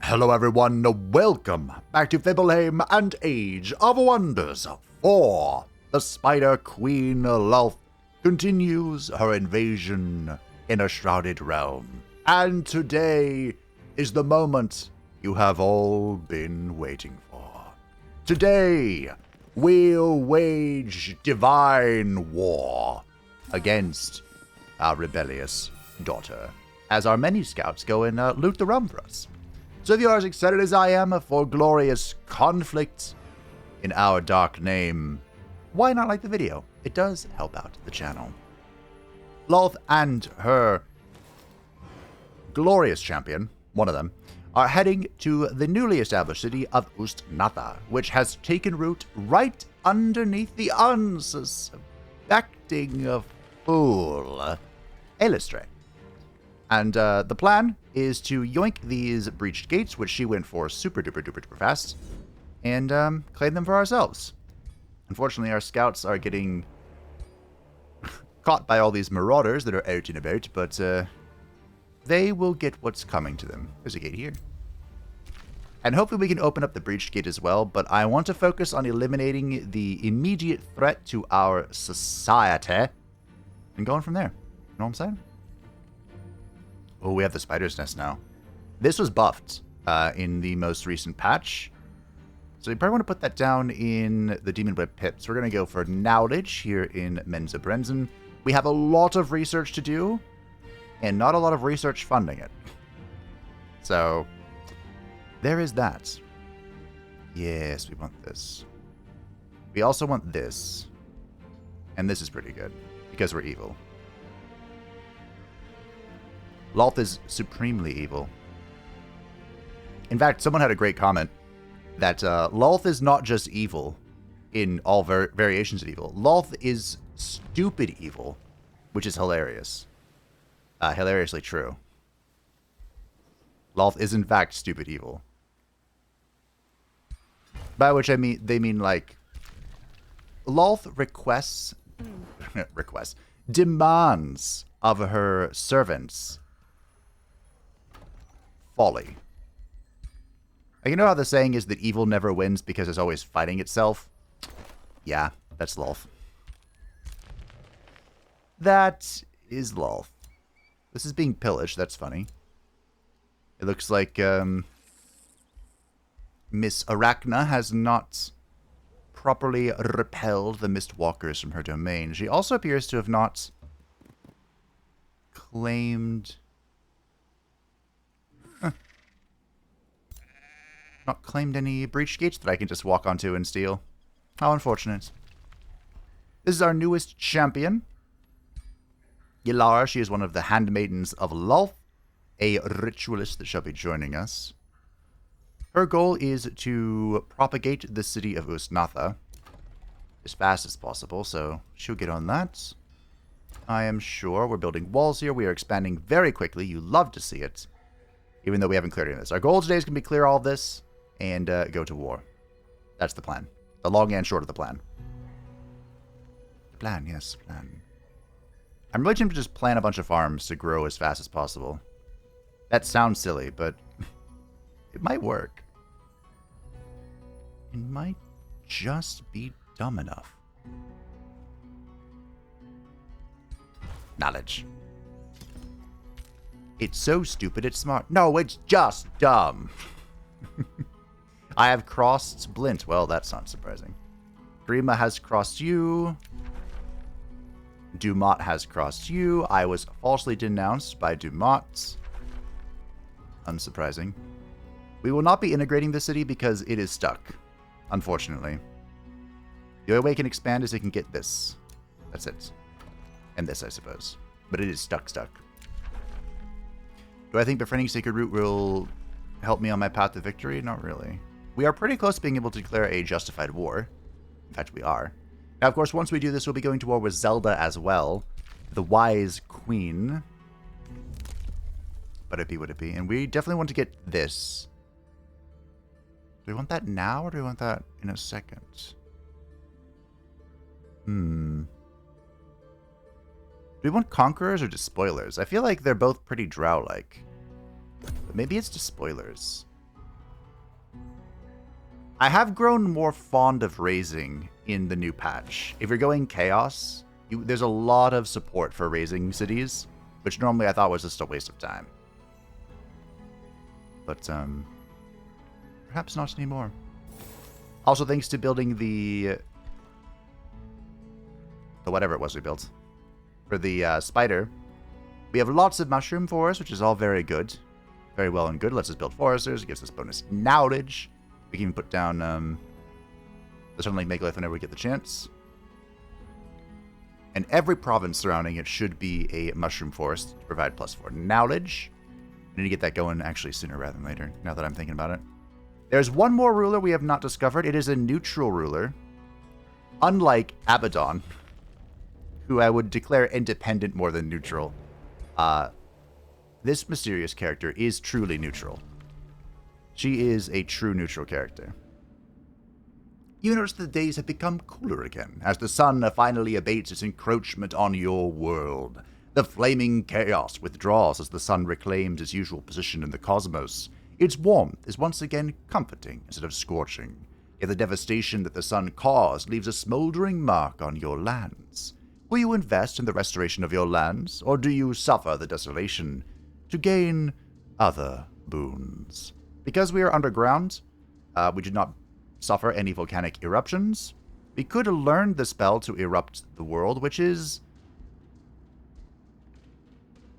Hello everyone, welcome back to Fibblehame and Age of Wonders 4. The Spider Queen Lolth continues her invasion in a shrouded realm. And today is the moment you have all been waiting for. Today, we'll wage divine war against our rebellious daughter, as our many scouts go and loot the realm for us. So if you're as excited as I am for glorious conflict in our dark name, why not like the video? It does help out the channel. Lolth and her glorious champion, one of them, are heading to the newly established city of Ust Natha, which has taken root right underneath the unsuspecting fool, Eilistrae. And the plan is to yoink these breached gates, which she went for super duper duper duper fast, and claim them for ourselves. Unfortunately, our scouts are getting caught by all these marauders that are out and about, but they will get what's coming to them. There's a gate here. And hopefully we can open up the breached gate as well, but I want to focus on eliminating the immediate threat to our society and going from there. You know what I'm saying? Oh, we have the spider's nest now. This was buffed in the most recent patch. So you probably want to put that down in the Demon Web Pit. So we're going to go for knowledge here in Mensa Brenzen. We have a lot of research to do, and not a lot of research funding it. So there is that. Yes, we want this. We also want this. And this is pretty good, because we're evil. Lolth is supremely evil. In fact, someone had a great comment that Lolth is not just evil in all variations of evil. Lolth is stupid evil, which is hilarious. Hilariously true. Lolth is in fact stupid evil. By which I mean, they mean like, Lolth demands of her servants folly. You know how the saying is that evil never wins because it's always fighting itself? Yeah, that's Lolth. That is Lolth. This is being pillaged, that's funny. It looks like Miss Arachna has not properly repelled the Mistwalkers from her domain. She also appears to have not claimed... Not claimed any breach gates that I can just walk onto and steal. How unfortunate. This is our newest champion. Ilara, she is one of the handmaidens of Lolth, a ritualist that shall be joining us. Her goal is to propagate the city of Ust Natha as fast as possible, so she'll get on that. I am sure we're building walls here. We are expanding very quickly. You love to see it, even though we haven't cleared any of this. Our goal today is going to be clear all this and go to war. That's the plan. The long and short of the plan. The plan, yes, plan. I'm really tempted to just plant a bunch of farms to grow as fast as possible. That sounds silly, but it might work. It might just be dumb enough. Knowledge. It's so stupid, it's smart. No, it's just dumb. I have crossed Blint. Well, that's not surprising. Grima has crossed you. Dumont has crossed you. I was falsely denounced by Dumont. Unsurprising. We will not be integrating the city because it is stuck, unfortunately. The only way it can expand is it can get this. That's it. And this, I suppose. But it is stuck. Do I think befriending Sacred Root will help me on my path to victory? Not really. We are pretty close to being able to declare a justified war. In fact, we are. Now, of course, once we do this, we'll be going to war with Zelda as well. The Wise Queen. But it be what it be. And we definitely want to get this. Do we want that now, or do we want that in a second? Do we want Conquerors or Despoilers? I feel like they're both pretty drow-like. But maybe it's Despoilers. I have grown more fond of raising in the new patch. If you're going Chaos, there's a lot of support for raising cities, which normally I thought was just a waste of time. But, perhaps not anymore. Also, thanks to building the whatever it was we built for the spider, we have lots of mushroom forests, which is all very good. Very well and good. Lets us build foresters. It gives us bonus knowledge. We can even put down the Sunlight Megalith whenever we get the chance. And every province surrounding it should be a mushroom forest to provide +4 knowledge. I need to get that going actually sooner rather than later, now that I'm thinking about it. There's one more ruler we have not discovered. It is a neutral ruler. Unlike Abaddon, who I would declare independent more than neutral. This mysterious character is truly neutral. She is a true neutral character. You notice the days have become cooler again, as the sun finally abates its encroachment on your world. The flaming chaos withdraws as the sun reclaims its usual position in the cosmos. Its warmth is once again comforting instead of scorching, yet the devastation that the sun caused leaves a smoldering mark on your lands. Will you invest in the restoration of your lands, or do you suffer the desolation to gain other boons? Because we are underground, we do not suffer any volcanic eruptions. We could learn the spell to erupt the world, which is...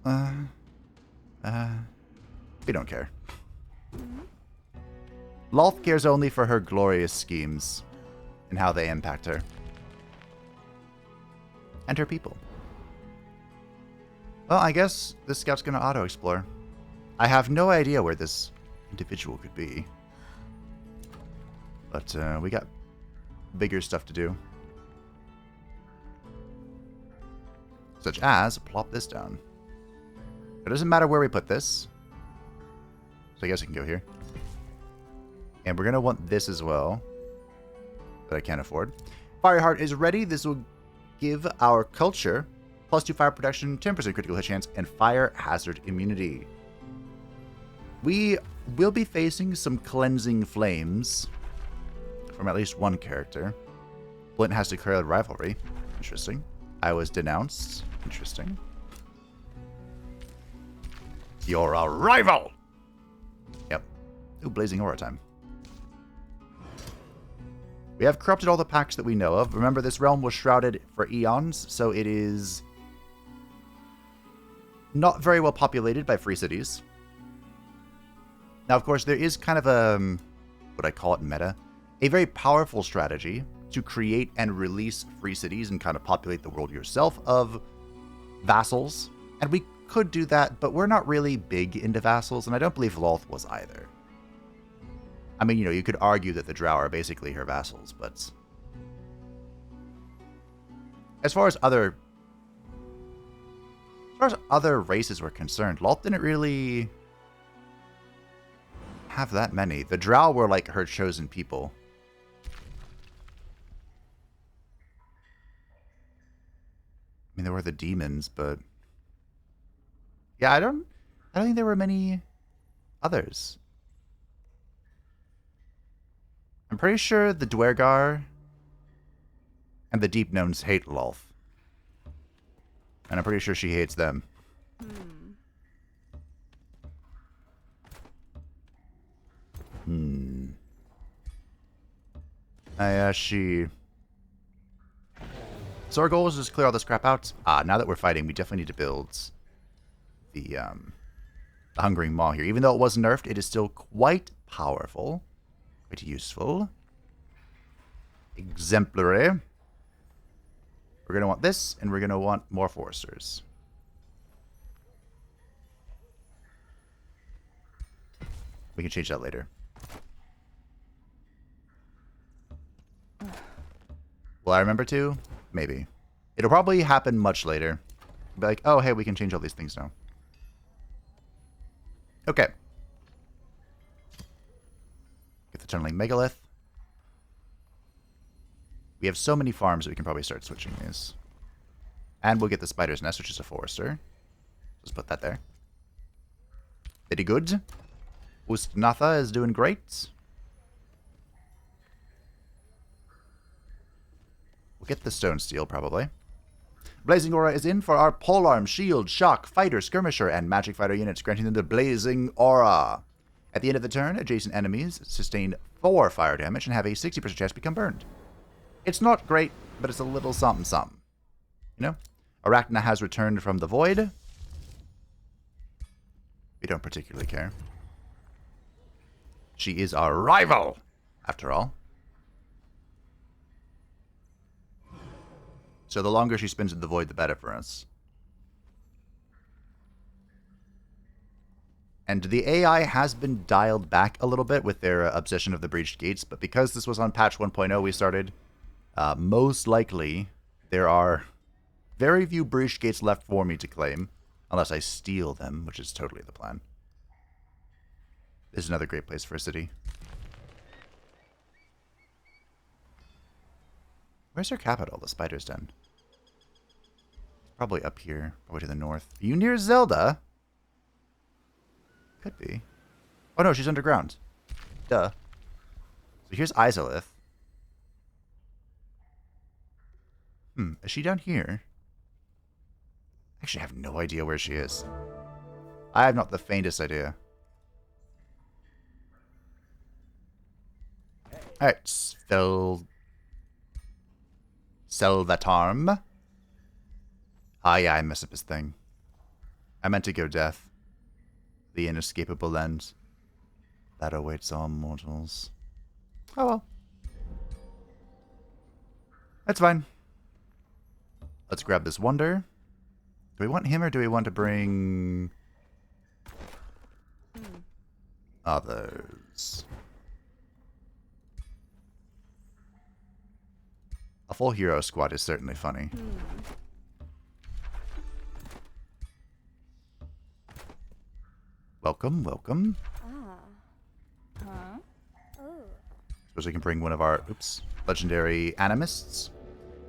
we don't care. Lolth cares only for her glorious schemes and how they impact her. And her people. Well, I guess this scout's gonna auto-explore. I have no idea where this individual could be. But we got bigger stuff to do. Such as plop this down. It doesn't matter where we put this. So I guess I can go here. And we're going to want this as well. That I can't afford. Fireheart is ready. This will give our culture +2 fire protection, 10% critical hit chance, and fire hazard immunity. We will be facing some cleansing flames from at least one character. Blint has declared rivalry. Interesting. I was denounced. Interesting. You're a rival! Yep. Ooh, Blazing Aura time. We have corrupted all the packs that we know of. Remember, this realm was shrouded for eons, so it is not very well populated by free cities. Now, of course, there is kind of a, what I call it, meta. A very powerful strategy to create and release free cities and kind of populate the world yourself of vassals. And we could do that, but we're not really big into vassals, and I don't believe Lolth was either. I mean, you know, you could argue that the Drow are basically her vassals, but as far as other races were concerned, Lolth didn't really have that many. The Drow were like her chosen people. I mean, there were the demons, but yeah, I don't think there were many others. I'm pretty sure the Dwergar and the Deep Gnomes hate Lolth. And I'm pretty sure she hates them. So our goal is just clear all this crap out. Now that we're fighting, we definitely need to build the Hungering Maw here. Even though it was nerfed, it is still quite powerful. Quite useful. Exemplary. We're going to want this, and we're going to want more foresters. We can change that later. Will I remember to? Maybe. It'll probably happen much later. Be like, oh, hey, we can change all these things now. Okay. Get the tunneling megalith. We have so many farms that we can probably start switching these. And we'll get the spider's nest, which is a forester. Just put that there. Very good. Ust Natha is doing great. We'll get the stone steel, probably. Blazing Aura is in for our polearm, shield, shock, fighter, skirmisher, and magic fighter units, granting them the Blazing Aura. At the end of the turn, adjacent enemies sustain 4 fire damage and have a 60% chance to become burned. It's not great, but it's a little something something. You know? Arachna has returned from the void. We don't particularly care. She is our rival, after all. So the longer she spends in the void, the better for us. And the AI has been dialed back a little bit with their obsession of the breached gates, but because this was on patch 1.0 we started, most likely there are very few breached gates left for me to claim, unless I steal them, which is totally the plan. This is another great place for a city. Where's her capital, the Spider's Den? Probably up here, probably to the north. Are you near Zelda? Could be. Oh no, she's underground. Duh. So here's Izalith. Is she down here? Actually, I have no idea where she is. I have not the faintest idea. Alright, Selvatarm. Ah, yeah, I messed up his thing. I meant to go death. The inescapable end. That awaits all mortals. Oh well. That's fine. Let's grab this wonder. Do we want him or do we want to bring others? A full hero squad is certainly funny. Welcome, welcome. Suppose we can bring one of our, legendary animists.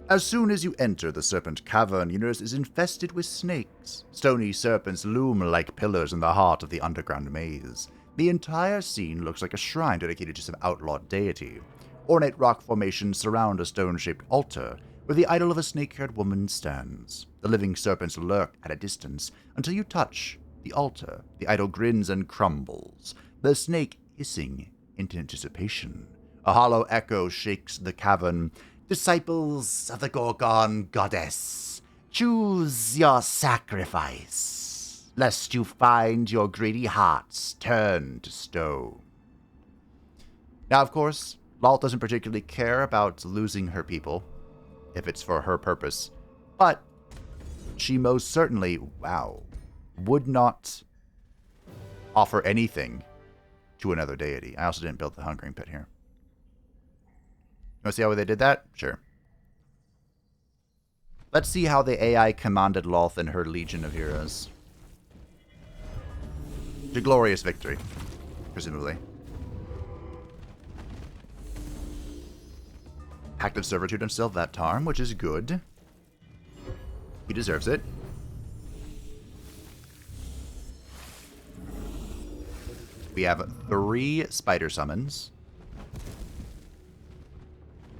As soon as you enter the Serpent Cavern, universe is infested with snakes. Stony serpents loom like pillars in the heart of the underground maze. The entire scene looks like a shrine dedicated to some outlawed deity. Ornate rock formations surround a stone-shaped altar, where the idol of a snake-haired woman stands. The living serpents lurk at a distance until you touch the altar. The idol grins and crumbles, the snake hissing into anticipation. A hollow echo shakes the cavern. Disciples of the Gorgon goddess, choose your sacrifice, lest you find your greedy hearts turn to stone. Now, of course, Lolth doesn't particularly care about losing her people, if it's for her purpose, but she most certainly, would not offer anything to another deity. I also didn't build the Hungering Pit here. You want to see how they did that? Sure. Let's see how the AI commanded Lolth and her legion of heroes. To glorious victory, presumably. Pact of Servitude on Selvatarm, which is good. He deserves it. We have 3 spider summons.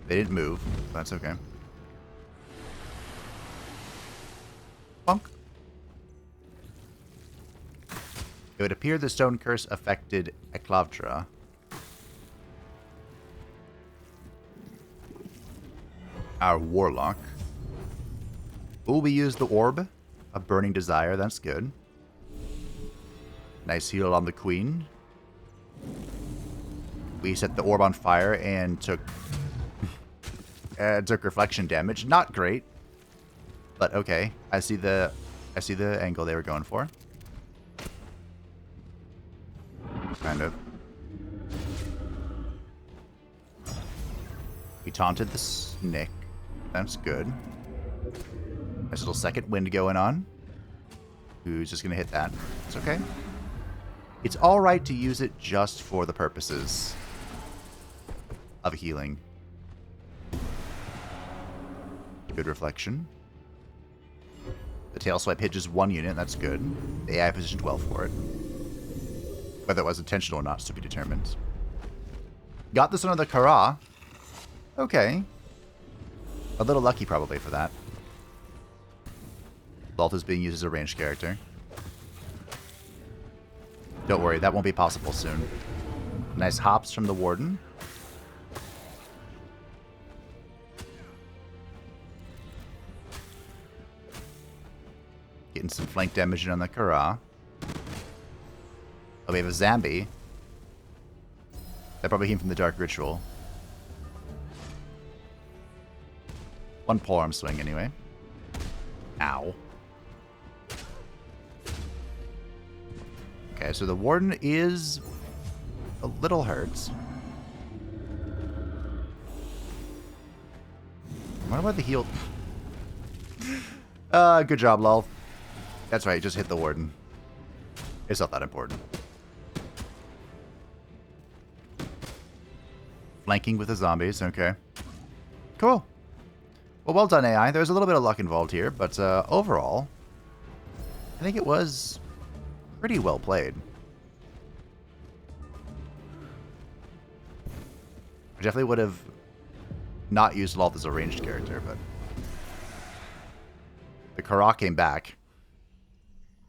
They didn't move. That's okay. Bonk. It would appear the stone curse affected Eclavtra. Our warlock. Ooh, we used the orb of Burning Desire. That's good. Nice heal on the queen. We set the orb on fire and took reflection damage. Not great, but okay. I see the angle they were going for. Kind of. We taunted the snake. That's good. Nice little second wind going on. Who's just gonna hit that? It's okay. It's alright to use it just for the purposes of healing. Good reflection. The tail swipe hit just 1 unit, that's good. The AI positioned well for it. Whether it was intentional or not is to be determined. Got this one on the Kara. Okay. A little lucky probably for that. Lolth is being used as a ranged character. Don't worry, that won't be possible soon. Nice hops from the Warden. Getting some flank damage in on the Kara. Oh, we have a Zambi. That probably came from the Dark Ritual. One polearm swing anyway. Ow. Okay, so the Warden is a little hurt. I wonder why the heal... good job, Lolth. That's right, just hit the Warden. It's not that important. Flanking with the zombies, okay. Cool. Well done, AI. There's a little bit of luck involved here, but overall, I think it was pretty well played. I definitely would have not used Lolth as a ranged character, but the Kara came back.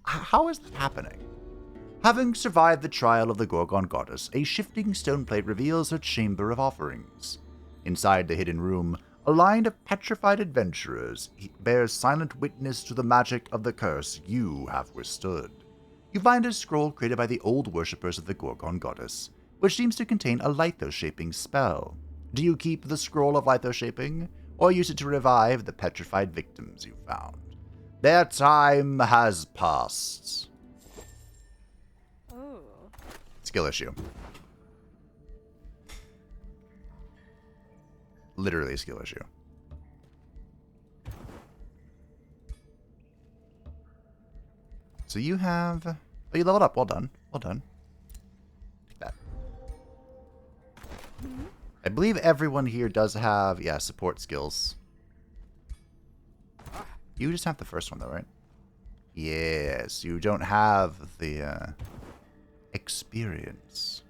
How is that happening? Having survived the trial of the Gorgon goddess, a shifting stone plate reveals her chamber of offerings. Inside the hidden room, a line of petrified adventurers bears silent witness to the magic of the curse you have withstood. You find a scroll created by the old worshippers of the Gorgon goddess, which seems to contain a lithos-shaping spell. Do you keep the scroll of lithos-shaping, or use it to revive the petrified victims you found? Their time has passed. Oh. Skill issue. Literally a skill issue. So you have... Oh, you leveled up. Well done. Well done. Take that. Mm-hmm. I believe everyone here does have, yeah, support skills. You just have the first one, though, right? Yes, you don't have the experience.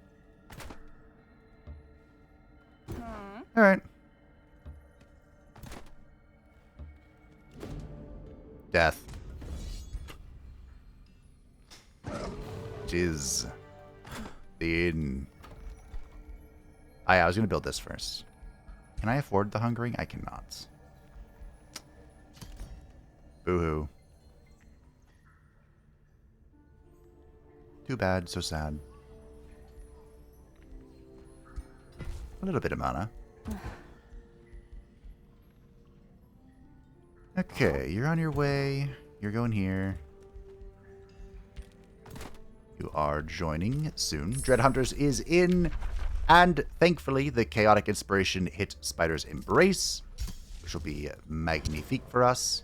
All right. Death. Jizz. Thin. I was going to build this first. Can I afford the hungering? I cannot. Boo-hoo. Too bad, so sad. A little bit of mana. Okay, you're on your way. You're going here. You are joining soon. Dread Hunters is in. And thankfully, the Chaotic Inspiration hit Spider's Embrace, which will be magnifique for us.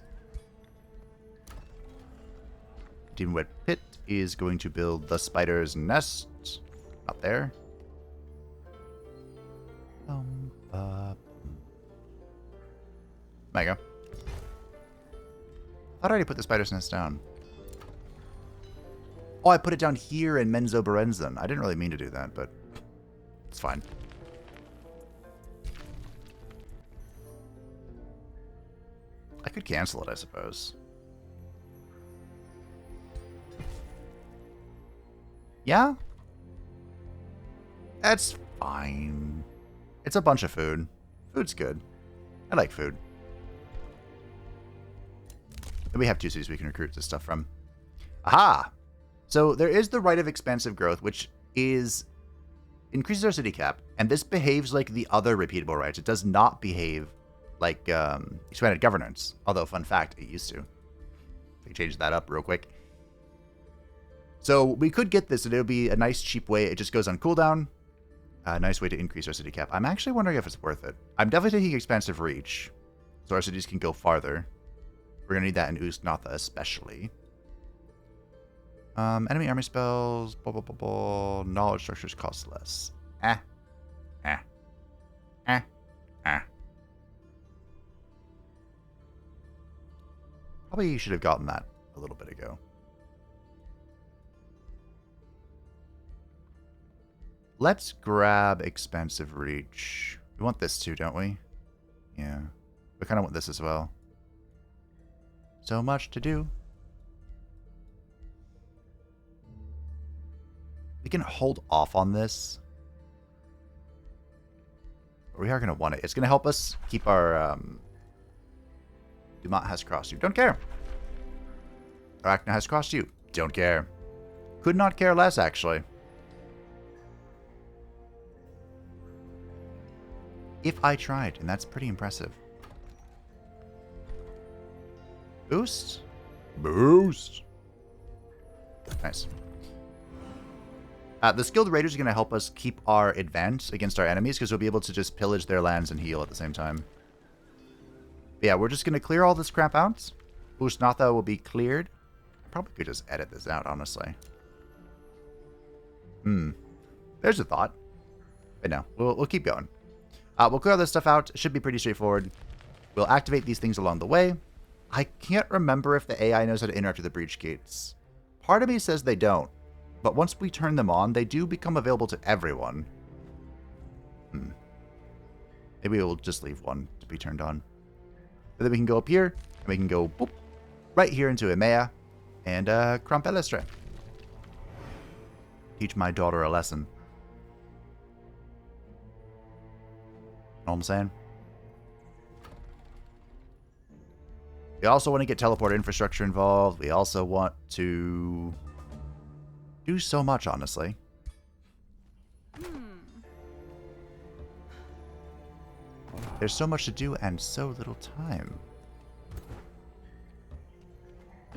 Demon Wet Pit is going to build the Spider's Nest. Up there. There you go. I thought I already put the Spider's Nest down. Oh, I put it down here in Menzo Berenzan. I didn't really mean to do that, but it's fine. I could cancel it, I suppose. Yeah? That's fine. It's a bunch of food. Food's good. I like food. And we have 2 cities we can recruit this stuff from. Aha! So there is the Rite of Expansive Growth, which is increases our city cap, and this behaves like the other repeatable rights. It does not behave like expanded governance. Although, fun fact, it used to. We change that up real quick. So we could get this, and it would be a nice, cheap way. It just goes on cooldown. A nice way to increase our city cap. I'm actually wondering if it's worth it. I'm definitely taking Expansive Reach, so our cities can go farther. We're going to need that in Ust Natha especially. Enemy army spells, blah, blah, blah, blah. Knowledge structures cost less. Probably should have gotten that a little bit ago. Let's grab Expansive Reach. We want this too, don't we? Yeah. I kind of want this as well. So much to do. We can hold off on this. But we are going to want it. It's going to help us keep our... Dumont has crossed you. Don't care. Arachna has crossed you. Don't care. Could not care less, actually. If I tried, and that's pretty impressive. Boost? Boost. Nice. The Skilled Raiders are going to help us keep our advance against our enemies, because we'll be able to just pillage their lands and heal at the same time. But yeah, we're just going to clear all this crap out. Ust Natha will be cleared. I probably could just edit this out, honestly. There's a thought. But no, we'll keep going. We'll clear all this stuff out. It should be pretty straightforward. We'll activate these things along the way. I can't remember if the AI knows how to interact with the breach gates. Part of me says they don't. But once we turn them on, they do become available to everyone. Maybe we'll just leave one to be turned on. But then we can go up here, and we can go boop, right here into Emea, and crump Eilistrae. Teach my daughter a lesson. Know what I'm saying? We also want to get teleport infrastructure involved. We also want to do so much, honestly. There's so much to do and so little time.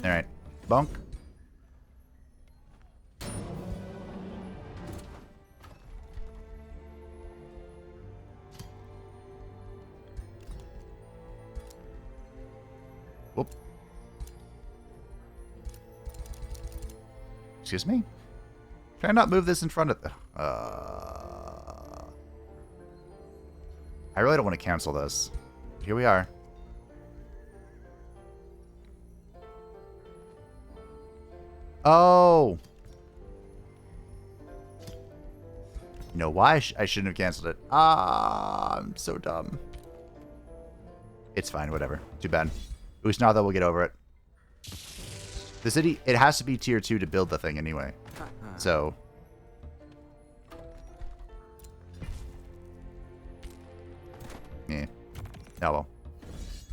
Alright. Bonk. Whoop. Excuse me? Can I not move this in front of the... I really don't want to cancel this. Here we are. Oh! You know why I shouldn't have canceled it? I'm so dumb. It's fine, whatever. Too bad. Ust Natha will get over it. The city, it has to be tier 2 to build the thing anyway. So... yeah. Oh well.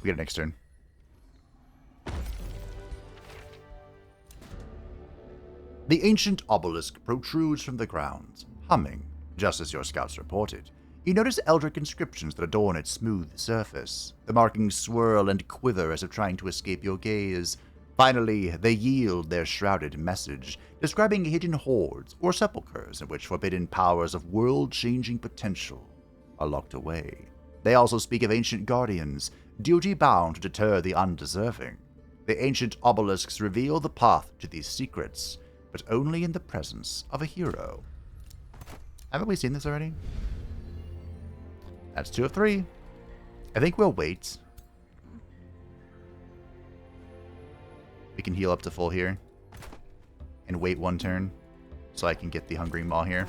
We get an next turn. The ancient obelisk protrudes from the ground, humming, just as your scouts reported. You notice eldritch inscriptions that adorn its smooth surface. The markings swirl and quiver as if trying to escape your gaze. Finally, they yield their shrouded message, describing hidden hordes or sepulchres in which forbidden powers of world-changing potential are locked away. They also speak of ancient guardians, duty-bound to deter the undeserving. The ancient obelisks reveal the path to these secrets, but only in the presence of a hero. Haven't we seen this already? That's 2 of 3. I think we'll wait. We can heal up to full here. And wait 1 turn, so I can get the Hungering Maw here.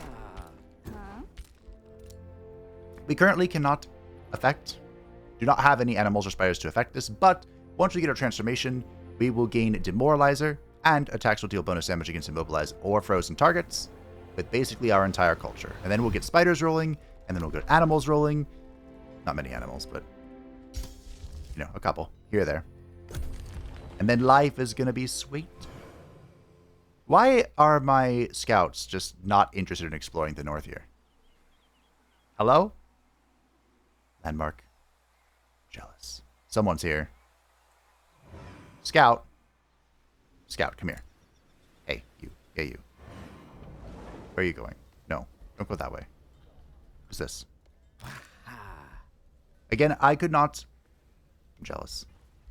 We currently cannot do not have any animals or spiders to affect this, but once we get our transformation, we will gain Demoralizer, and attacks will deal bonus damage against immobilized or frozen targets, with basically our entire culture. And then we'll get spiders rolling, and then we'll get animals rolling. Not many animals, but, you know, a couple, here or there. And then life is going to be sweet. Why are my scouts just not interested in exploring the north here? Hello? Landmark. Jealous. Someone's here. Scout. Scout, come here. Hey, you. Yeah, you. Where are you going? No, don't go that way. Who's this? Again, I could not... I'm jealous.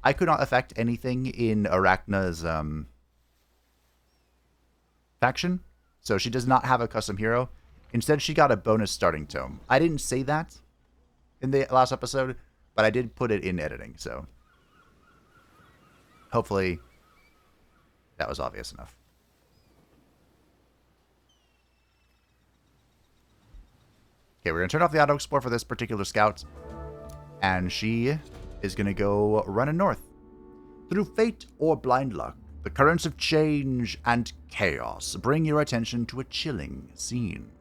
I could not affect anything in Arachna's faction, so she does not have a custom hero. Instead, she got a bonus starting tome. I didn't say that in the last episode, but I did put it in editing, so hopefully that was obvious enough. Okay, we're going to turn off the auto explore for this particular scout, and she is going to go running north. Through fate or blind luck, the currents of change and chaos bring your attention to a chilling scene.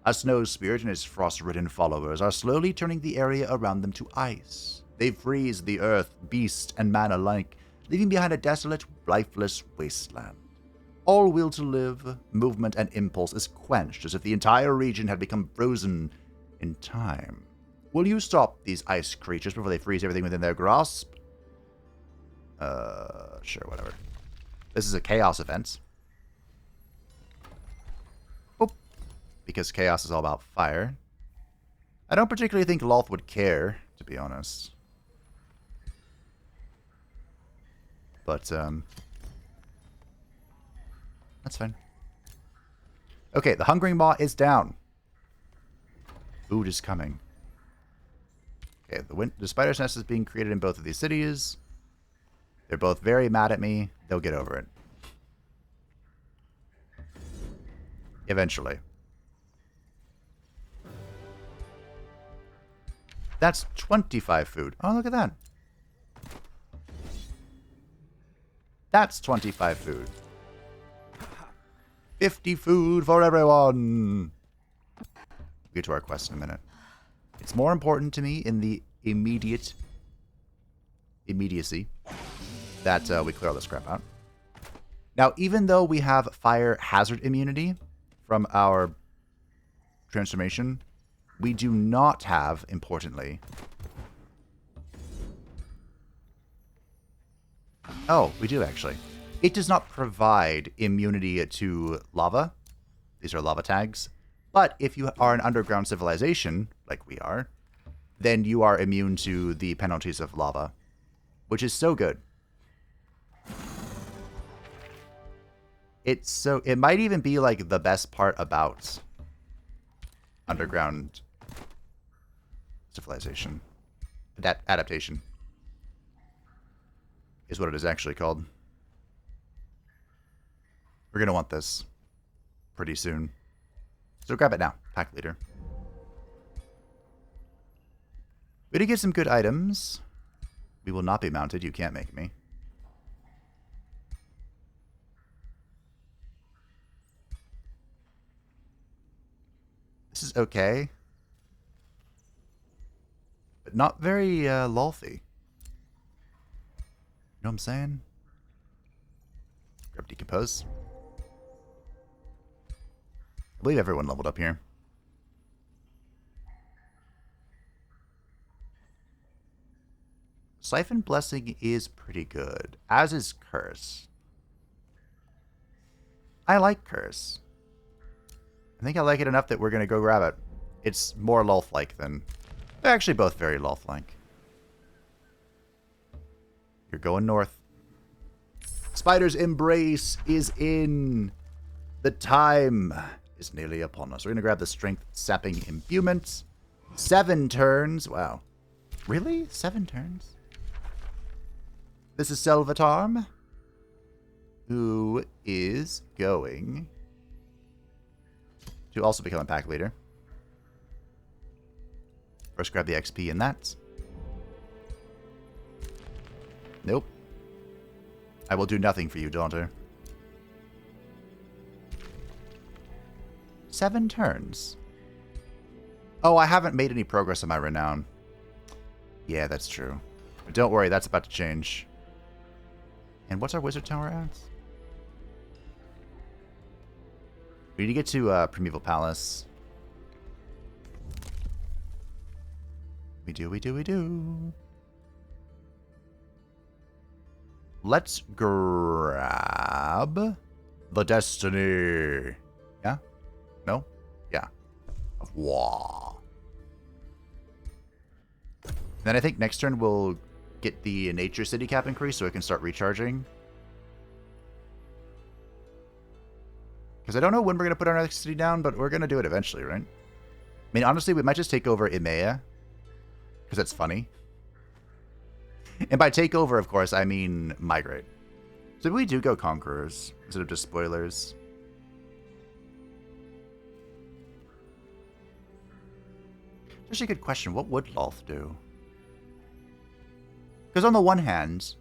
A snow spirit and his frost-ridden followers are slowly turning the area around them to ice. They freeze the earth, beast, and man alike, leaving behind a desolate, lifeless wasteland. All will to live, movement, and impulse is quenched as if the entire region had become frozen in time. Will you stop these ice creatures before they freeze everything within their grasp? Sure, whatever. This is a chaos event. Boop. Because chaos is all about fire. I don't particularly think Lolth would care, to be honest. But, that's fine. Okay, the Hungering Maw is down. Food is coming. Okay, the spider's nest is being created in both of these cities. They're both very mad at me. They'll get over it. Eventually. That's 25 food. Oh, look at that. That's 25 food. 50 food for everyone. We'll get to our quest in a minute. It's more important to me in the immediacy that we clear all this crap out. Now, even though we have fire hazard immunity from our transformation, we do not have, importantly... Oh, we do actually. It does not provide immunity to lava. These are lava tags. But if you are an underground civilization, like we are, then you are immune to the penalties of lava, which is so good. It might even be like the best part about underground civilization. That adaptation is what it is actually called. We're going to want this pretty soon. So grab it now, pack leader. We did get some good items. We will not be mounted, you can't make me. This is okay. But not very lolthy. You know what I'm saying? Grab decompose. I believe everyone leveled up here. Siphon Blessing is pretty good, as is Curse. I like Curse. I think I like it enough that we're going to go grab it. It's more Lolth-like than... They're actually both very Lolth-like. You're going north. Spider's Embrace is in. The time is nearly upon us. We're going to grab the Strength Sapping Imbuement. 7 turns. Wow. Really? 7 turns? This is Selvatarm, who is going to also become a pack leader. First grab the XP in that. Nope. I will do nothing for you, daughter. 7 turns. Oh, I haven't made any progress on my renown. Yeah, that's true. But don't worry, that's about to change. And what's our wizard tower at? We need to get to Primeval Palace. We do. Let's grab the Destiny. Yeah? No? Yeah. Of Wa. Then I think next turn we'll get the Nature City cap increase so it can start recharging. Because I don't know when we're going to put our next city down, but we're going to do it eventually, right? I mean, honestly, we might just take over Imea. Because that's funny. And by take over, of course, I mean migrate. So we do go Conquerors instead of just Spoilers. It's actually a good question. What would Lolth do? Because on the one hand,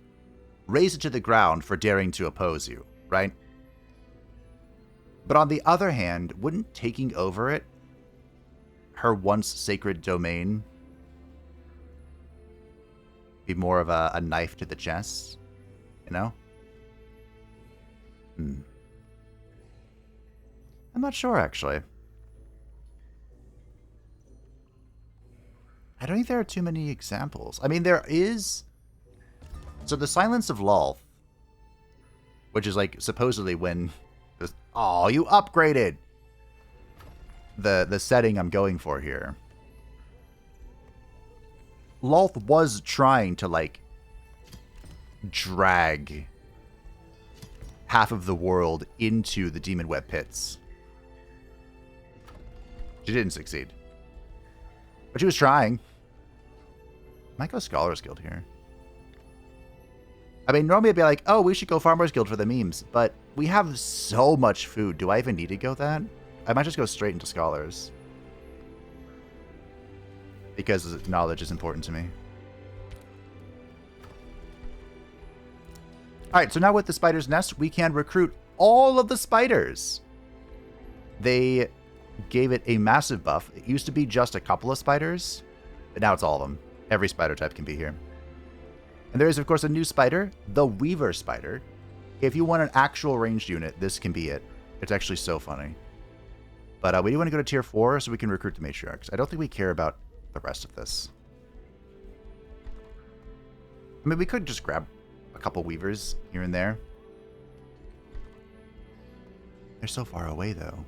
raise it to the ground for daring to oppose you, right? But on the other hand, wouldn't taking over it, her once sacred domain, be more of a knife to the chest? You know? I'm not sure, actually. I don't think there are too many examples. I mean, there is... So the Silence of Lolth, which is like supposedly when... Oh, you upgraded! The setting I'm going for here. Lolth was trying to, like, drag half of the world into the Demon Web pits. She didn't succeed. But she was trying. Might go Scholars Guild here. I mean, normally I'd be like, oh, we should go Farmers Guild for the memes. But we have so much food. Do I even need to go that? I might just go straight into Scholars. Because knowledge is important to me. Alright, so now with the Spider's Nest, we can recruit all of the spiders. They gave it a massive buff. It used to be just a couple of spiders, but now it's all of them. Every spider type can be here. And there is, of course, a new spider, the Weaver Spider. If you want an actual ranged unit, this can be it. It's actually so funny. But we do want to go to tier 4 so we can recruit the matriarchs. I don't think we care about the rest of this. I mean, we could just grab a couple weavers here and there. They're so far away, though.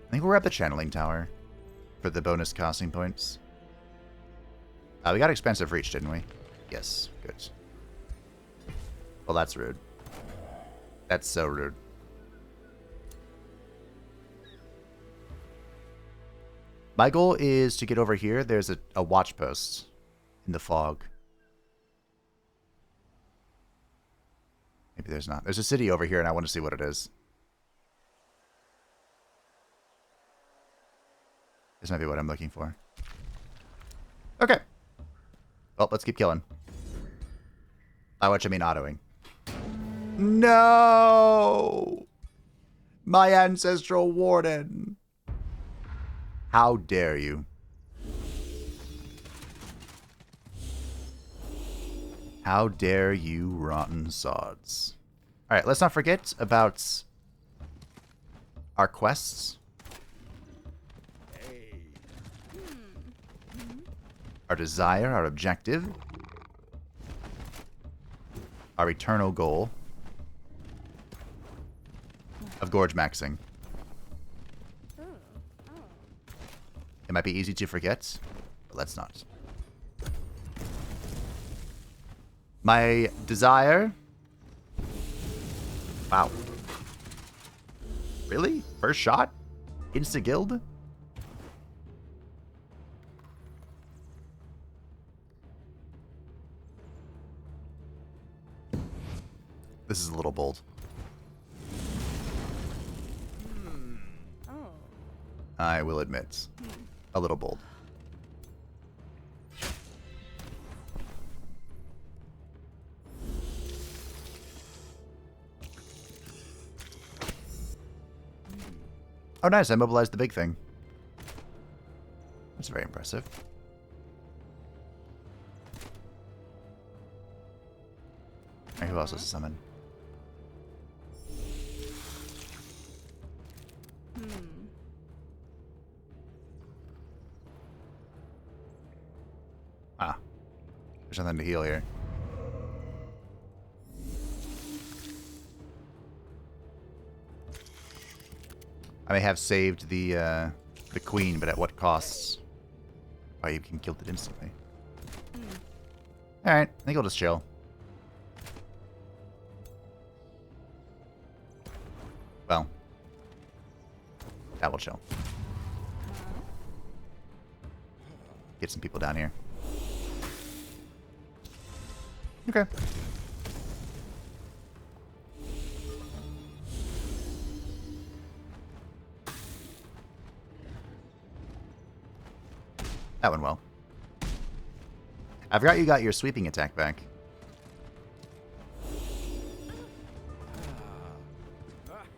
I think we're at the channeling tower for the bonus casting points. We got expensive reach, didn't we? Yes, good. Well, that's rude. That's so rude. My goal is to get over here. There's a watch post in the fog. Maybe there's not. There's a city over here, and I want to see what it is. This might be what I'm looking for. Okay. Well, let's keep killing. By which I mean autoing. No! My ancestral warden. How dare you? How dare you, rotten sods. Alright, let's not forget about our quests. Our desire, our objective. Our eternal goal of gorge maxing. It might be easy to forget, but let's not. My desire... Wow. Really? First shot? Insta-guild? This is a little bold. I will admit. A little bold. Oh, nice. I mobilized the big thing. That's very impressive. All right, who else is to summon? Ah. There's nothing to heal here. I may have saved the queen, but at what costs? Oh, you can kill it instantly. Alright, I think I'll just chill. Well. That will chill. Get some people down here. Okay. That went well. I forgot you got your sweeping attack back.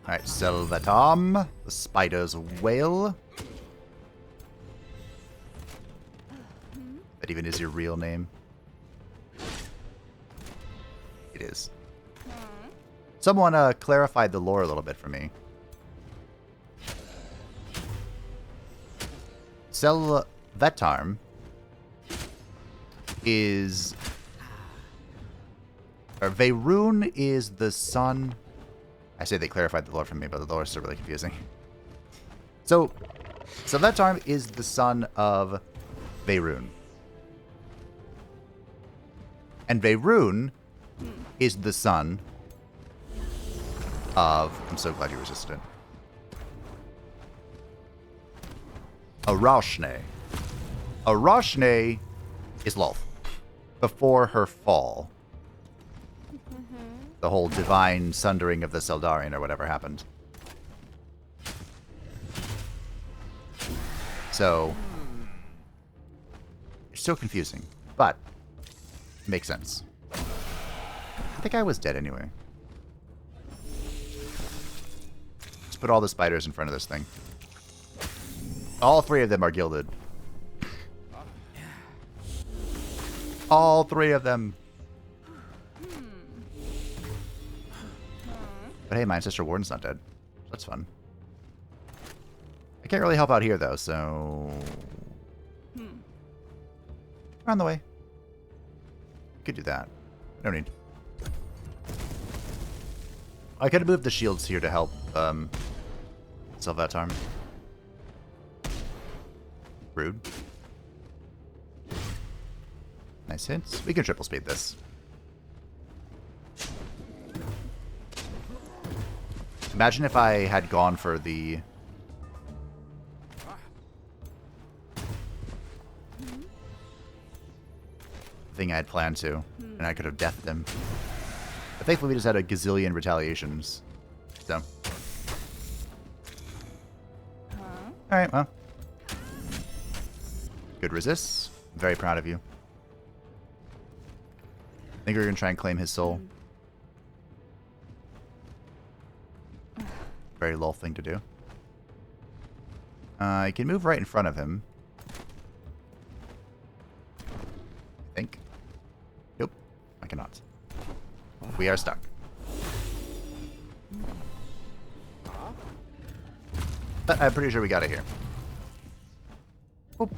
Alright, Selvatom, the spider's whale. That even is your real name. It is. Someone clarified the lore a little bit for me. Selvatarm is... Or Veyruun is the son... I say they clarified the lore for me, but the lore is still really confusing. So Selvatarm is the son of Veyruun. And Veyruun is the son of... I'm so glad you resisted it. Eilistrae. Eilistrae is Lolth. Before her fall. The whole divine sundering of the Seldarian or whatever happened. So... It's so confusing. But... It makes sense. I think I was dead anyway. Let's put all the spiders in front of this thing. All three of them are gilded. All three of them. But hey, my Ancestral Warden's not dead. That's fun. I can't really help out here, though, so... We're on the way. Could do that. No need. I could have moved the shields here to help Selvatarm. Rude. Nice hints. We can triple speed this. Imagine if I had gone for the... thing I had planned to, and I could have deathed him. But thankfully we just had a gazillion retaliations. So. Alright, well. Good resists. I'm very proud of you. I think we're going to try and claim his soul. Very Lolth thing to do. I can move right in front of him. I think. Nope. I cannot. We are stuck. But I'm pretty sure we got it here. Boop.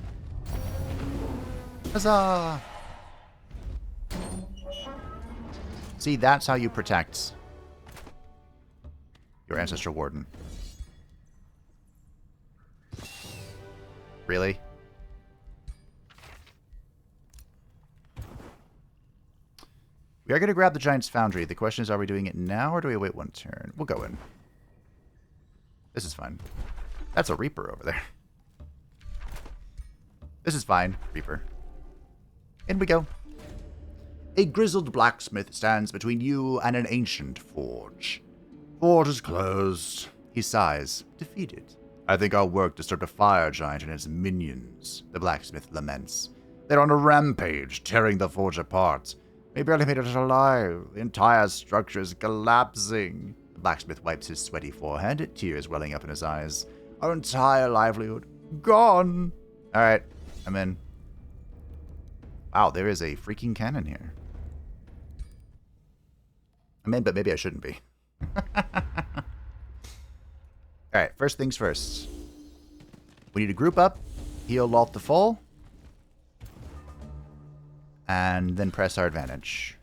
Huzzah! See, that's how you protect your Ancestral Warden. Really? We are going to grab the Giant's Foundry. The question is, are we doing it now or do we wait one turn? We'll go in. This is fine. That's a Reaper over there. This is fine, Reaper. In we go. A grizzled blacksmith stands between you and an ancient forge. Forge is closed. He sighs, defeated. I think our work disturbed a fire giant and his minions, the blacksmith laments. They're on a rampage, tearing the forge apart. We barely made it alive. The entire structure is collapsing. The blacksmith wipes his sweaty forehead, tears welling up in his eyes. Our entire livelihood, gone. Alright, I'm in. Wow, there is a freaking cannon here. I'm in, but maybe I shouldn't be. Alright, first things first. We need to group up, heal Lolth to full, and then press our advantage.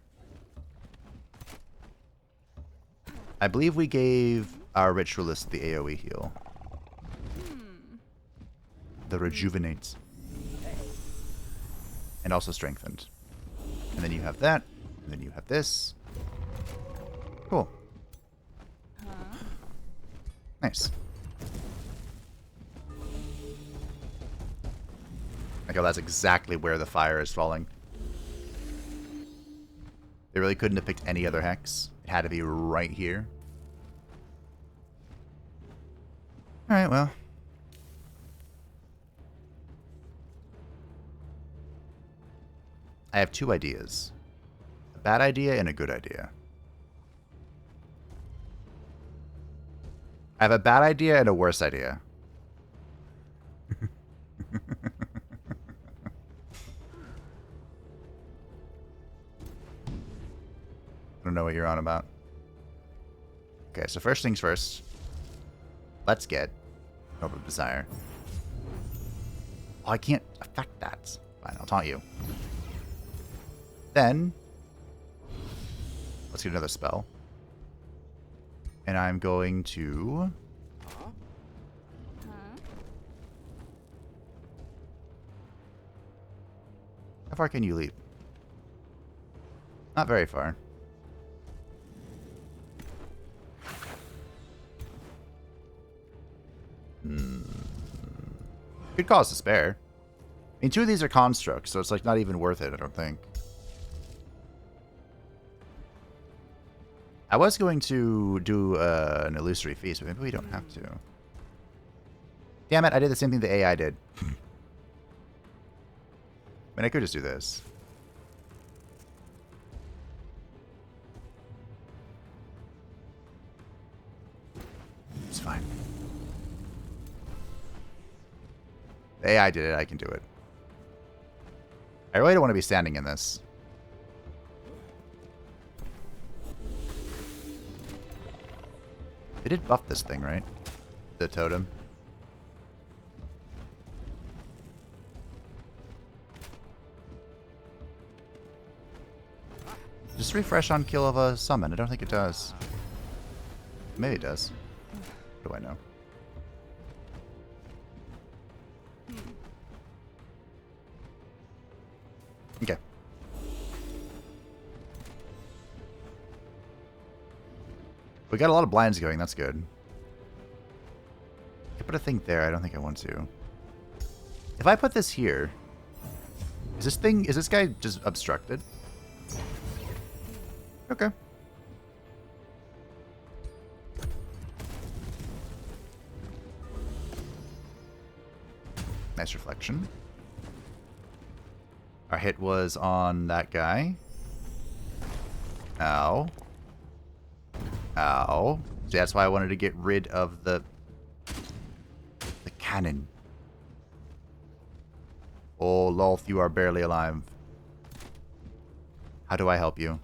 I believe we gave our Ritualist the AoE heal. The Rejuvenate. And also Strengthened. And then you have that, and then you have this. Cool. Nice. Like, oh, that's exactly where the fire is falling. They really couldn't have picked any other hex. It had to be right here. Alright, well. I have two ideas. A bad idea and a good idea. I have a bad idea and a worse idea. I don't know what you're on about. Okay, so first things first. Let's get Noble Desire. Oh, I can't affect that. Fine, I'll taunt you. Then, let's get another spell. And I'm going to... How far can you leap? Not very far. Could cause despair. I mean, two of these are constructs, so it's like not even worth it, I don't think. I was going to do an illusory feast, but maybe we don't have to. Damn it, I did the same thing the AI did. I mean, I could just do this. It's fine. The AI did it, I can do it. I really don't want to be standing in this. They did buff this thing, right? The totem. Just refresh on kill of a summon. I don't think it does. Maybe it does. What do I know? Okay. We got a lot of blinds going. That's good. I could put a thing there. I don't think I want to. If I put this here, is this guy just obstructed? Okay. Nice reflection. Our hit was on that guy. Ow. Ow. So that's why I wanted to get rid of the cannon. Oh, Lolth, you are barely alive. How do I help you?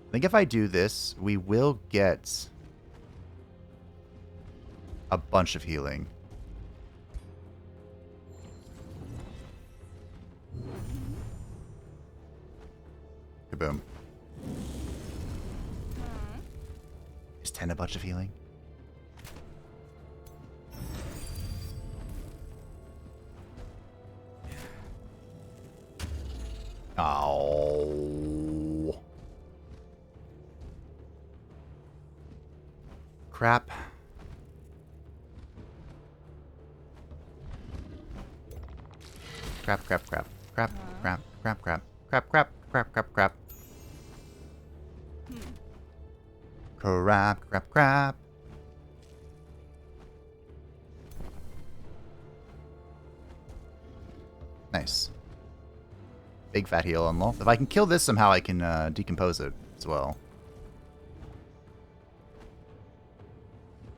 I think if I do this, we will get a bunch of healing. Kaboom. Is 10 a bunch of healing? Oh. Crap. Crap, crap, crap. Crap, crap, crap, crap. Crap, crap, crap, crap, crap. Crap, crap, crap. Nice. Big fat heal on Lolth. If I can kill this somehow, I can decompose it as well.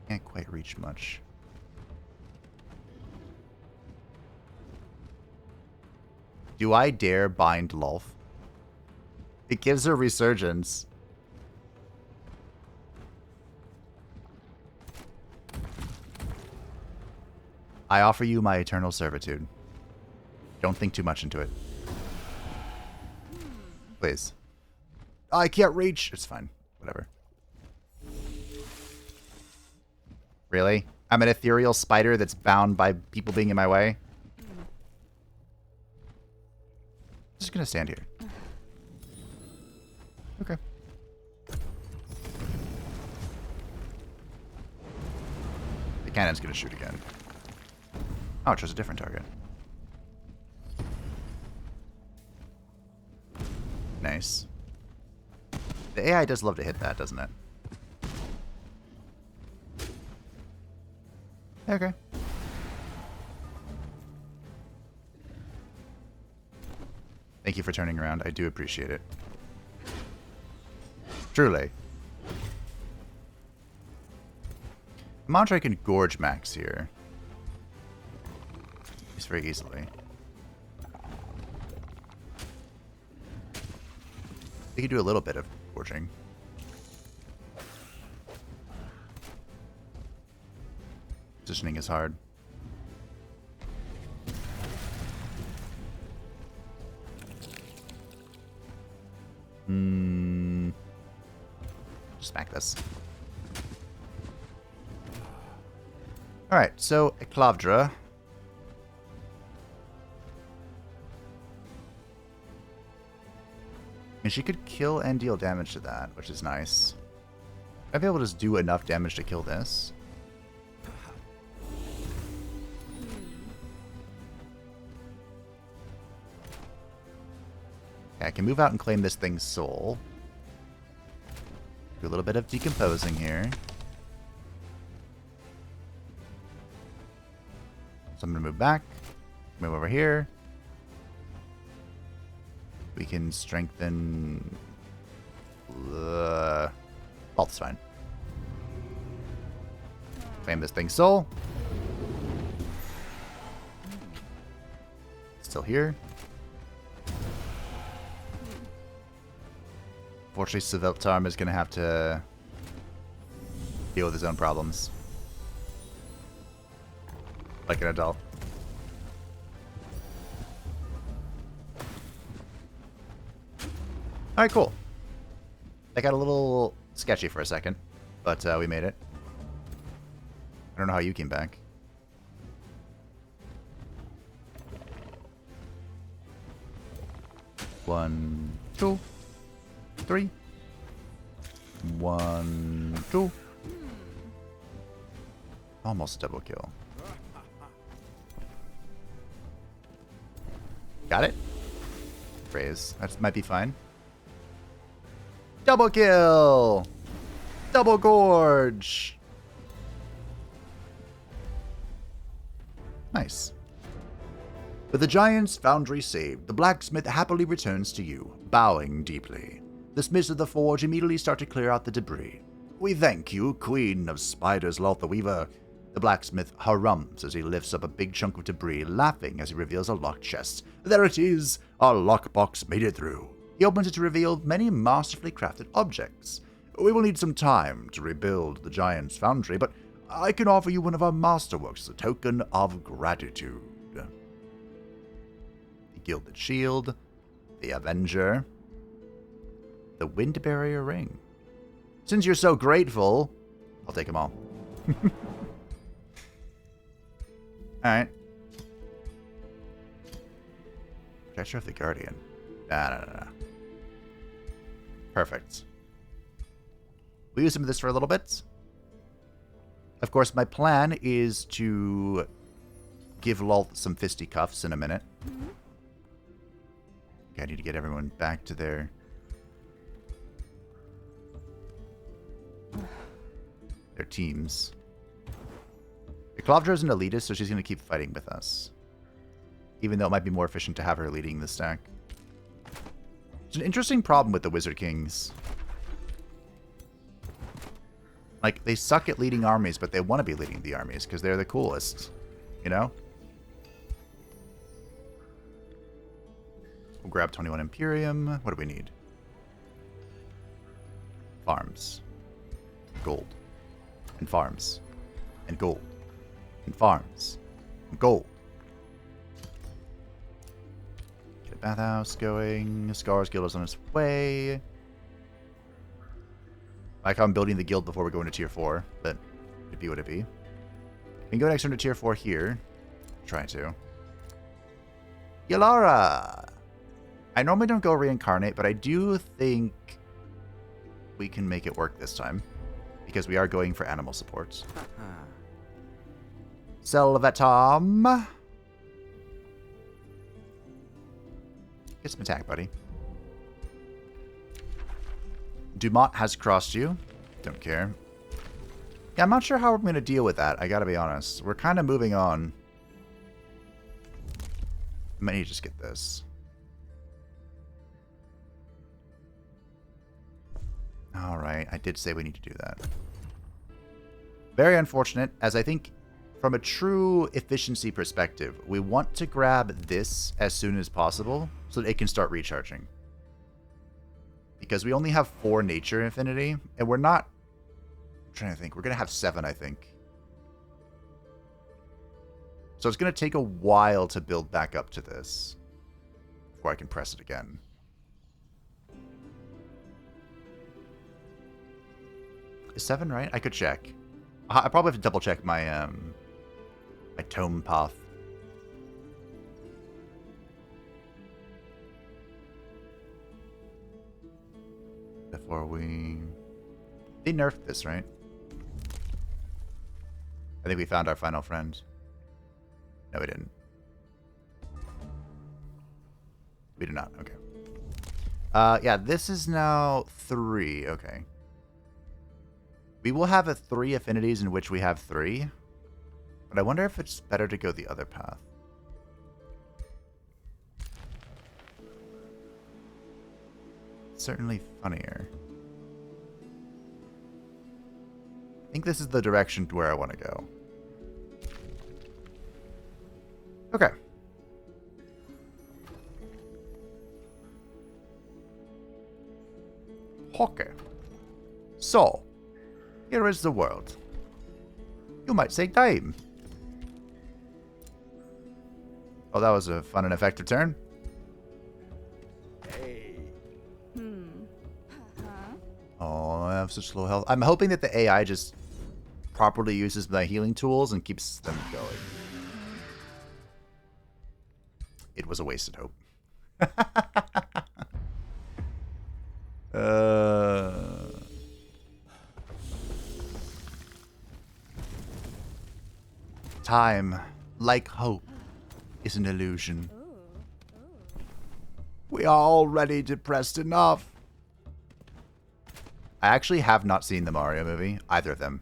Can't quite reach much. Do I dare bind Lolth? It gives her resurgence. I offer you my eternal servitude. Don't think too much into it. Please. Oh, I can't reach. It's fine. Whatever. Really? I'm an ethereal spider that's bound by people being in my way? I'm just gonna stand here. Okay. The cannon's gonna shoot again. Oh, it chose a different target. Nice. The AI does love to hit that, doesn't it? Thank you for turning around. I do appreciate it. Truly. Mantra can gorge Max here. Just very easily. We could do a little bit of gorging. Positioning is hard. Just smack this. Alright, so Eclavdra. And she could kill and deal damage to that, which is nice. I'd be able to just do enough damage to kill this. Okay, I can move out and claim this thing's soul. Do a little bit of decomposing here. So I'm going to move back. Move over here. We can strengthen... Lolth's fine. Claim this thing's soul. Still here. Unfortunately, Civilized is going to have to deal with his own problems. Like an adult. Alright, cool. That got a little sketchy for a second, but we made it. I don't know how you came back. One, two, three. 1, 2. Almost double kill. Got it? Phrase. That might be fine. Double kill! Double gorge! Nice. With the giant's foundry saved, the blacksmith happily returns to you, bowing deeply. The smiths of the forge immediately start to clear out the debris. We thank you, Queen of Spiders, Lolth the Weaver. The blacksmith harums as he lifts up a big chunk of debris, laughing as he reveals a locked chest. There it is! Our lockbox made it through. He opens it to reveal many masterfully crafted objects. We will need some time to rebuild the giant's foundry, but I can offer you one of our masterworks as a token of gratitude. The Gilded Shield, the Avenger, the Wind Barrier Ring. Since you're so grateful, I'll take them all. Alright. Protector of the Guardian. No. Perfect. We'll use some of this for a little bit. Of course, my plan is to give Lolth some fisticuffs in a minute. Okay, I need to get everyone back to their teams. Eclavdra is an elitist, so she's going to keep fighting with us. Even though it might be more efficient to have her leading the stack. It's an interesting problem with the Wizard Kings. Like, they suck at leading armies, but they want to be leading the armies because they're the coolest. You know? We'll grab 21 Imperium. What do we need? Farms. Gold. And farms. And gold. And farms. And gold. Get a bathhouse going. Scar's Guild is on its way. I like how I'm building the guild before we go into tier 4, but it'd be what it be. We can go next into tier 4 here. Try to. Yalara! I normally don't go reincarnate, but I do think we can make it work this time. Because we are going for animal supports. Selvatom. Get some attack, buddy. Dumont has crossed you. Don't care. Yeah, I'm not sure how we're going to deal with that. I gotta be honest. We're kind of moving on. I might need to just get this. Alright, I did say we need to do that. Very unfortunate, as I think from a true efficiency perspective, we want to grab this as soon as possible so that it can start recharging. Because we only have 4 nature affinity, and we're not... I'm trying to think. We're going to have 7, I think. So it's going to take a while to build back up to this before I can press it again. Is 7 right? I could check. I probably have to double check my my tome path. Before we... They nerfed this, right? I think we found our final friend. No, we didn't. We did not. Okay. Yeah, this is now 3. Okay. We will have 3 affinities in which we have 3. But I wonder if it's better to go the other path. Certainly funnier. I think this is the direction to where I want to go. Okay. Okay. So, here is the world. You might say time. Oh, that was a fun and effective turn. Oh, I have such low health. I'm hoping that the AI just properly uses my healing tools and keeps them going. It was a wasted hope. Time, like hope, is an illusion. We are already depressed enough. I actually have not seen the Mario movie, either of them.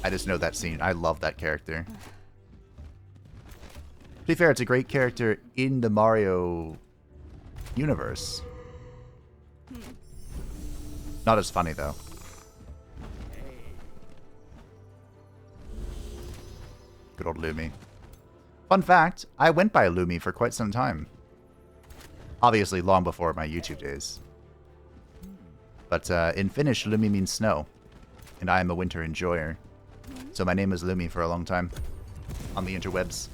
I just know that scene. I love that character. To be fair, it's a great character in the Mario universe. Not as funny, though. Good old Lumi. Fun fact, I went by Lumi for quite some time. Obviously, long before my YouTube days. But in Finnish, Lumi means snow. And I am a winter enjoyer. So my name was Lumi for a long time. On the interwebs.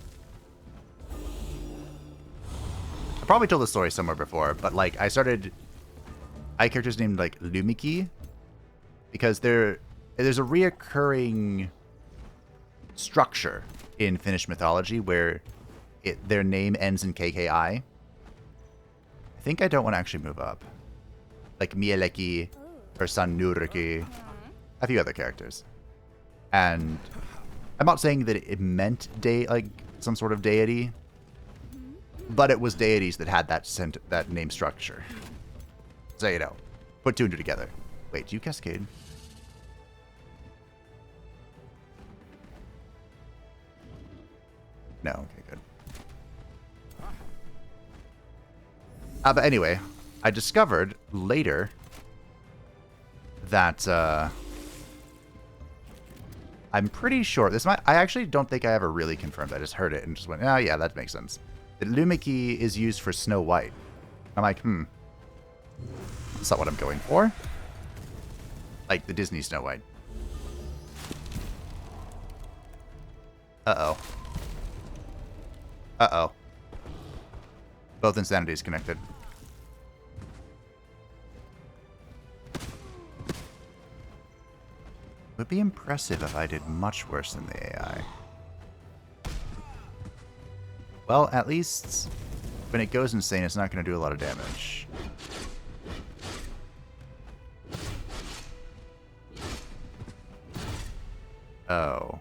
I probably told this story somewhere before, but like, I had characters named like Lumiki. Because there's a reoccurring structure in Finnish mythology where their name ends in KKI. I think I don't want to actually move up. Like Mieleki or Sanurki, a few other characters. And I'm not saying that it meant like some sort of deity, but it was deities that had that name structure. So, you know, put 2 and 2 together. Wait, do you cascade? No, okay, good. But anyway, I discovered later that I'm pretty sure I actually don't think I ever really confirmed. I just heard it and just went, oh yeah, that makes sense. That Lumiki is used for Snow White. I'm like, that's not what I'm going for. Like the Disney Snow White. Uh-oh. Uh-oh. Both insanities connected. Would be impressive if I did much worse than the AI. Well, at least when it goes insane, it's not going to do a lot of damage. Oh.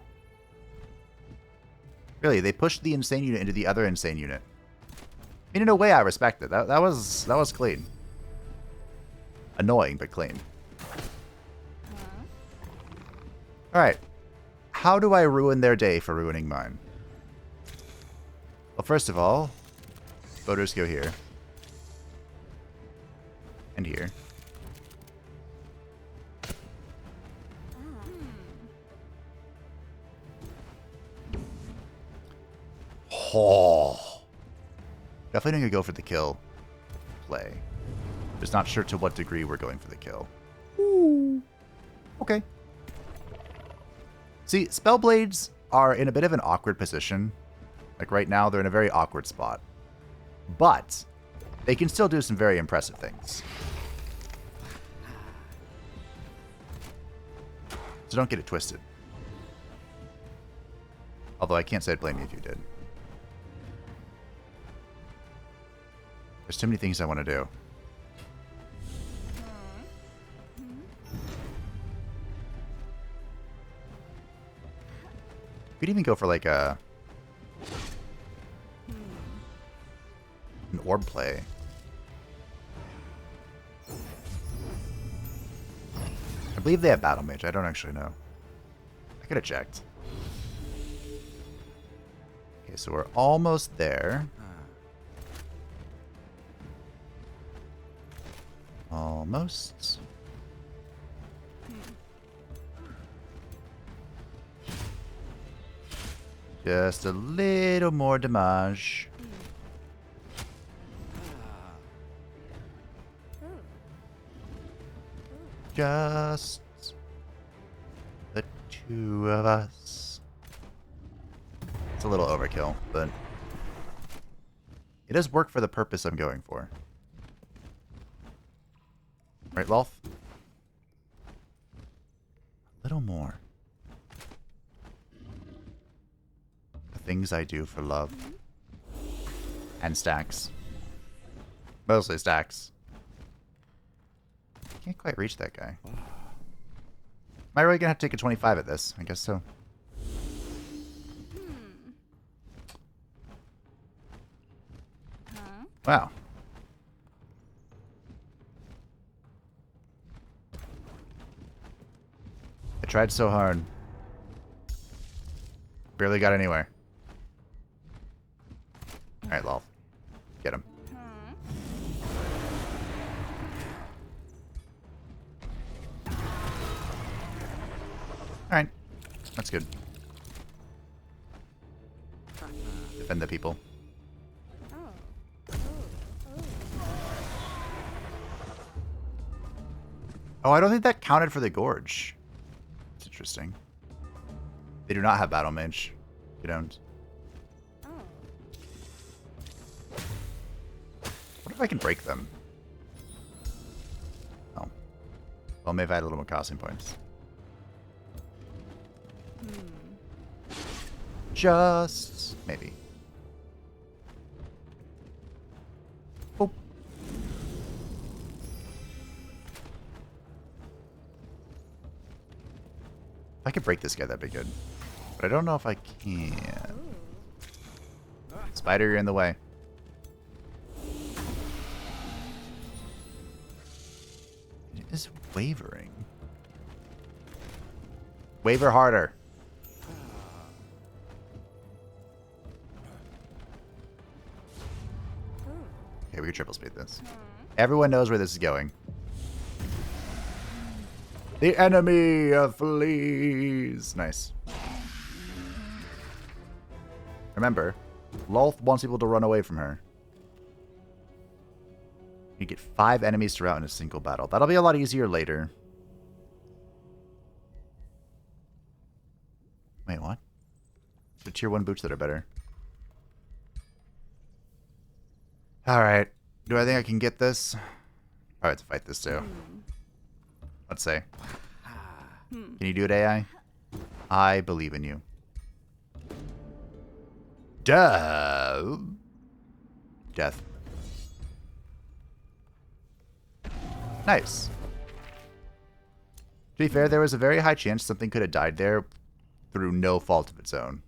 Really, they pushed the insane unit into the other insane unit. I mean, in a way, I respect it. That was clean. Annoying, but clean. Alright. How do I ruin their day for ruining mine? Well, first of all, voters go here. And here. Oh. Definitely going to go for the kill play. Just not sure to what degree we're going for the kill. Ooh. Okay. See, Spellblades are in a bit of an awkward position. Like right now, they're in a very awkward spot. But they can still do some very impressive things. So don't get it twisted. Although I can't say I'd blame you if you did. There's too many things I want to do. We could even go for like an orb play. I believe they have Battle Mage. I don't actually know. I could have checked. Okay, so we're almost there. Almost. Just a little more damage. Just the two of us. It's a little overkill, but it does work for the purpose I'm going for. Right, Lolth? A little more. The things I do for love. And stacks. Mostly stacks. Can't quite reach that guy. Am I really gonna have to take a 25 at this? I guess so. Wow. I tried so hard. Barely got anywhere. Alright, Lolth. Get him. Alright. That's good. Defend the people. Oh, I don't think that counted for the Gorge. It's interesting. They do not have Battle Mage. You don't. What if I can break them? Oh. Well, maybe I had a little more casting points. Just maybe. Oh. If I could break this guy, that'd be good. But I don't know if I can. Spider, you're in the way. It is wavering. Waver harder. Okay, we can triple speed this. Everyone knows where this is going. The enemy flees. Nice. Remember, Lolth wants people to run away from her. You get 5 enemies to rout in a single battle. That'll be a lot easier later. Wait, what? The tier 1 boots that are better. Alright. Do I think I can get this? I have to fight this too. Let's say. Can you do it, AI? I believe in you. Death. Nice. To be fair, there was a very high chance something could have died there through no fault of its own.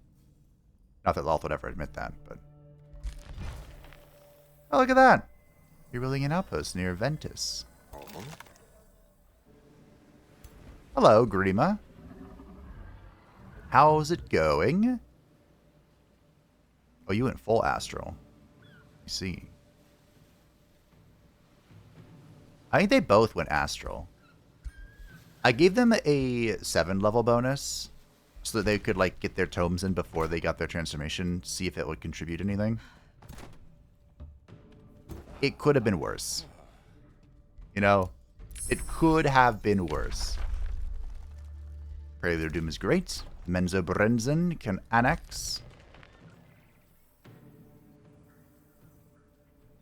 Not that Lolth would ever admit that, but... Oh, look at that! You're building an outpost near Ventus. Hello, Grima. How's it going? Oh, you went full astral. I see. I think they both went astral. I gave them a 7 level bonus so that they could, like, get their tomes in before they got their transformation, see if it would contribute anything. It could have been worse. You know? It could have been worse. Prelude of Doom is great. Menzo Brenzen can annex.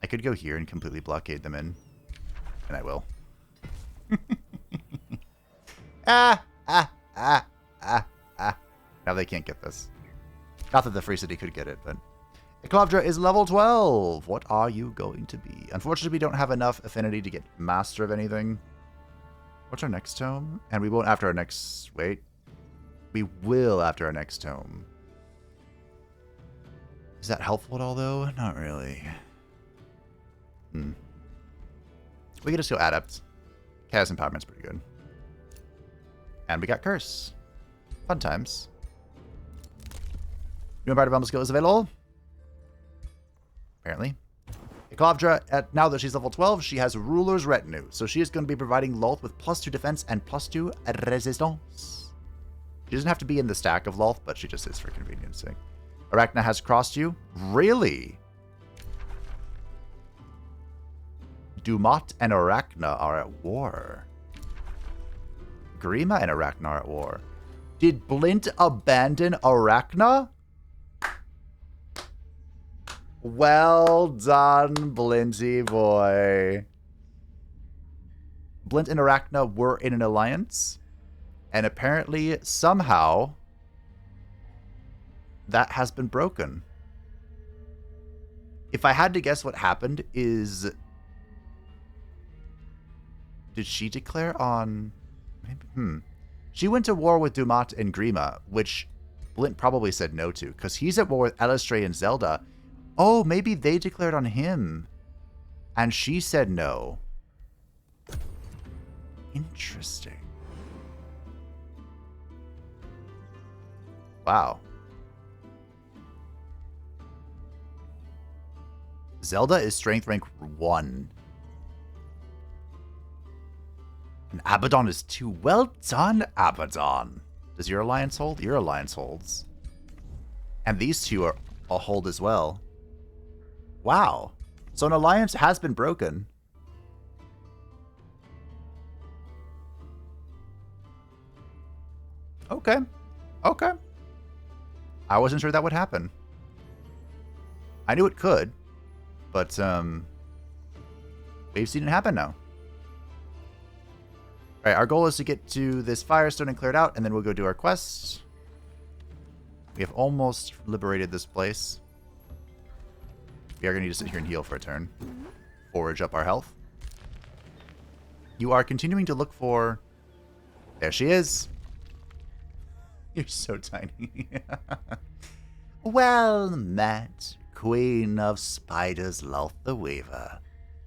I could go here and completely blockade them in. And I will. Now they can't get this. Not that the Free City could get it, but... Eclavdra is level 12. What are you going to be? Unfortunately, we don't have enough affinity to get Master of anything. What's our next tome? And we won't after our next... Wait. We will after our next tome. Is that helpful at all, though? Not really. We can just go Adept. Chaos Empowerment's pretty good. And we got Curse. Fun times. New Environmental skill is available. Apparently. Eclavdra, now that she's level 12, she has Ruler's Retinue. So she is going to be providing Lolth with +2 defense and +2 resistance. She doesn't have to be in the stack of Lolth, but she just is for convenience sake. Arachna has crossed you. Really? Dumat and Arachna are at war. Grima and Arachna are at war. Did Blint abandon Arachna? Well done, Blinty boy. Blint and Arachna were in an alliance, and apparently, somehow, that has been broken. If I had to guess what happened is... Did she declare on... Maybe, She went to war with Dumat and Grima, which Blint probably said no to, because he's at war with Eilistrae and Zelda. Oh, maybe they declared on him, and she said no. Interesting. Wow. Zelda is strength rank 1. And Abaddon is 2. Well done, Abaddon. Does your alliance hold? Your alliance holds. And these two are a hold as well. Wow. So an alliance has been broken. Okay. Okay. I wasn't sure that would happen. I knew it could, but we've seen it happen now. Alright, our goal is to get to this Firestone and clear it out, and then we'll go do our quests. We have almost liberated this place. We are going to need to sit here and heal for a turn. Forage up our health. You are continuing to look for... There she is. You're so tiny. Well met, Queen of Spiders, Lolth the Weaver.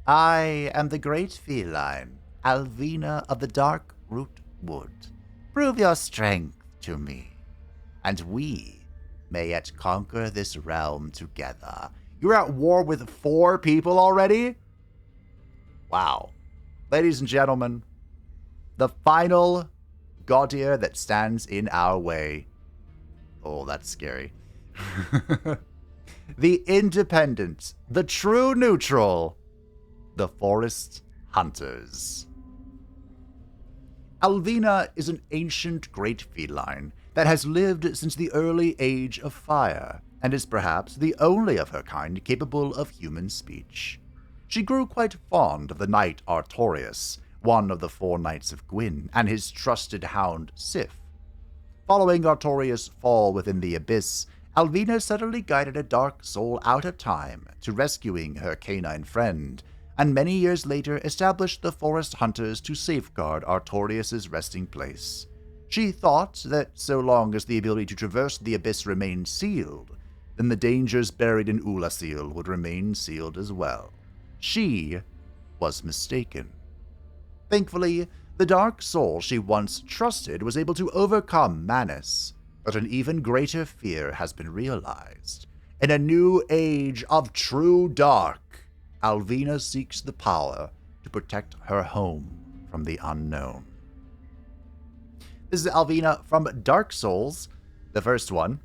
I am the Great Feline, Alvina of the Dark Root Wood. Prove your strength to me, and we may yet conquer this realm together. You're at war with 4 people already? Wow. Ladies and gentlemen, the final Gaudier that stands in our way. Oh, that's scary. The independent, the true neutral, the Forest Hunters. Alvina is an ancient great feline that has lived since the early age of fire, and is perhaps the only of her kind capable of human speech. She grew quite fond of the knight Artorius, one of the 4 knights of Gwyn, and his trusted hound Sif. Following Artorius' fall within the abyss, Alvina suddenly guided a dark soul out of time to rescuing her canine friend, and many years later established the Forest Hunters to safeguard Artorius' resting place. She thought that so long as the ability to traverse the abyss remained sealed, then the dangers buried in Ulasil would remain sealed as well. She was mistaken. Thankfully, the dark soul she once trusted was able to overcome Manus, but an even greater fear has been realized. In a new age of true dark, Alvina seeks the power to protect her home from the unknown. This is Alvina from Dark Souls. The first one.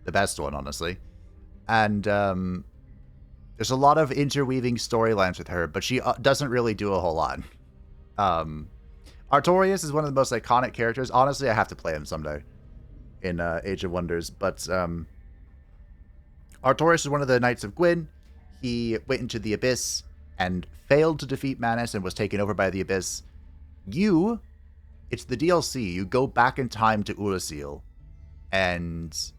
The best one, honestly. And there's a lot of interweaving storylines with her, but she doesn't really do a whole lot. Artorias is one of the most iconic characters. Honestly, I have to play him someday in Age of Wonders. But Artorias is one of the Knights of Gwyn. He went into the Abyss and failed to defeat Manus and was taken over by the Abyss. It's the DLC. You go back in time to Ulasil and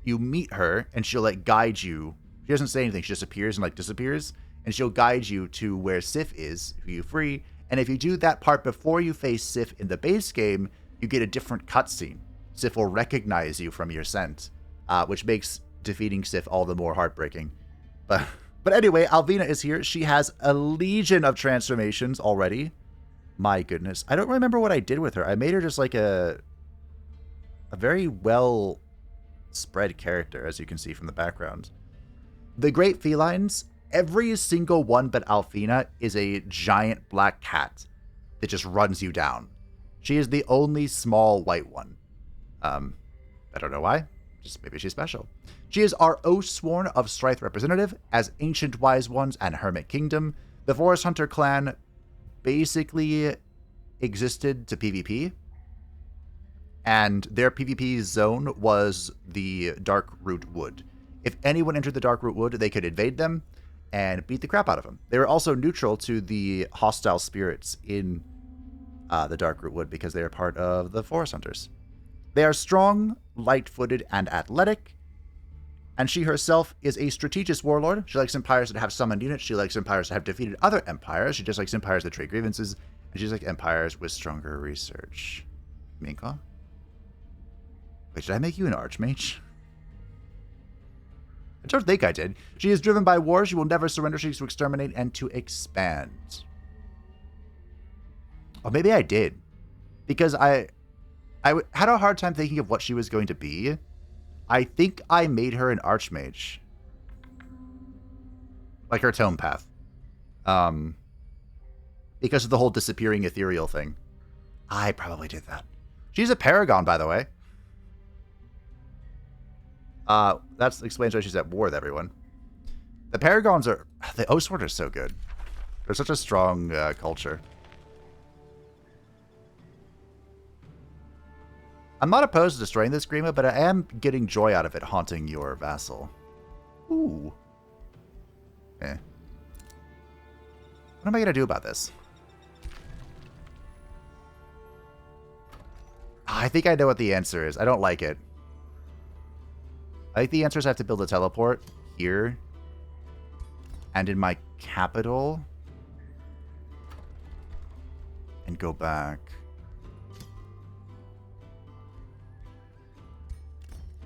you meet her and she'll like guide you. She doesn't say anything. She just appears and like disappears. And she'll guide you to where Sif is, who you free. And if you do that part before you face Sif in the base game, you get a different cutscene. Sif will recognize you from your scent, which makes defeating Sif all the more heartbreaking. But anyway, Alvina is here. She has a legion of transformations already. My goodness. I don't remember what I did with her. I made her just like a very well spread character, as you can see from the background. The Great Felines, every single one but Alfina is a giant black cat that just runs you down. She is the only small white one. I don't know why. Just maybe she's special. She is our Oathsworn of Strife representative as Ancient Wise Ones and Hermit Kingdom. The Forest Hunter clan basically existed to PvP, and their PvP zone was the Darkroot Wood. If anyone entered the Darkroot Wood, they could invade them and beat the crap out of them. They were also neutral to the hostile spirits in the Darkroot Wood because they are part of the Forest Hunters. They are strong, light-footed, and athletic, and she herself is a strategist warlord. She likes empires that have summoned units. She likes empires that have defeated other empires. She just likes empires that trade grievances, and she's like empires with stronger research. Minka? Wait, did I make you an archmage? I don't think I did. She is driven by war. She will never surrender. She seeks to exterminate and to expand. Or maybe I did. Because I had a hard time thinking of what she was going to be. I think I made her an archmage. Like her tome path. Because of the whole disappearing ethereal thing. I probably did that. She's a paragon, by the way. That explains why she's at war with everyone. The Paragons are... The Oathsworn are so good. They're such a strong culture. I'm not opposed to destroying this Grima, but I am getting joy out of it haunting your vassal. Ooh. Eh. What am I going to do about this? I think I know what the answer is. I don't like it. I think the answer is I have to build a teleport here and in my capital and go back.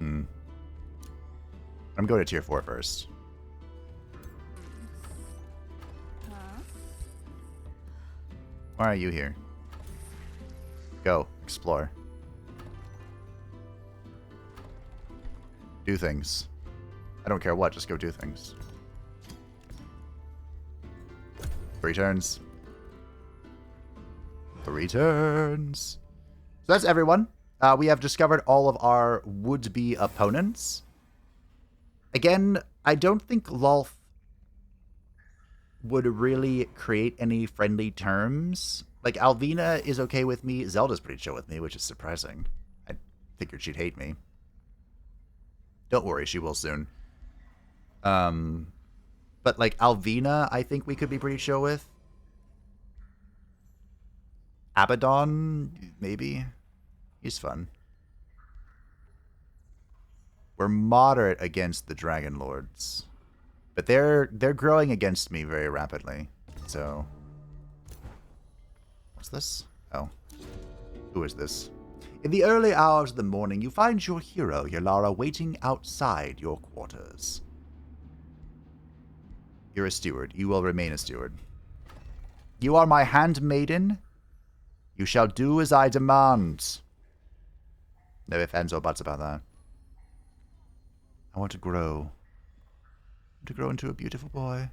I'm going to tier 4 first. Why are you here? Go, explore. Do things. I don't care what, just go do things. 3 turns. 3 turns. So that's everyone. We have discovered all of our would-be opponents. Again, I don't think Lolth would really create any friendly terms. Like, Alvina is okay with me. Zelda's pretty chill with me, which is surprising. I figured she'd hate me. Don't worry, she will soon. But, like, Alvina, I think we could be pretty chill with. Abaddon, maybe. He's fun. We're moderate against the Dragon Lords. But they're growing against me very rapidly. So... What's this? Oh. Who is this? In the early hours of the morning, you find your hero, Yalara, waiting outside your quarters. You're a steward. You will remain a steward. You are my handmaiden. You shall do as I demand. No ifs, ands, or buts about that. I want to grow. I want to grow into a beautiful boy.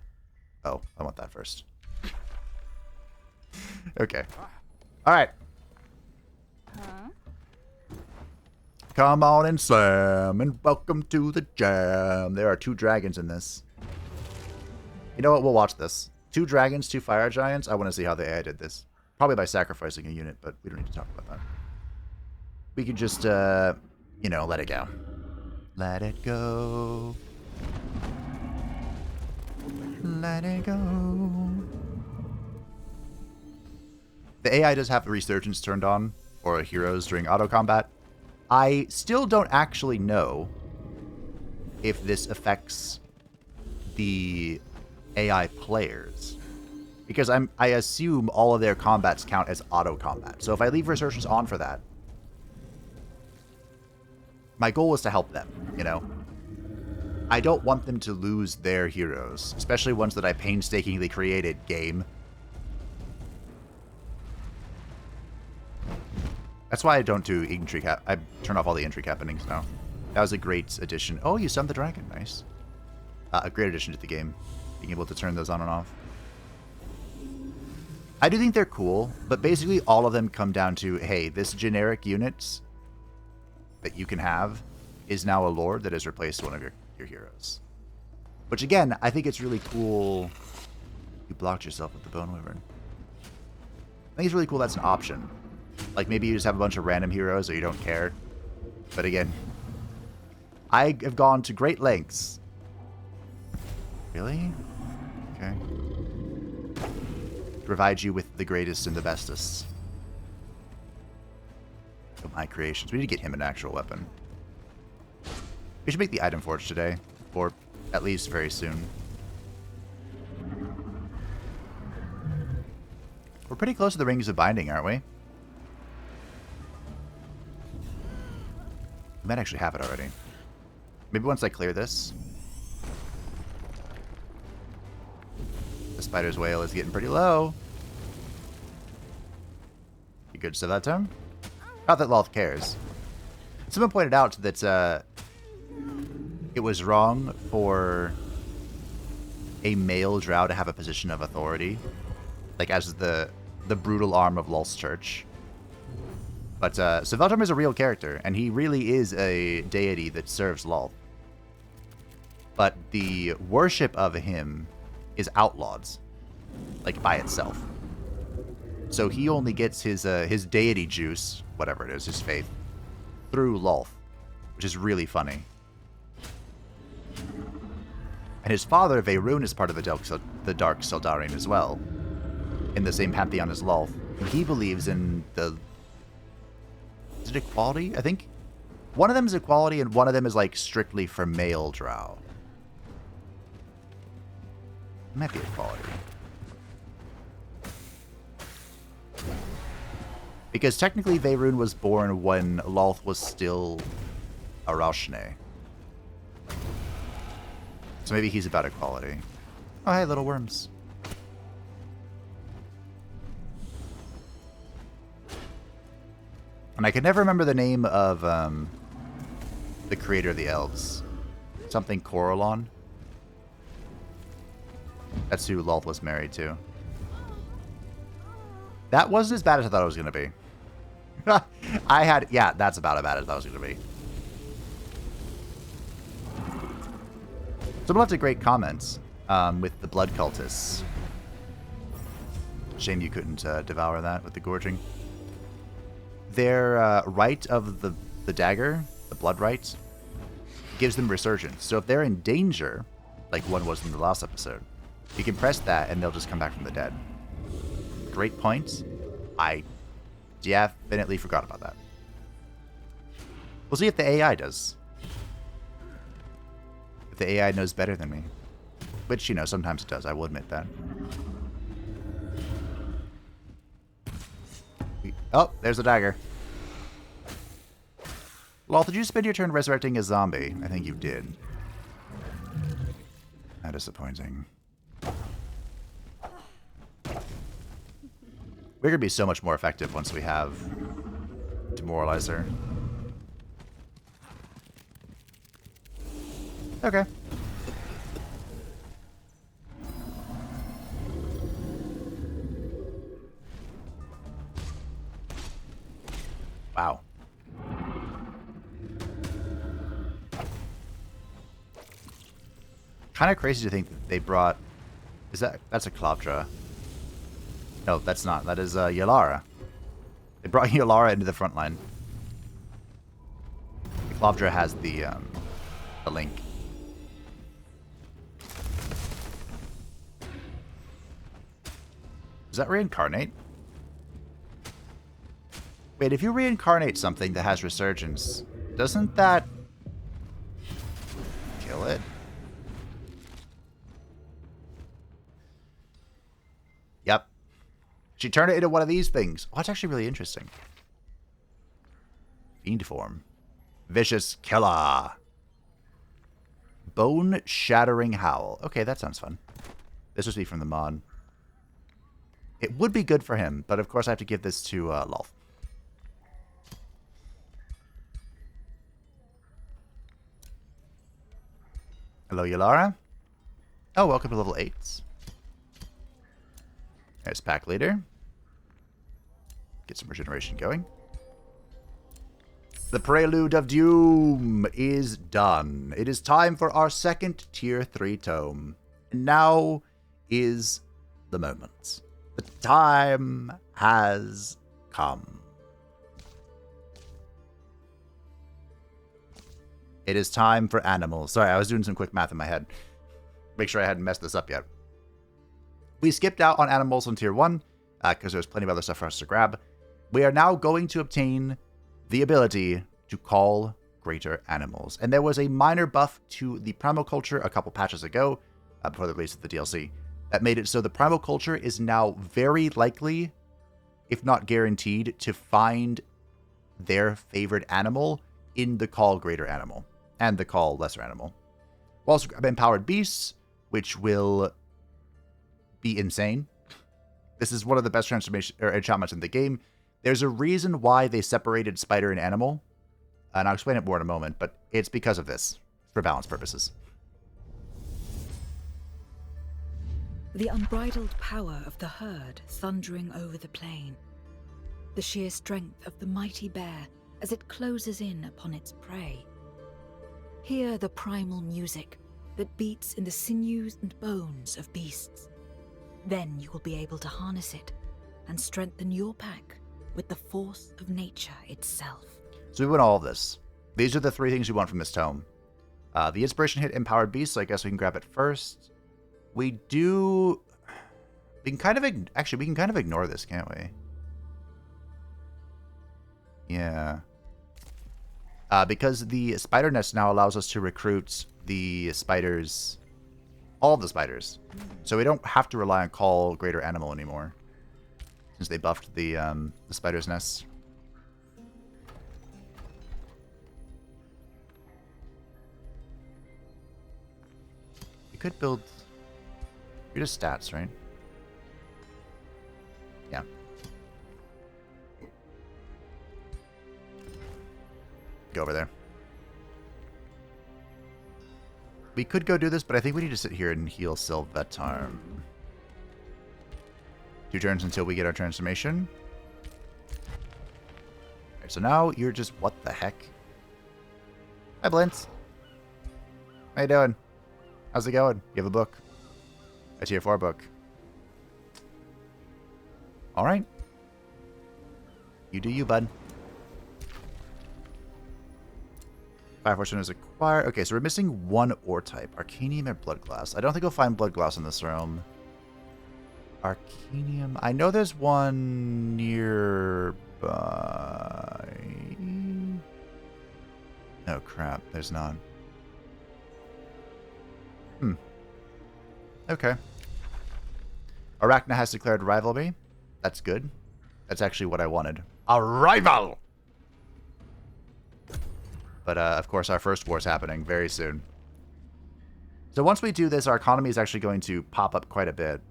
Oh, I want that first. Okay. Alright. come on and slam, and welcome to the jam. There are 2 dragons in this. You know what? We'll watch this. 2 dragons, 2 fire giants. I want to see how the AI did this. Probably by sacrificing a unit, but we don't need to talk about that. We could just, you know, let it go. Let it go. Let it go. The AI does have the resurgence turned on for heroes during auto combat. I still don't actually know if this affects the AI players, because I assume all of their combats count as auto combat. So if I leave resurgence on for that, my goal is to help them, you know? I don't want them to lose their heroes, especially ones that I painstakingly created, game. That's why I don't do entry cap. I turn off all the entry happenings now. That was a great addition. Oh, you summoned the dragon. Nice. A great addition to the game, being able to turn those on and off. I do think they're cool, but basically all of them come down to, hey, this generic unit that you can have is now a lord that has replaced one of your heroes. Which again, I think it's really cool. You blocked yourself with the Bone Wyvern. I think it's really cool that's an option. Like maybe you just have a bunch of random heroes or you don't care. But again, I have gone to great lengths. Really? Okay. To provide you with the greatest and the bestest of my creations. We need to get him an actual weapon. We should make the item forge today, or at least very soon. We're pretty close to the Rings of Binding, aren't we? We might actually have it already. Maybe once I clear this. The spider's whale is getting pretty low. You good to save that Tome? Not that Lolth cares. Someone pointed out that it was wrong for a male drow to have a position of authority, like as the brutal arm of Lolth's church. But so Veltrum is a real character, and he really is a deity that serves Lolth. But the worship of him is outlawed, like by itself. So he only gets his deity juice, whatever it is, his faith, through Lolth, which is really funny. And his father, Veyrun, is part of the Dark Seldarine as well, in the same pantheon as Lolth. And he believes in the... Is it equality? I think one of them is equality, and one of them is like strictly for male drow. It might be equality. Because technically Veyrun was born when Lolth was still a Raushne. So maybe he's about equality. Oh, hey, little worms. And I can never remember the name of the creator of the elves. Something Coralon. That's who Lolth was married to. That wasn't as bad as I thought it was going to be. Yeah, that's about as bad as I thought it was going to be. Someone left a great comment with the blood cultists. Shame you couldn't devour that with the gorging. Their rite of the dagger, the blood rite, gives them resurgence. So if they're in danger, like one was in the last episode, you can press that and they'll just come back from the dead. Great point. I definitely forgot about that. We'll see if the AI does. If the AI knows better than me. Which, you know, sometimes it does. I will admit that. Oh, there's the dagger. Lolth, did you spend your turn resurrecting a zombie? I think you did. How disappointing. We're going to be so much more effective once we have Demoralizer. Okay. Wow. Kind of crazy to think that they brought... That's a Klabdra. No, that's not. That is Yalara. They brought Yalara into the front line. Klabdra has the link. Does that reincarnate? Wait, if you reincarnate something that has resurgence, doesn't that kill it? Yep. She turned it into one of these things. Oh, that's actually really interesting. Fiend form. Vicious killer. Bone shattering howl. Okay, that sounds fun. This must be from the mod. It would be good for him, but of course I have to give this to Lolth. Hello, Yalara. Oh, welcome to level 8. There's pack leader. Get some regeneration going. The Prelude of Doom is done. It is time for our second Tier 3 tome. And now is the moment. The time has come. It is time for animals. Sorry, I was doing some quick math in my head. Make sure I hadn't messed this up yet. We skipped out on animals on Tier 1, because there's plenty of other stuff for us to grab. We are now going to obtain the ability to call greater animals. And there was a minor buff to the Primal culture a couple patches ago, before the release of the DLC, that made it so the Primal culture is now very likely, if not guaranteed, to find their favorite animal in the call greater animal, and the call lesser animal. We'll also grab empowered beasts, which will be insane. This is one of the best transformation or enchantments in the game. There's a reason why they separated spider and animal, and I'll explain it more in a moment, but it's because of this, for balance purposes. The unbridled power of the herd thundering over the plain. The sheer strength of the mighty bear as it closes in upon its prey. Hear the primal music that beats in the sinews and bones of beasts. Then you will be able to harness it and strengthen your pack with the force of nature itself. So we want all of this. These are the three things we want from this tome. The inspiration hit empowered beast, so I guess we can grab it first. We can kind of ignore this, can't we? Yeah. Because the spider nest now allows us to recruit the spiders, all the spiders. So we don't have to rely on call greater animal anymore, since they buffed the spider's nest. We could build... You're just stats, right? Yeah. Go over there. We could go do this, but I think we need to sit here and heal Sylvetarm. 2 turns until we get our transformation. Alright, so now you're just... What the heck? Hi, Blintz. How you doing? How's it going? You have a book. A Tier 4 book. Alright. You do you, bud. 5 fortune is acquired. Okay, so we're missing 1 ore type. Arcanium or Bloodglass. I don't think we'll find Bloodglass in this realm. Arcanium. I know there's one nearby. Oh, crap. There's none. Okay. Arachna has declared rivalry. That's good. That's actually what I wanted. A rival! But, of course, our first war is happening very soon. So once we do this, our economy is actually going to pop up quite a bit.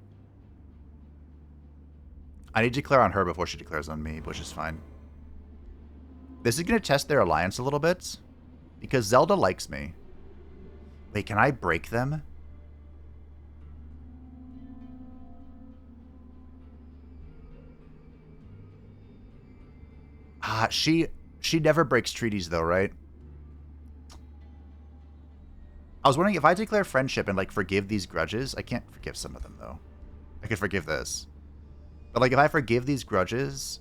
I need to declare on her before she declares on me, which is fine. This is going to test their alliance a little bit, because Zelda likes me. Wait, can I break them? She never breaks treaties, though, right? I was wondering if I declare friendship and, like, forgive these grudges. I can't forgive some of them, though. I could forgive this. But, like, if I forgive these grudges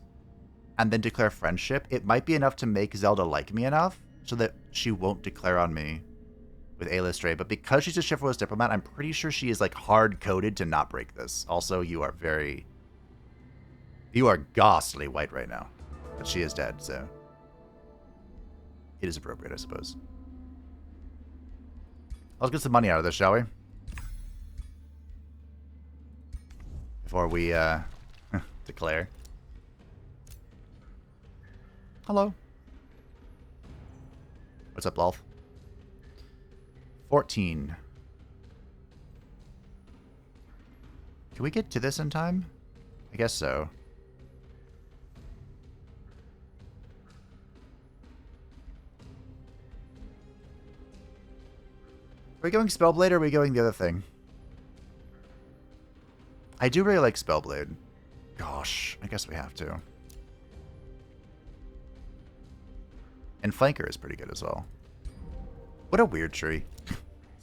and then declare friendship, it might be enough to make Zelda like me enough so that she won't declare on me with Eilistrae. But because she's a chivalrous diplomat, I'm pretty sure she is, like, hard-coded to not break this. Also, you are ghastly white right now. But she is dead, so it is appropriate, I suppose. Let's get some money out of this, shall we? Before we, declare. Hello. What's up, Lolth? 14. Can we get to this in time? I guess so. Are we going Spellblade or are we going the other thing? I do really like Spellblade. Gosh, I guess we have to. And Flanker is pretty good as well. What a weird tree.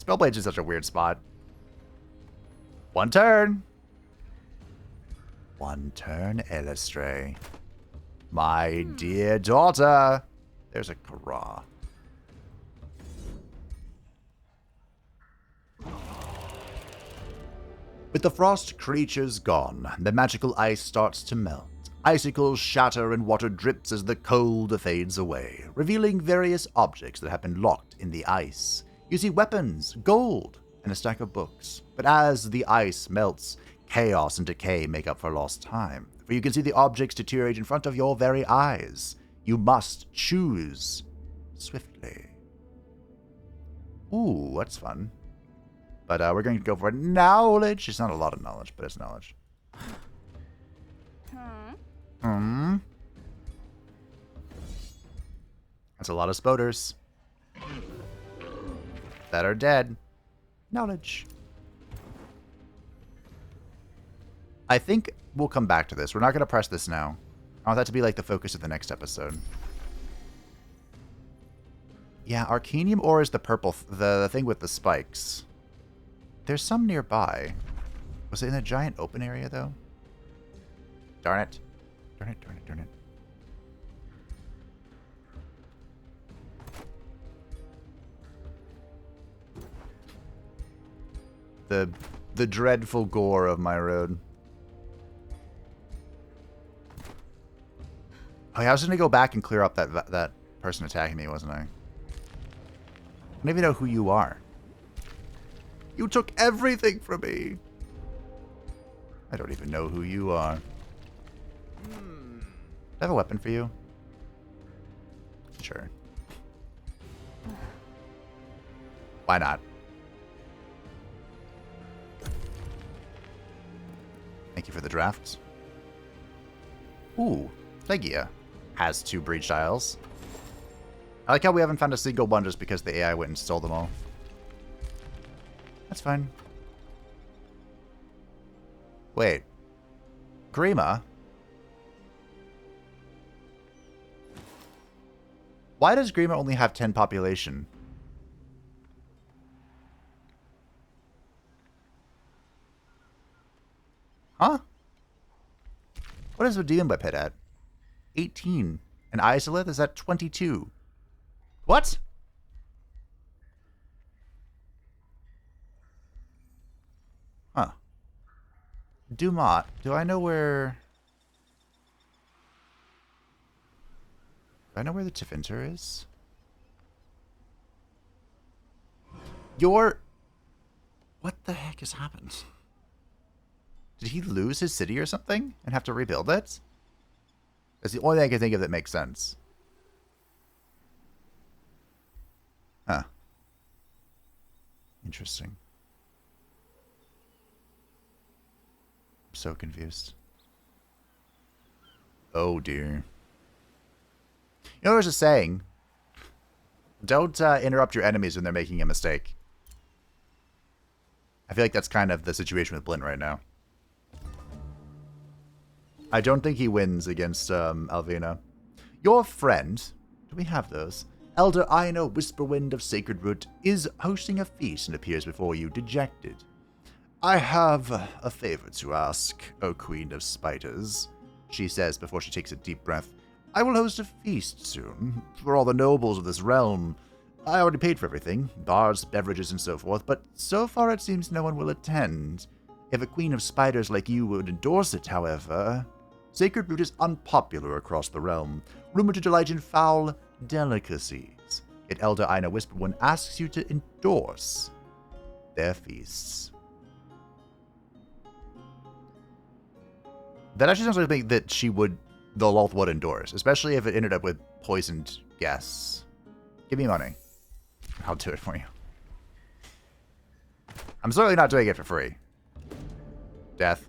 Spellblade's is such a weird spot. One turn. One turn, Eilistrae. My dear daughter. There's a Kara. With the frost creatures gone, the magical ice starts to melt. Icicles shatter and water drips as the cold fades away, revealing various objects that have been locked in the ice. You see weapons, gold, and a stack of books. But as the ice melts, chaos and decay make up for lost time. For you can see the objects deteriorate in front of your very eyes. You must choose swiftly. Ooh, that's fun. But we're going to go for knowledge. It's not a lot of knowledge, but it's knowledge. That's a lot of spoders. That are dead. Knowledge. I think we'll come back to this. We're not going to press this now. I want that to be like the focus of the next episode. Yeah, Arcanium ore is the purple, the thing with the spikes. There's some nearby. Was it in a giant open area, though? Darn it. Darn it, darn it, darn it. The dreadful gore of my road. Oh, yeah, I was going to go back and clear up that person attacking me, wasn't I? I don't even know who you are. You took everything from me. I don't even know who you are. Do I have a weapon for you? Sure. Why not? Thank you for the drafts. Ooh, Plagia has 2 breached isles. I like how we haven't found a single one just because the AI went and stole them all. That's fine. Wait. Grima? Why does Grima only have 10 population? Huh? What is the Demon Whip hit at? 18. And Isolith is at 22. What? Huh. Dumont. Do I know where... Do I know where the Tevinter is? What the heck has happened? Did he lose his city or something and have to rebuild it? That's the only thing I can think of that makes sense. Huh. Interesting. I'm so confused. Oh dear. You know, there's a saying. Don't interrupt your enemies when they're making a mistake. I feel like that's kind of the situation with Blint right now. I don't think he wins against Alvina. Your friend, do we have those? Elder Aina Whisperwind of Sacred Root is hosting a feast and appears before you dejected. I have a favor to ask, O Queen of Spiders, she says before she takes a deep breath. I will host a feast soon, for all the nobles of this realm. I already paid for everything, bars, beverages, and so forth, but so far it seems no one will attend. If a Queen of Spiders like you would endorse it, however... Sacred Root is unpopular across the realm, rumored to delight in foul delicacies. Yet Elder Aina Whisperwind asks you to endorse their feasts. That actually sounds like something that the Lolth would endorse, especially if it ended up with poisoned guests. Give me money. I'll do it for you. I'm certainly not doing it for free. Death.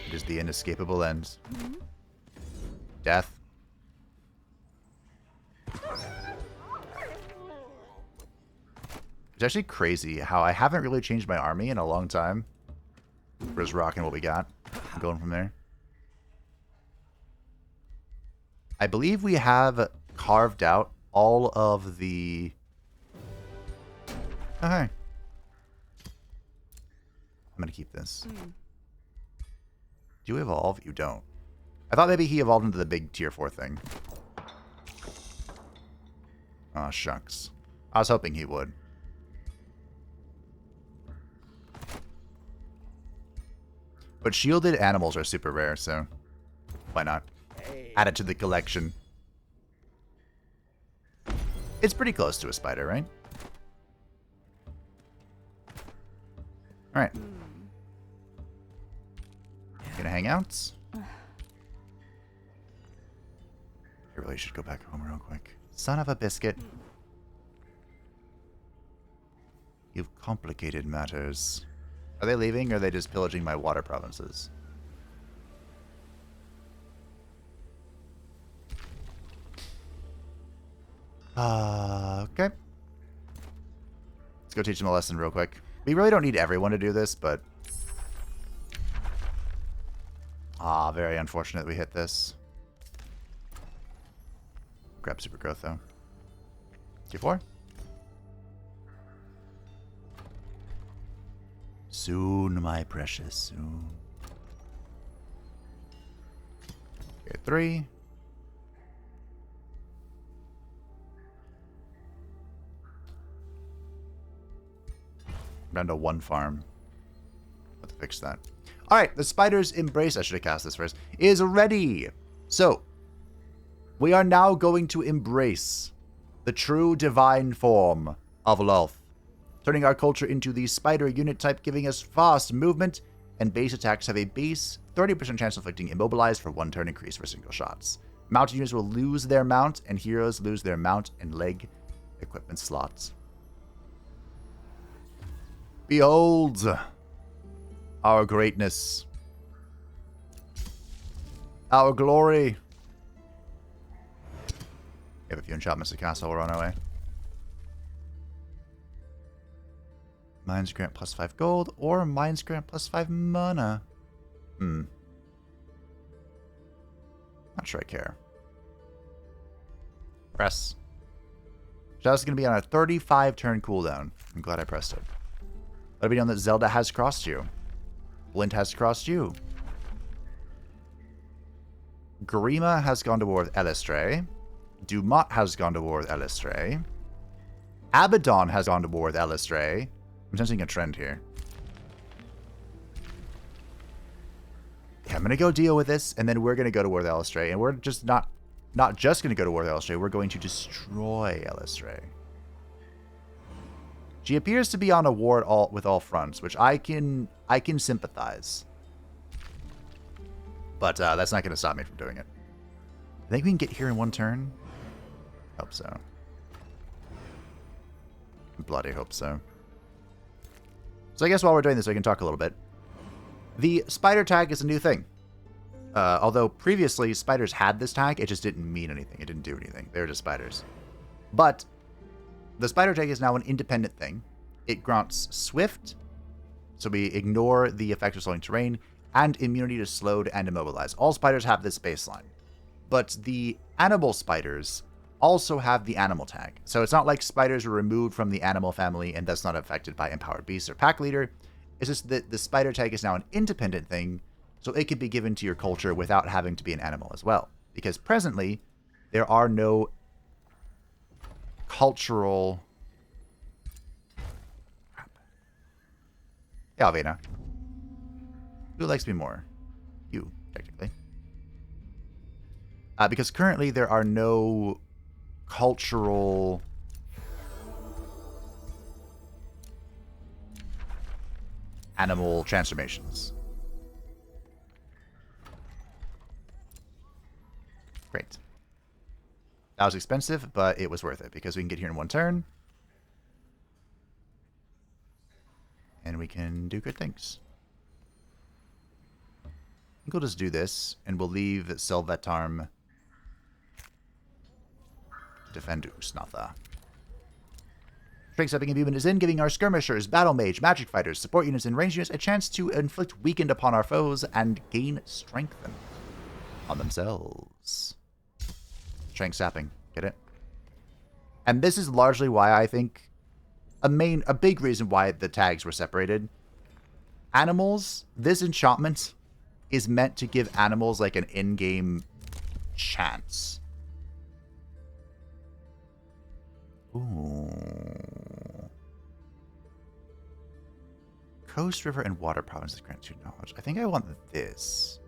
It is the inescapable end. Death. It's actually crazy how I haven't really changed my army in a long time. We're just rocking what we got. I'm going from there. I believe we have carved out all of the... Okay. I'm going to keep this. Do you evolve? You don't. I thought maybe he evolved into the big tier 4 thing. Aw, shucks. I was hoping he would. But shielded animals are super rare, so why not? Add it to the collection. It's pretty close to a spider, right? Alright. Gonna hang out. I really should go back home real quick. Son of a biscuit. You've complicated matters. Are they leaving, or are they just pillaging my water provinces? Okay. Let's go teach them a lesson real quick. We really don't need everyone to do this, but... very unfortunate we hit this. Grab super growth, though. Q4? Soon, my precious, soon. Okay, 3. Down to 1 farm. Let's fix that. Alright, the Spider's Embrace, I should have cast this first, is ready. So, we are now going to embrace the true divine form of Lolth, turning our culture into the spider unit type, giving us fast movement, and base attacks have a base 30% chance of inflicting immobilized for 1 turn increase for single shots. Mounted units will lose their mount, and heroes lose their mount and leg equipment slots. Behold our greatness, our glory. We have a few enchantments to cast while we're on our way. Mines grant +5 gold, or mines grant +5 mana. Not sure I care. Press. That's going to be on a 35 turn cooldown. I'm glad I pressed it. Let it be known that Zelda has crossed you. Blint has crossed you. Grima has gone to war with Eilistrae. Dumont has gone to war with Eilistrae. Abaddon has gone to war with Eilistrae. I'm sensing a trend here. Yeah, I'm going to go deal with this, and then we're going to go to war with Eilistrae. And we're just not just going to go to war with Eilistrae, we're going to destroy Eilistrae. She appears to be on a war with all fronts, which I can sympathize. But that's not going to stop me from doing it. I think we can get here in 1 turn. Hope so. Bloody hope so. So I guess while we're doing this, I can talk a little bit. The spider tag is a new thing. Although previously spiders had this tag, it just didn't mean anything. It didn't do anything. They were just spiders. But the spider tag is now an independent thing. It grants swift, so we ignore the effect of slowing terrain, and immunity to slowed and immobilized. All spiders have this baseline. But the animal spiders also have the animal tag. So it's not like spiders are removed from the animal family and thus not affected by Empowered Beast or Pack Leader. It's just that the spider tag is now an independent thing, so it could be given to your culture without having to be an animal as well. Because presently, there are no cultural... Yeah, Alvena. Who likes me more? You, technically. Because currently there are no cultural animal transformations. Great. That was expensive, but it was worth it because we can get here in one turn. And we can do good things. I think we'll just do this, and we'll leave Selvetarm to defend Ust Natha. Strength stepping imbuement is in, giving our skirmishers, battle mage, magic fighters, support units, and range units a chance to inflict weakened upon our foes and gain strengthen on themselves. Strength sapping, get it? And this is largely why I think a big reason why the tags were separated. Animals, this enchantment is meant to give animals like an in-game chance. Ooh. Coast, river, and water provinces grant 2 knowledge. I think I want this.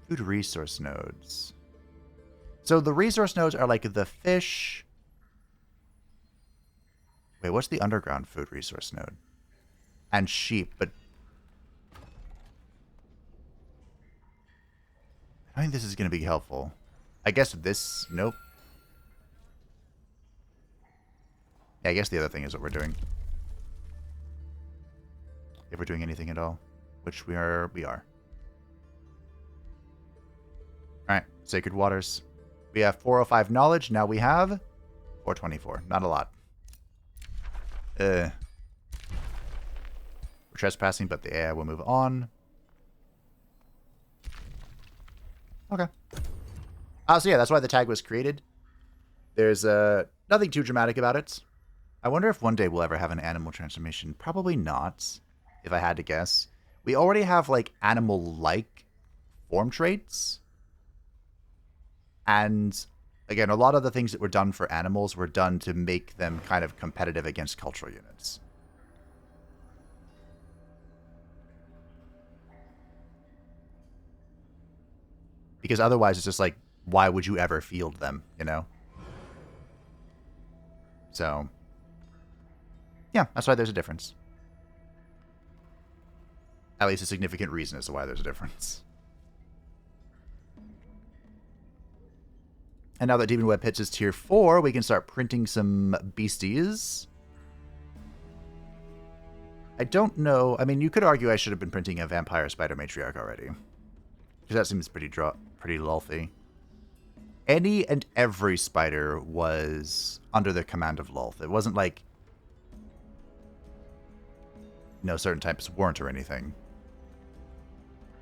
Food resource nodes. So the resource nodes are like the fish. Wait, what's the underground food resource node? And sheep, but I think this is going to be helpful. I guess this, nope. Yeah, I guess the other thing is what we're doing. If we're doing anything at all, which we are. Alright, Sacred Waters. We have 405 knowledge, now we have 424. Not a lot. We're trespassing, but the AI will move on. Okay. So yeah, that's why the tag was created. There's nothing too dramatic about it. I wonder if one day we'll ever have an animal transformation. Probably not, if I had to guess. We already have, like, animal-like form traits. And, again, a lot of the things that were done for animals were done to make them kind of competitive against cultural units. Because otherwise it's just like, why would you ever field them, you know? So, yeah, that's why there's a difference. At least a significant reason as to why there's a difference. And now that Demon Web hits his tier 4, we can start printing some beasties. I don't know. I mean, you could argue I should have been printing a Vampire Spider Matriarch already. Because that seems pretty lolthy. Any and every spider was under the command of Lolth. It wasn't like, no certain types weren't or anything.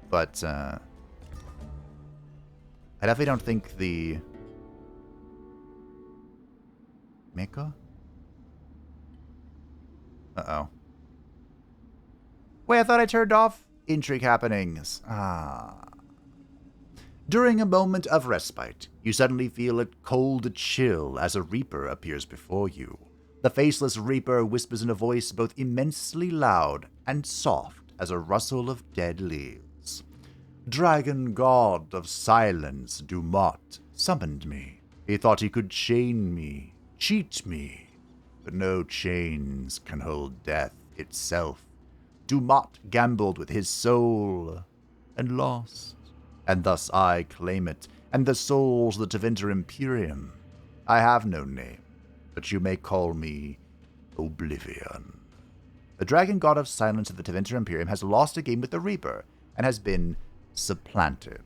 But, I definitely don't think the... Miko? Uh-oh. Wait, I thought I turned off intrigue happenings. During a moment of respite, you suddenly feel a cold chill as a Reaper appears before you. The faceless Reaper whispers in a voice both immensely loud and soft as a rustle of dead leaves. Dragon God of Silence, Dumont, summoned me. He thought he could chain me, cheat me, but no chains can hold death itself. Dumont gambled with his soul and lost. And thus I claim it, and the souls that have entered Imperium. I have no name, but you may call me Oblivion. The Dragon God of Silence of the Tevinter Imperium has lost a game with the Reaper, and has been supplanted.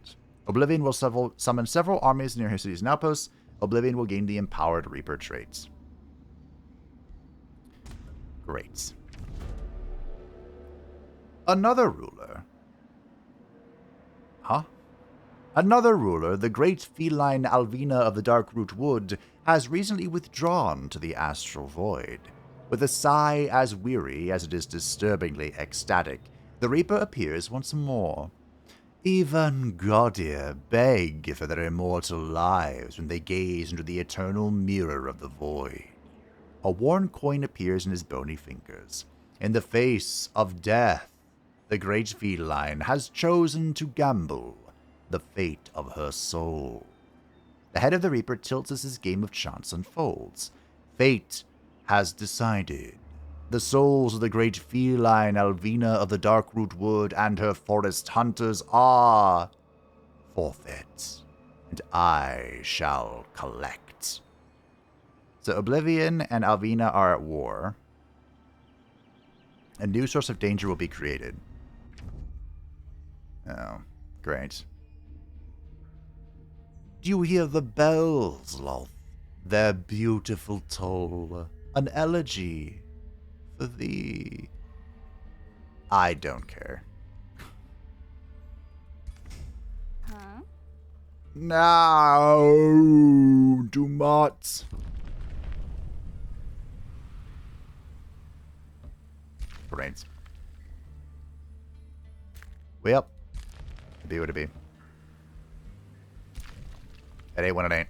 Oblivion will summon several armies near his cities and outposts. Oblivion will gain the Empowered Reaper traits. Great. Another ruler. Huh? Another ruler, the great feline Alvina of the Darkroot Wood, has recently withdrawn to the astral void. With a sigh as weary as it is disturbingly ecstatic, the Reaper appears once more. Even Godir beg for their immortal lives when they gaze into the eternal mirror of the void. A worn coin appears in his bony fingers. In the face of death, the great feline has chosen to gamble the fate of her soul. The head of the Reaper tilts as his game of chance unfolds. Fate has decided. The souls of the great feline Alvina of the Darkroot Wood and her forest hunters are forfeit, and I shall collect. So Oblivion and Alvina are at war. A new source of danger will be created. Oh, great. Do you hear the bells, Lolth? Their beautiful toll. An elegy for thee. I don't care. Huh? No, do not. Great. Way up. It be what it be. It ain't what it ain't.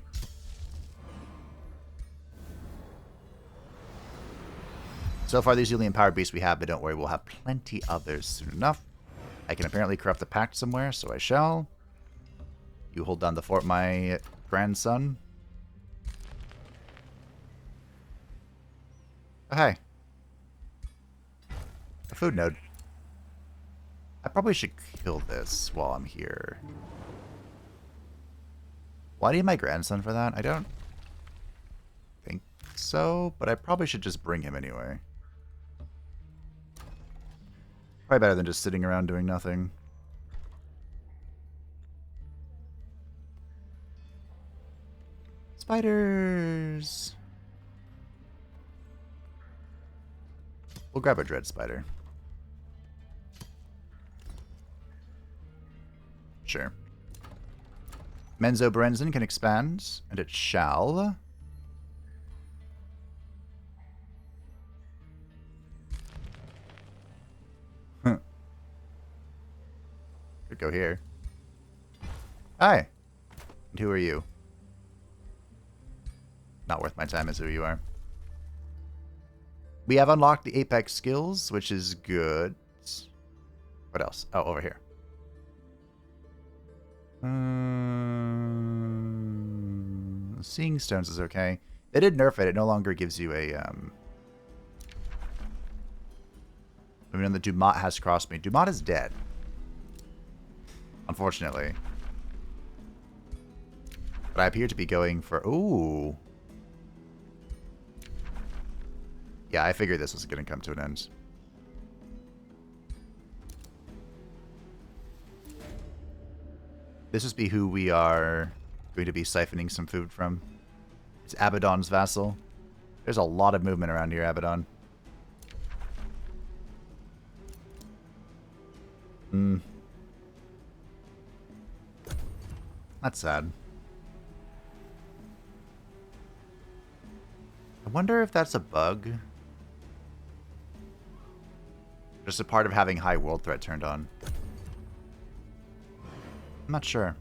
So far, these are the empowered beasts we have, but don't worry, we'll have plenty others soon enough. I can apparently corrupt the pact somewhere, so I shall. You hold down the fort, my grandson. Oh, hey. A food node. I probably should kill this while I'm here. Why do you need my grandson for that? I don't think so, but I probably should just bring him anyway. Probably better than just sitting around doing nothing. Spiders! We'll grab a dread spider. Sure. Menzo Berenzin can expand, and it shall. Could go here. Hi. And who are you? Not worth my time is who you are. We have unlocked the Apex skills, which is good. What else? Oh, over here. Seeing stones is okay. They did nerf it. It no longer gives you a... I mean, the Dumat has crossed me. Dumat is dead. Unfortunately. But I appear to be going for... Ooh. Yeah, I figured this was going to come to an end. This must be who we are going to be siphoning some food from. It's Abaddon's vassal. There's a lot of movement around here, Abaddon. That's sad. I wonder if that's a bug. Just a part of having high world threat turned on. I'm not sure.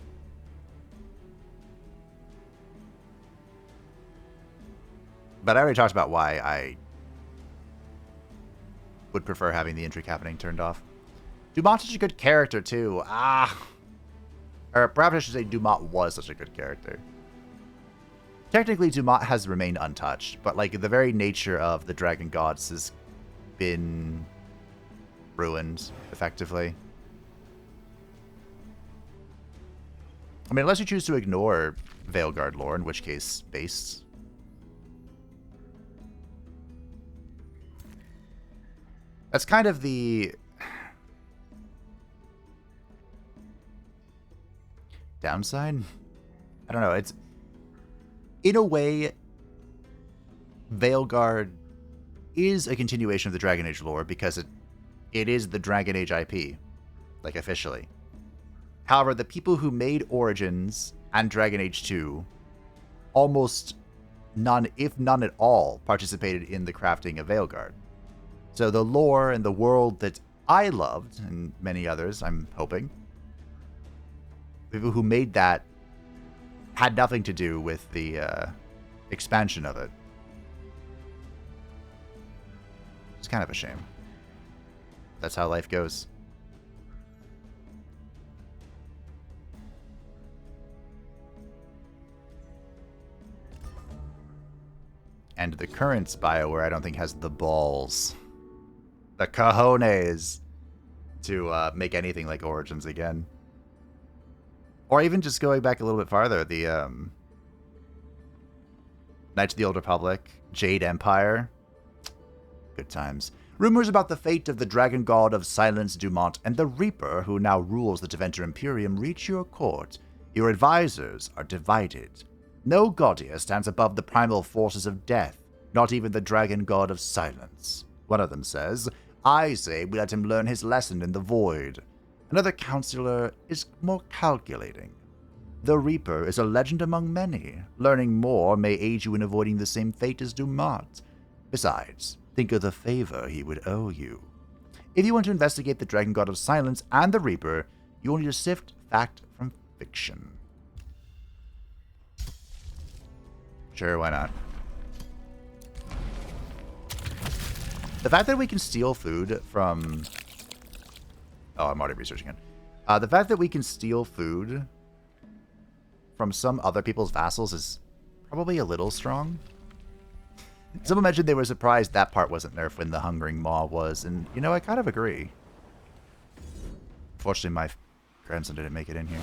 But I already talked about why I would prefer having the intrigue happening turned off. Dumat's such a good character, too. Or perhaps I should say Dumat was such a good character. Technically, Dumat has remained untouched, but like the very nature of the Dragon Gods has been ruined, effectively. I mean, unless you choose to ignore Veilguard lore, in which case, based. That's kind of the downside. I don't know. It's in a way, Veilguard is a continuation of the Dragon Age lore because it is the Dragon Age IP, like officially. However, the people who made Origins and Dragon Age 2, almost none, if none at all, participated in the crafting of Veilguard. So the lore and the world that I loved, and many others, I'm hoping, people who made that had nothing to do with the expansion of it. It's kind of a shame. That's how life goes. And the current BioWare, I don't think, has the balls, the cojones, to make anything like Origins again. Or even just going back a little bit farther, the Knights of the Old Republic, Jade Empire. Good times. Rumors about the fate of the Dragon God of Silence Dumont and the Reaper, who now rules the Deventer Imperium, reach your court. Your advisors are divided. No god here stands above the primal forces of death, not even the Dragon God of Silence. One of them says, I say we let him learn his lesson in the void. Another counselor is more calculating. The Reaper is a legend among many. Learning more may aid you in avoiding the same fate as Dumont. Besides, think of the favor he would owe you. If you want to investigate the Dragon God of Silence and the Reaper, you will need to sift fact from fiction. Sure, why not? The fact that we can steal food from... Oh, I'm already researching it. The fact that we can steal food from some other people's vassals is probably a little strong. Someone mentioned they were surprised that part wasn't nerfed when the Hungering Maw was, and, you know, I kind of agree. Fortunately, my grandson didn't make it in here.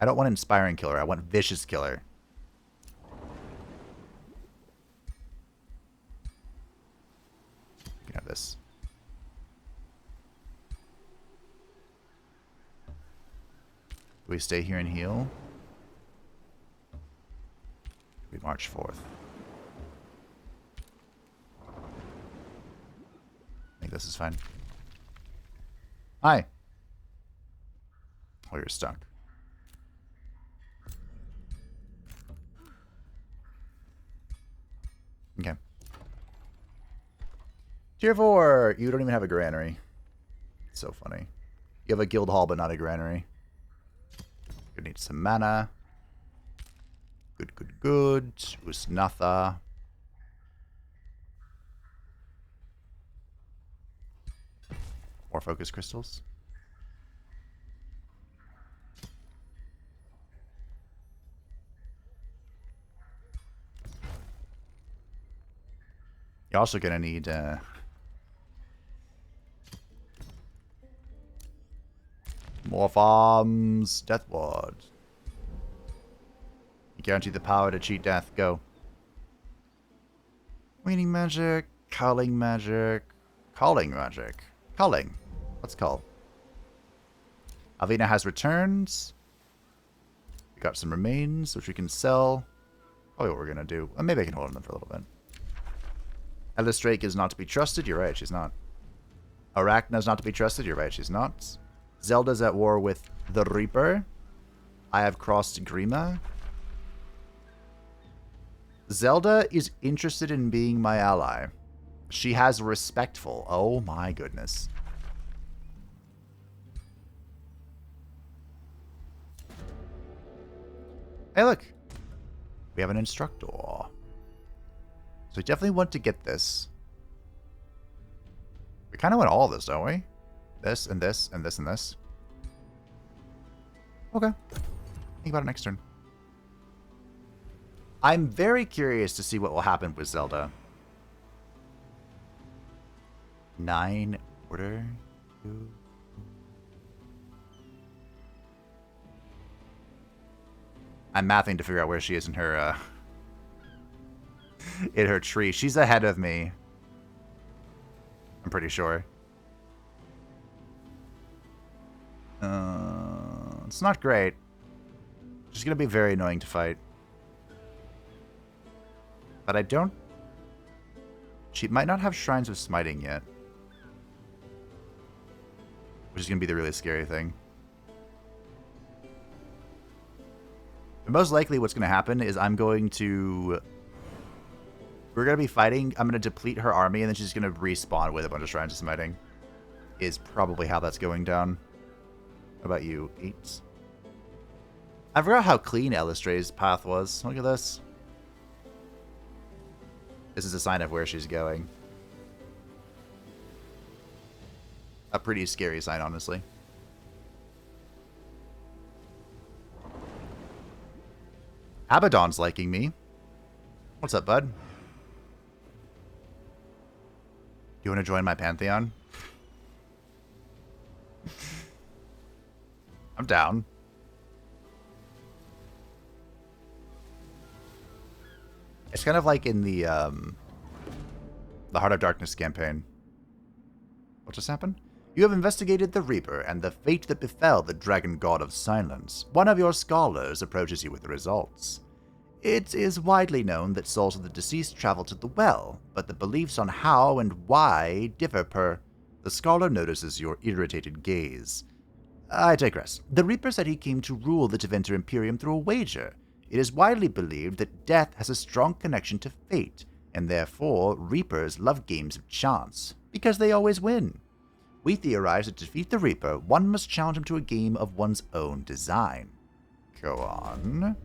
I don't want Inspiring Killer, I want Vicious Killer. You can have this. Do we stay here and heal? We march forth. I think this is fine. Hi. Oh, you're stuck. Okay. Tier 4! You don't even have a granary. It's so funny. You have a guild hall, but not a granary. You need some mana. Good, good, good. Ust Natha. More focus crystals. You're also going to need more farms. Death Ward. You guarantee the power to cheat death. Go. Weaning magic. Culling magic. Calling magic. Culling. Let's call. Alvina has returns. We got some remains, which we can sell. Probably what we're going to do. Well, maybe I can hold them for a little bit. Eilistrae is not to be trusted. You're right, she's not. Arachna's not to be trusted. You're right, she's not. Zelda's at war with the Reaper. I have crossed Grima. Zelda is interested in being my ally. She has respectful. Oh my goodness. Hey, look. We have an instructor. So we definitely want to get this. We kind of want all of this, don't we? This, and this, and this, and this. Okay. Think about it next turn. I'm very curious to see what will happen with Zelda. 9 order. 2. I'm mathing to figure out where she is in her tree. She's ahead of me. I'm pretty sure. It's not great. She's gonna be very annoying to fight. But I don't... She might not have Shrines of Smiting yet. which is going to be the really scary thing. But most likely what's going to happen is we're going to be fighting. I'm going to deplete her army, and then she's going to respawn with a bunch of Shrines of Smiting. Is probably how that's going down. How about you? 8. I forgot how clean Eilistrae's path was. Look at this. This is a sign of where she's going. A pretty scary sign, honestly. Abaddon's liking me. What's up, bud? Do you want to join my pantheon? I'm down. It's kind of like in the Heart of Darkness campaign. What just happened? You have investigated the Reaver and the fate that befell the Dragon God of Silence. One of your scholars approaches you with the results. It is widely known that souls of the deceased travel to the well, but the beliefs on how and why differ per... The scholar notices your irritated gaze. I digress. The Reaper said he came to rule the Tevinter Imperium through a wager. It is widely believed that death has a strong connection to fate, and therefore Reapers love games of chance, because they always win. We theorize that to defeat the Reaper, one must challenge him to a game of one's own design. Go on.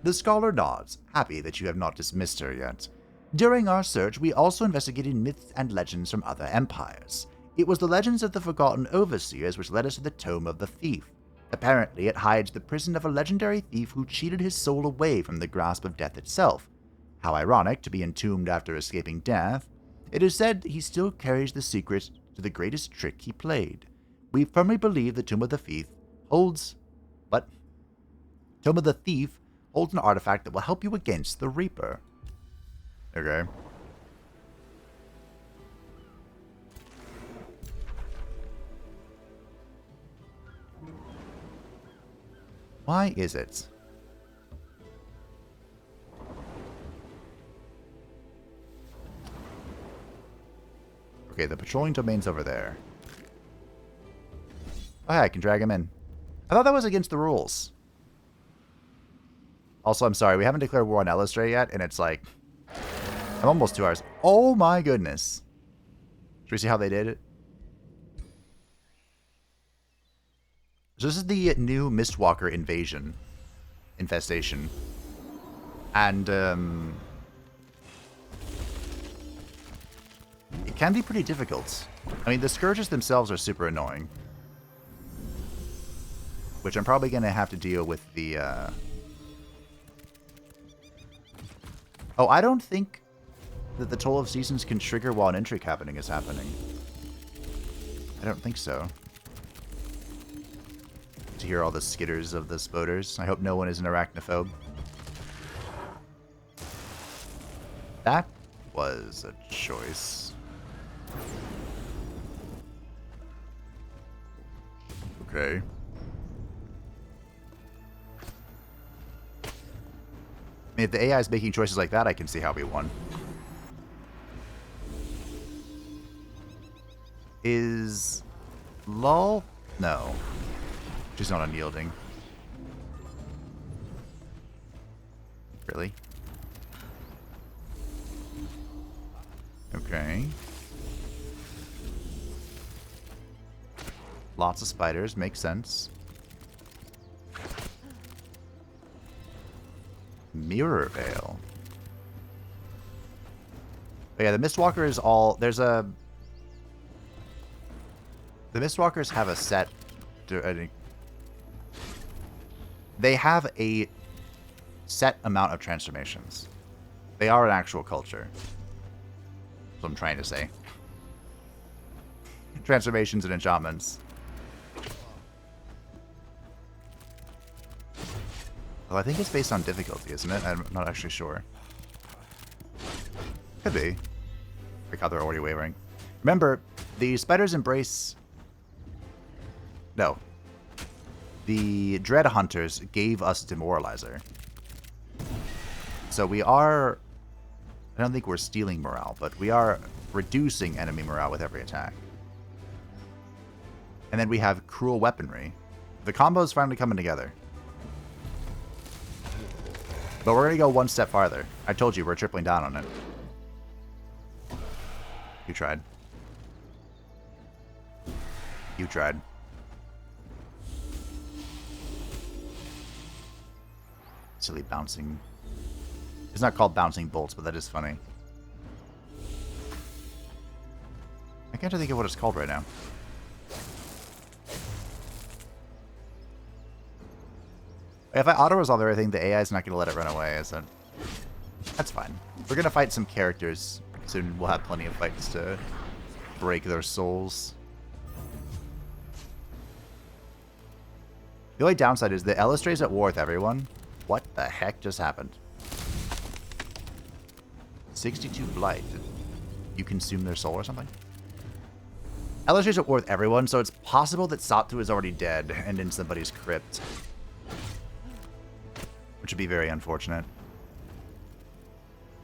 The scholar nods, happy that you have not dismissed her yet. During our search, we also investigated myths and legends from other empires. It was the legends of the Forgotten Overseers which led us to the Tome of the Thief. Apparently, it hides the prison of a legendary thief who cheated his soul away from the grasp of death itself. How ironic to be entombed after escaping death. It is said he still carries the secret to the greatest trick he played. We firmly believe the Tomb of the Thief holds... What? Tome of the Thief holds an artifact that will help you against the Reaper. Okay. Why is it? Okay, the patrolling domain's over there. Oh, yeah, I can drag him in. I thought that was against the rules. Also, I'm sorry, we haven't declared war on Eilistrae yet, and it's like... I'm almost 2 hours. Oh my goodness. Should we see how they did it? So this is the new Mistwalker infestation. And, it can be pretty difficult. I mean, the Scourges themselves are super annoying. Which I'm probably going to have to deal with the, Oh, I don't think that the Toll of Seasons can trigger while an intrigue happening is happening. I don't think so. To hear all the skitters of the spoders. I hope no one is an arachnophobe. That was a choice. Okay. I mean, if the AI is making choices like that, I can see how we won. Is Lolth? No. She's not unyielding. Really? Okay. Lots of spiders. Makes sense. Mirror Veil. But yeah, the Mistwalker is all... There's a... The Mistwalkers have a set... They have a set amount of transformations. They are an actual culture. That's what I'm trying to say. Transformations and enchantments. Well, I think it's based on difficulty, isn't it? I'm not actually sure. Could be. Like how they're already wavering. Remember, the Spider's Embrace... No. The Dread Hunters gave us Demoralizer. So we are... I don't think we're stealing morale, but we are reducing enemy morale with every attack. And then we have Cruel Weaponry. The combo's finally coming together. But we're going to go one step farther. I told you, we're tripling down on it. You tried. You tried. Silly bouncing. It's not called bouncing bolts, but that is funny. I can't think of what it's called right now. If I auto-resolve everything, the AI is not going to let it run away, is it? That's fine. We're going to fight some characters. Soon we'll have plenty of fights to break their souls. The only downside is the Eilistrae is at war with everyone. What the heck just happened? 62 blight. Did you consume their soul or something? Eilistrae is at war with everyone, so it's possible that Satu is already dead and in somebody's crypt. Which would be very unfortunate.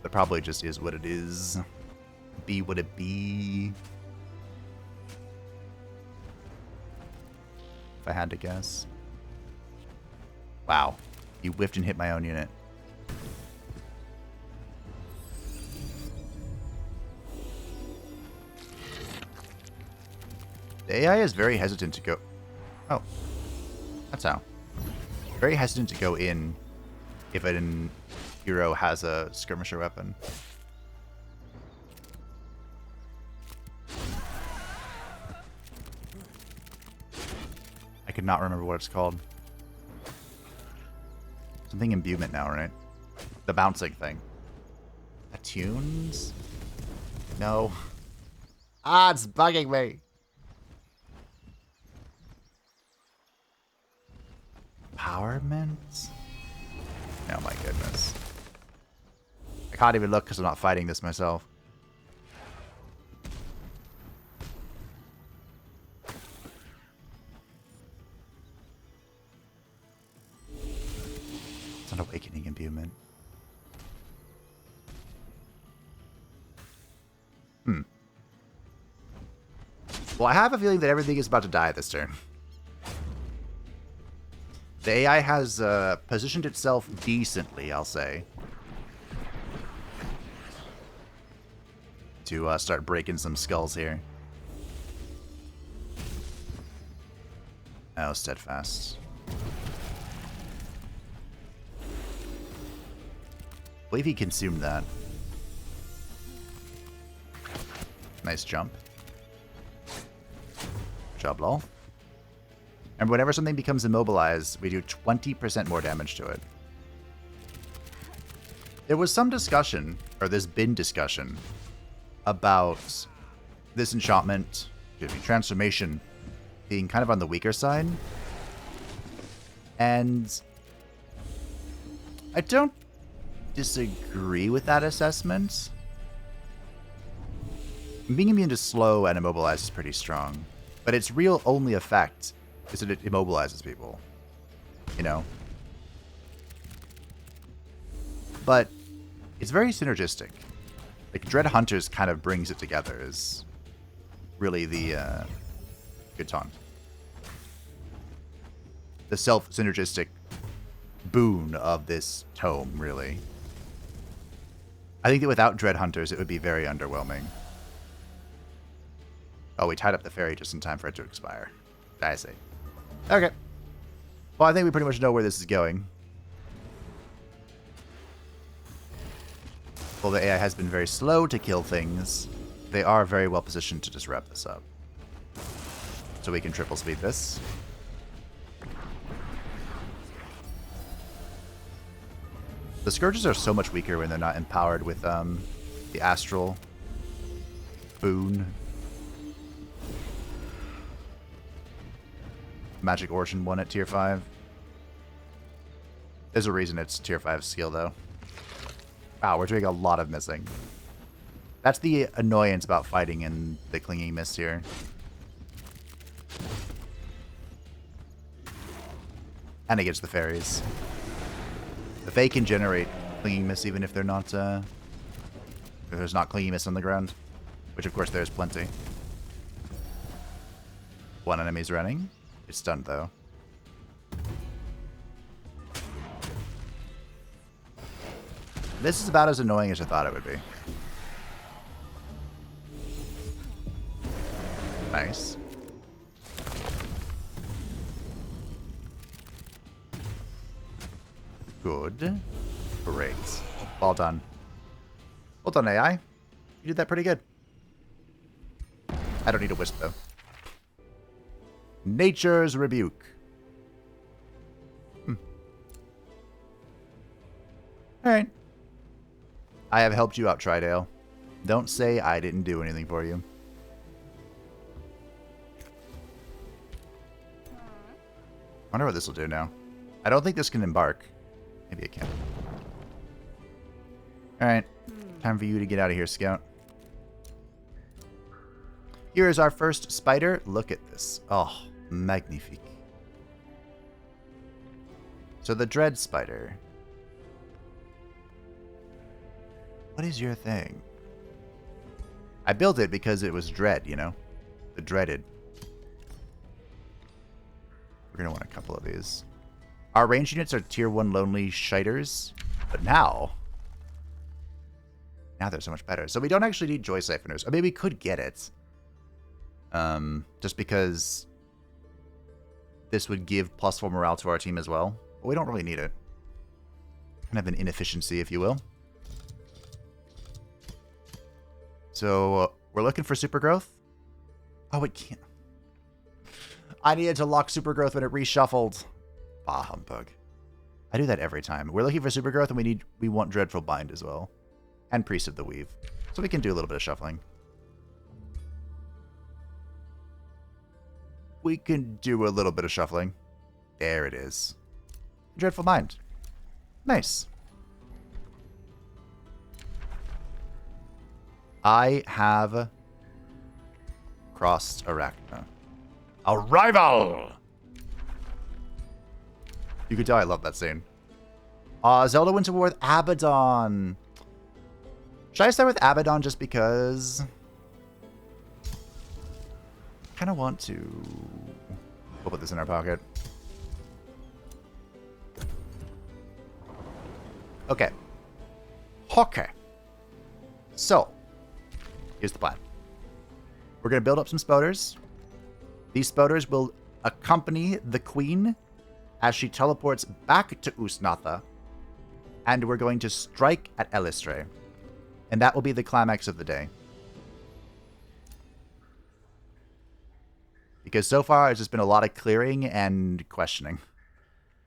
But probably just is what it is. Be what it be. If I had to guess. Wow. You whiffed and hit my own unit. The AI is very hesitant to go... Oh. That's how. Very hesitant to go in if a hero has a skirmisher weapon. I could not remember what it's called. Something imbuement now, right? The bouncing thing. Attunes? No. Ah, it's bugging me. Empowerment? Oh my goodness. I can't even look because I'm not fighting this myself. It's an awakening imbuement. Well, I have a feeling that everything is about to die this turn. The AI has positioned itself decently, I'll say, to start breaking some skulls here. Oh, steadfast. I believe he consumed that. Nice jump. Good job, Lolth. And whenever something becomes immobilized, we do 20% more damage to it. There was some discussion, or there's been discussion, about this enchantment, transformation, being kind of on the weaker side. And I don't disagree with that assessment. Being immune to slow and immobilize is pretty strong. But its real only effect is that it immobilizes people, you know? But it's very synergistic. Like, Dread Hunters kind of brings it together, is really the good taunt. The self-synergistic boon of this tome, really. I think that without Dread Hunters, it would be very underwhelming. Oh, we tied up the fairy just in time for it to expire. I see. Okay. Well, I think we pretty much know where this is going. While the AI has been very slow to kill things, they are very well positioned to just wrap this up. So we can triple speed this. The Scourges are so much weaker when they're not empowered with the Astral boon. Magic Origin won at tier 5. There's a reason it's tier 5 skill, though. Wow, we're doing a lot of missing. That's the annoyance about fighting in the Clinging Mist here. And against the fairies. The Fae can generate Clinging Mist even if they're not, if there's not Clinging Mist on the ground. Which, of course, there's plenty. One enemy's running. It's stunned, though. This is about as annoying as I thought it would be. Nice. Good. Great. Well done. Well done, AI. You did that pretty good. I don't need a wisp, though. Nature's Rebuke. Alright. I have helped you out, Tridale. Don't say I didn't do anything for you. Wonder what this will do now. I don't think this can embark. Maybe it can. Alright. Time for you to get out of here, Scout. Here is our first spider. Look at this. Oh, magnifique. So the Dread Spider. What is your thing? I built it because it was dread, you know? The dreaded. We're going to want a couple of these. Our range units are tier 1 lonely shiters. But now they're so much better. So we don't actually need Joy Siphoners. I mean, we could get it. Just because this would give +4 morale to our team as well. But we don't really need it. Kind of an inefficiency, if you will. So we're looking for super growth. Oh, it can't. I needed to lock super growth when it reshuffled. Bah, humbug. I do that every time. We're looking for super growth, and we want Dreadful Bind as well. And Priest of the Weave. So we can do a little bit of shuffling. We can do a little bit of shuffling. There it is. Dreadful Bind. Nice. I have crossed Arachna. A rival! You could tell I love that scene. Zelda went to war with Abaddon. Should I start with Abaddon just because? I kind of want to. We'll put this in our pocket. Okay. Okay. So, here's the plan. We're going to build up some spoders. These spoders will accompany the queen as she teleports back to Ust Natha. And we're going to strike at Eilistrae. And that will be the climax of the day. Because so far, it's just been a lot of clearing and questioning.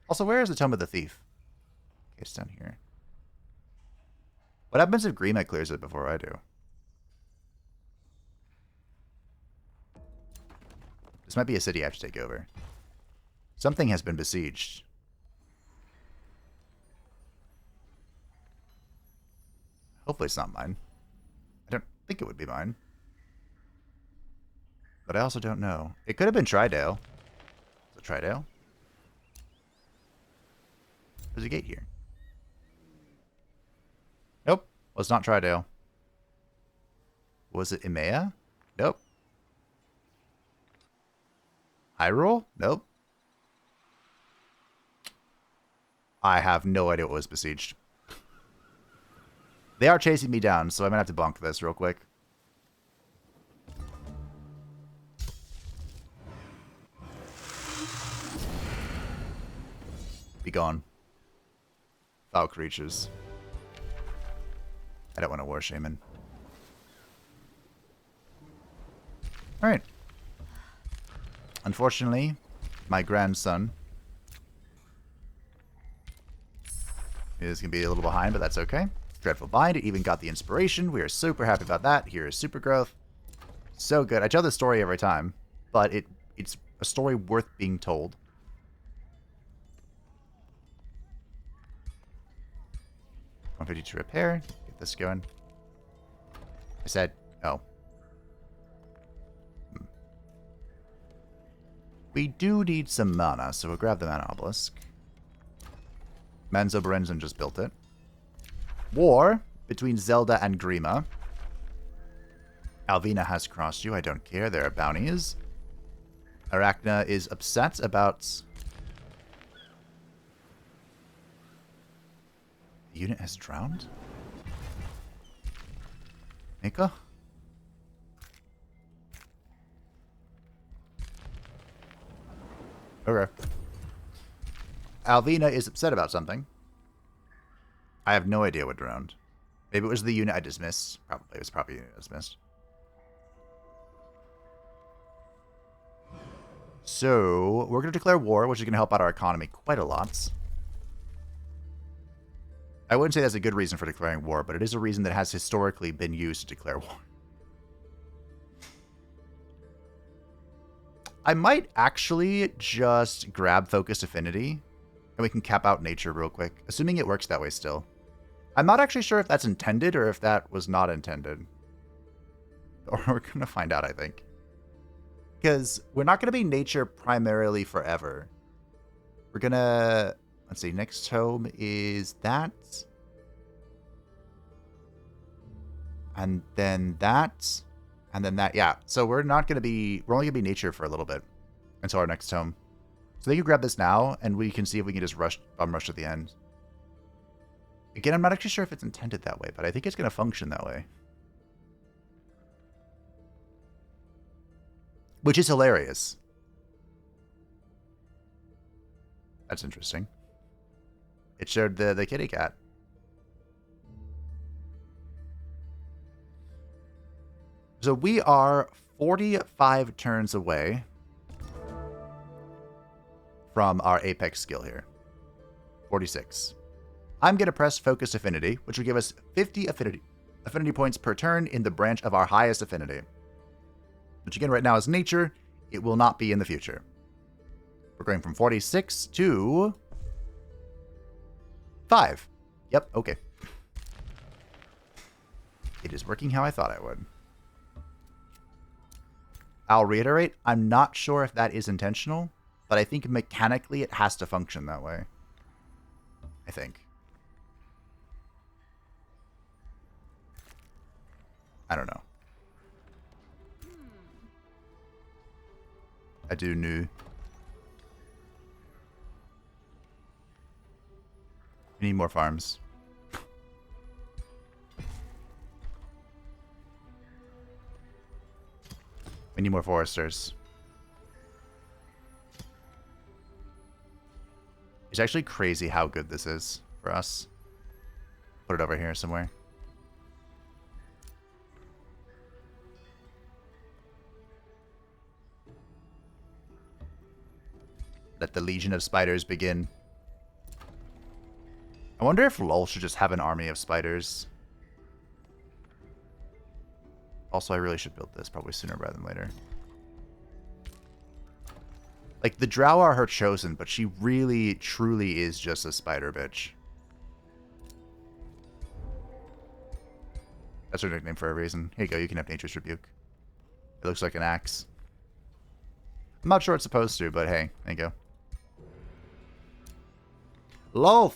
Also, where is the Tome of the Thief? Okay, it's down here. What happens if Grima clears it before I do? This might be a city I have to take over. Something has been besieged. Hopefully it's not mine. I don't think it would be mine. But I also don't know. It could have been Tridale. Is it Tridale? There's a gate here. Nope. Well, it's not Tridale. Was it Imea? Nope. Hyrule? Nope. I have no idea what was besieged. They are chasing me down, so I'm going to have to bonk this real quick. Be gone. Foul creatures. I don't want to war shaman. Alright. Unfortunately, my grandson is going to be a little behind, but that's okay. Dreadful Bind, it even got the inspiration. We are super happy about that. Here is super growth. So good. I tell this story every time, but it's a story worth being told. $150 to repair. Get this going. I said, oh. We do need some mana, so we'll grab the Mana Obelisk. Manzo Berenzon just built it. War between Zelda and Grima. Alvina has crossed you. I don't care. There are bounties. Arachna is upset about... The unit has drowned? Mika? Okay. Alvina is upset about something. I have no idea what drowned. Maybe it was the unit I dismissed. Probably. It was probably a unit I dismissed. So, we're going to declare war, which is going to help out our economy quite a lot. I wouldn't say that's a good reason for declaring war, but it is a reason that has historically been used to declare war. I might actually just grab Focus Affinity, and we can cap out nature real quick, assuming it works that way still. I'm not actually sure if that's intended or if that was not intended. Or we're going to find out, I think. Because we're not going to be nature primarily forever. We're going to... Let's see, next tome is that. And then that. And then that. Yeah, so we're not going to be... We're only going to be nature for a little bit until our next tome. So they can grab this now, and we can see if we can just rush to the end. Again, I'm not actually sure if it's intended that way, but I think it's going to function that way. Which is hilarious. That's interesting. It showed the kitty cat. So we are 45 turns away from our apex skill here. 46. I'm going to press Focus Affinity, which will give us 50 affinity points per turn in the branch of our highest affinity. Which again right now is nature. It will not be in the future. We're going from 46 to 5. Yep, okay. It is working how I thought it would. I'll reiterate, I'm not sure if that is intentional, but I think mechanically it has to function that way. I think. I don't know. I do know. We need more farms. We need more foresters. It's actually crazy how good this is for us. Put it over here somewhere. Let the Legion of Spiders begin. I wonder if Lolth should just have an army of spiders. Also, I really should build this probably sooner rather than later. Like, the Drow are her chosen, but she really, truly is just a spider bitch. That's her nickname for a reason. Here you go, you can have Nature's Rebuke. It looks like an axe. I'm not sure it's supposed to, but hey, there you go. Lolth!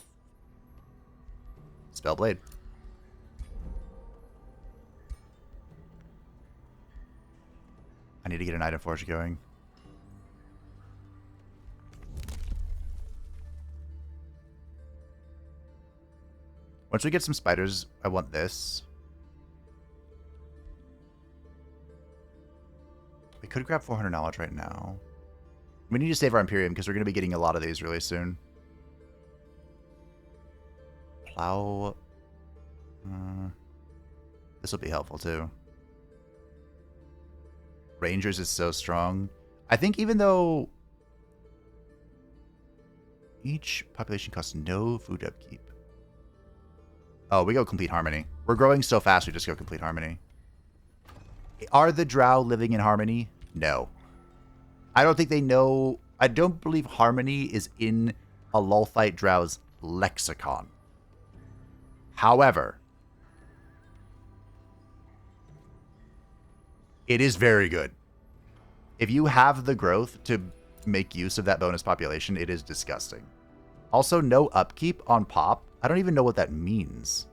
Spellblade. I need to get an item forge going. Once we get some spiders, I want this. We could grab 400 knowledge right now. We need to save our Imperium because we're going to be getting a lot of these really soon. Plow. This will be helpful too. Rangers is so strong. I think even though each population costs no food upkeep. Oh, we go Complete Harmony. We're growing so fast, we just go Complete Harmony. Are the Drow living in Harmony? No. I don't think they know. I don't believe Harmony is in a Lolthite Drow's lexicon. However, it is very good. If you have the growth to make use of that bonus population, it is disgusting. Also, no upkeep on pop. I don't even know what that means.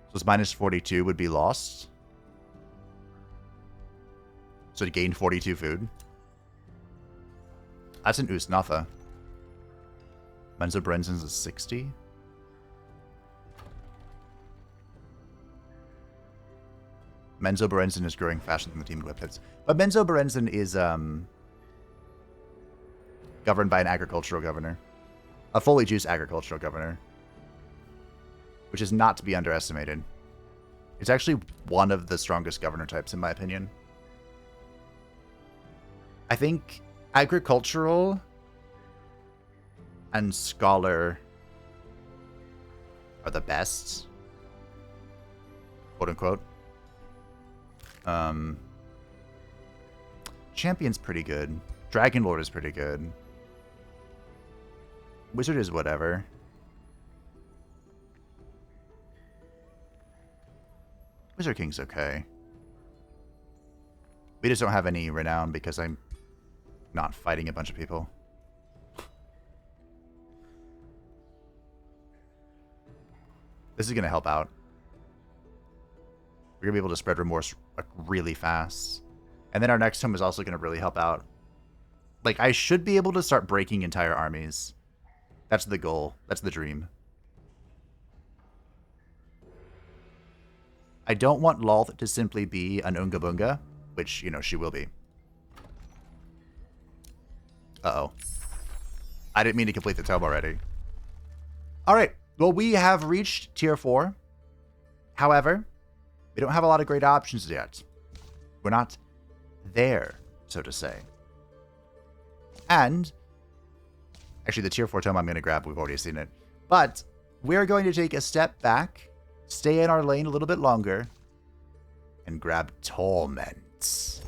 So it's minus 42 would be lost. So to gain 42 food. That's an Ust Natha. Menzo Brenzen's is 60. Menzo Berenzen is growing faster than the team whip hits. But Menzo Berenzen is governed by an agricultural governor. A fully juiced agricultural governor. Which is not to be underestimated. It's actually one of the strongest governor types, in my opinion. I think agricultural and scholar are the best. Quote unquote. Champion's pretty good. Dragon Lord is pretty good. Wizard is whatever. Wizard King's okay. We just don't have any renown because I'm not fighting a bunch of people. This is going to help out. We're going to be able to spread remorse like, really fast. And then our next tome is also going to really help out. Like, I should be able to start breaking entire armies. That's the goal. That's the dream. I don't want Lolth to simply be an Unga Bunga, which, you know, she will be. Uh-oh. I didn't mean to complete the tome already. Alright, well, we have reached Tier 4. However, we don't have a lot of great options yet. We're not there, so to say. And, actually, the Tier 4 tome I'm going to grab, we've already seen it. But, we're going to take a step back, stay in our lane a little bit longer, and grab Torment.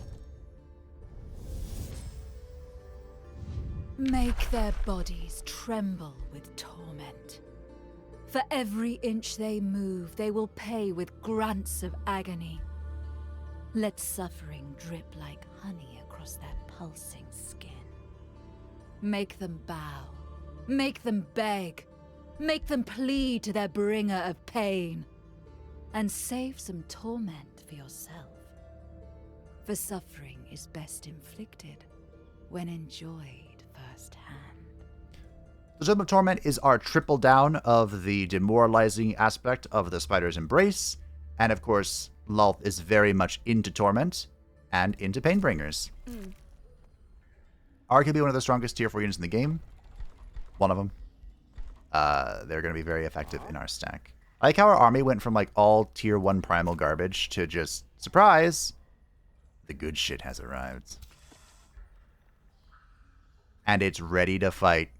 Make their bodies tremble with torment. For every inch they move, they will pay with grunts of agony. Let suffering drip like honey across their pulsing skin. Make them bow. Make them beg. Make them plead to their bringer of pain. And save some torment for yourself. For suffering is best inflicted when enjoyed firsthand. The Tome of Torment is our triple down of the demoralizing aspect of the Spider's Embrace. And of course, Lolth is very much into Torment and into Painbringers. Arguably one of the strongest tier 4 units in the game. One of them. They're going to be very effective in our stack. I like how our army went from like all tier 1 primal garbage to just, surprise, the good shit has arrived. And it's ready to fight.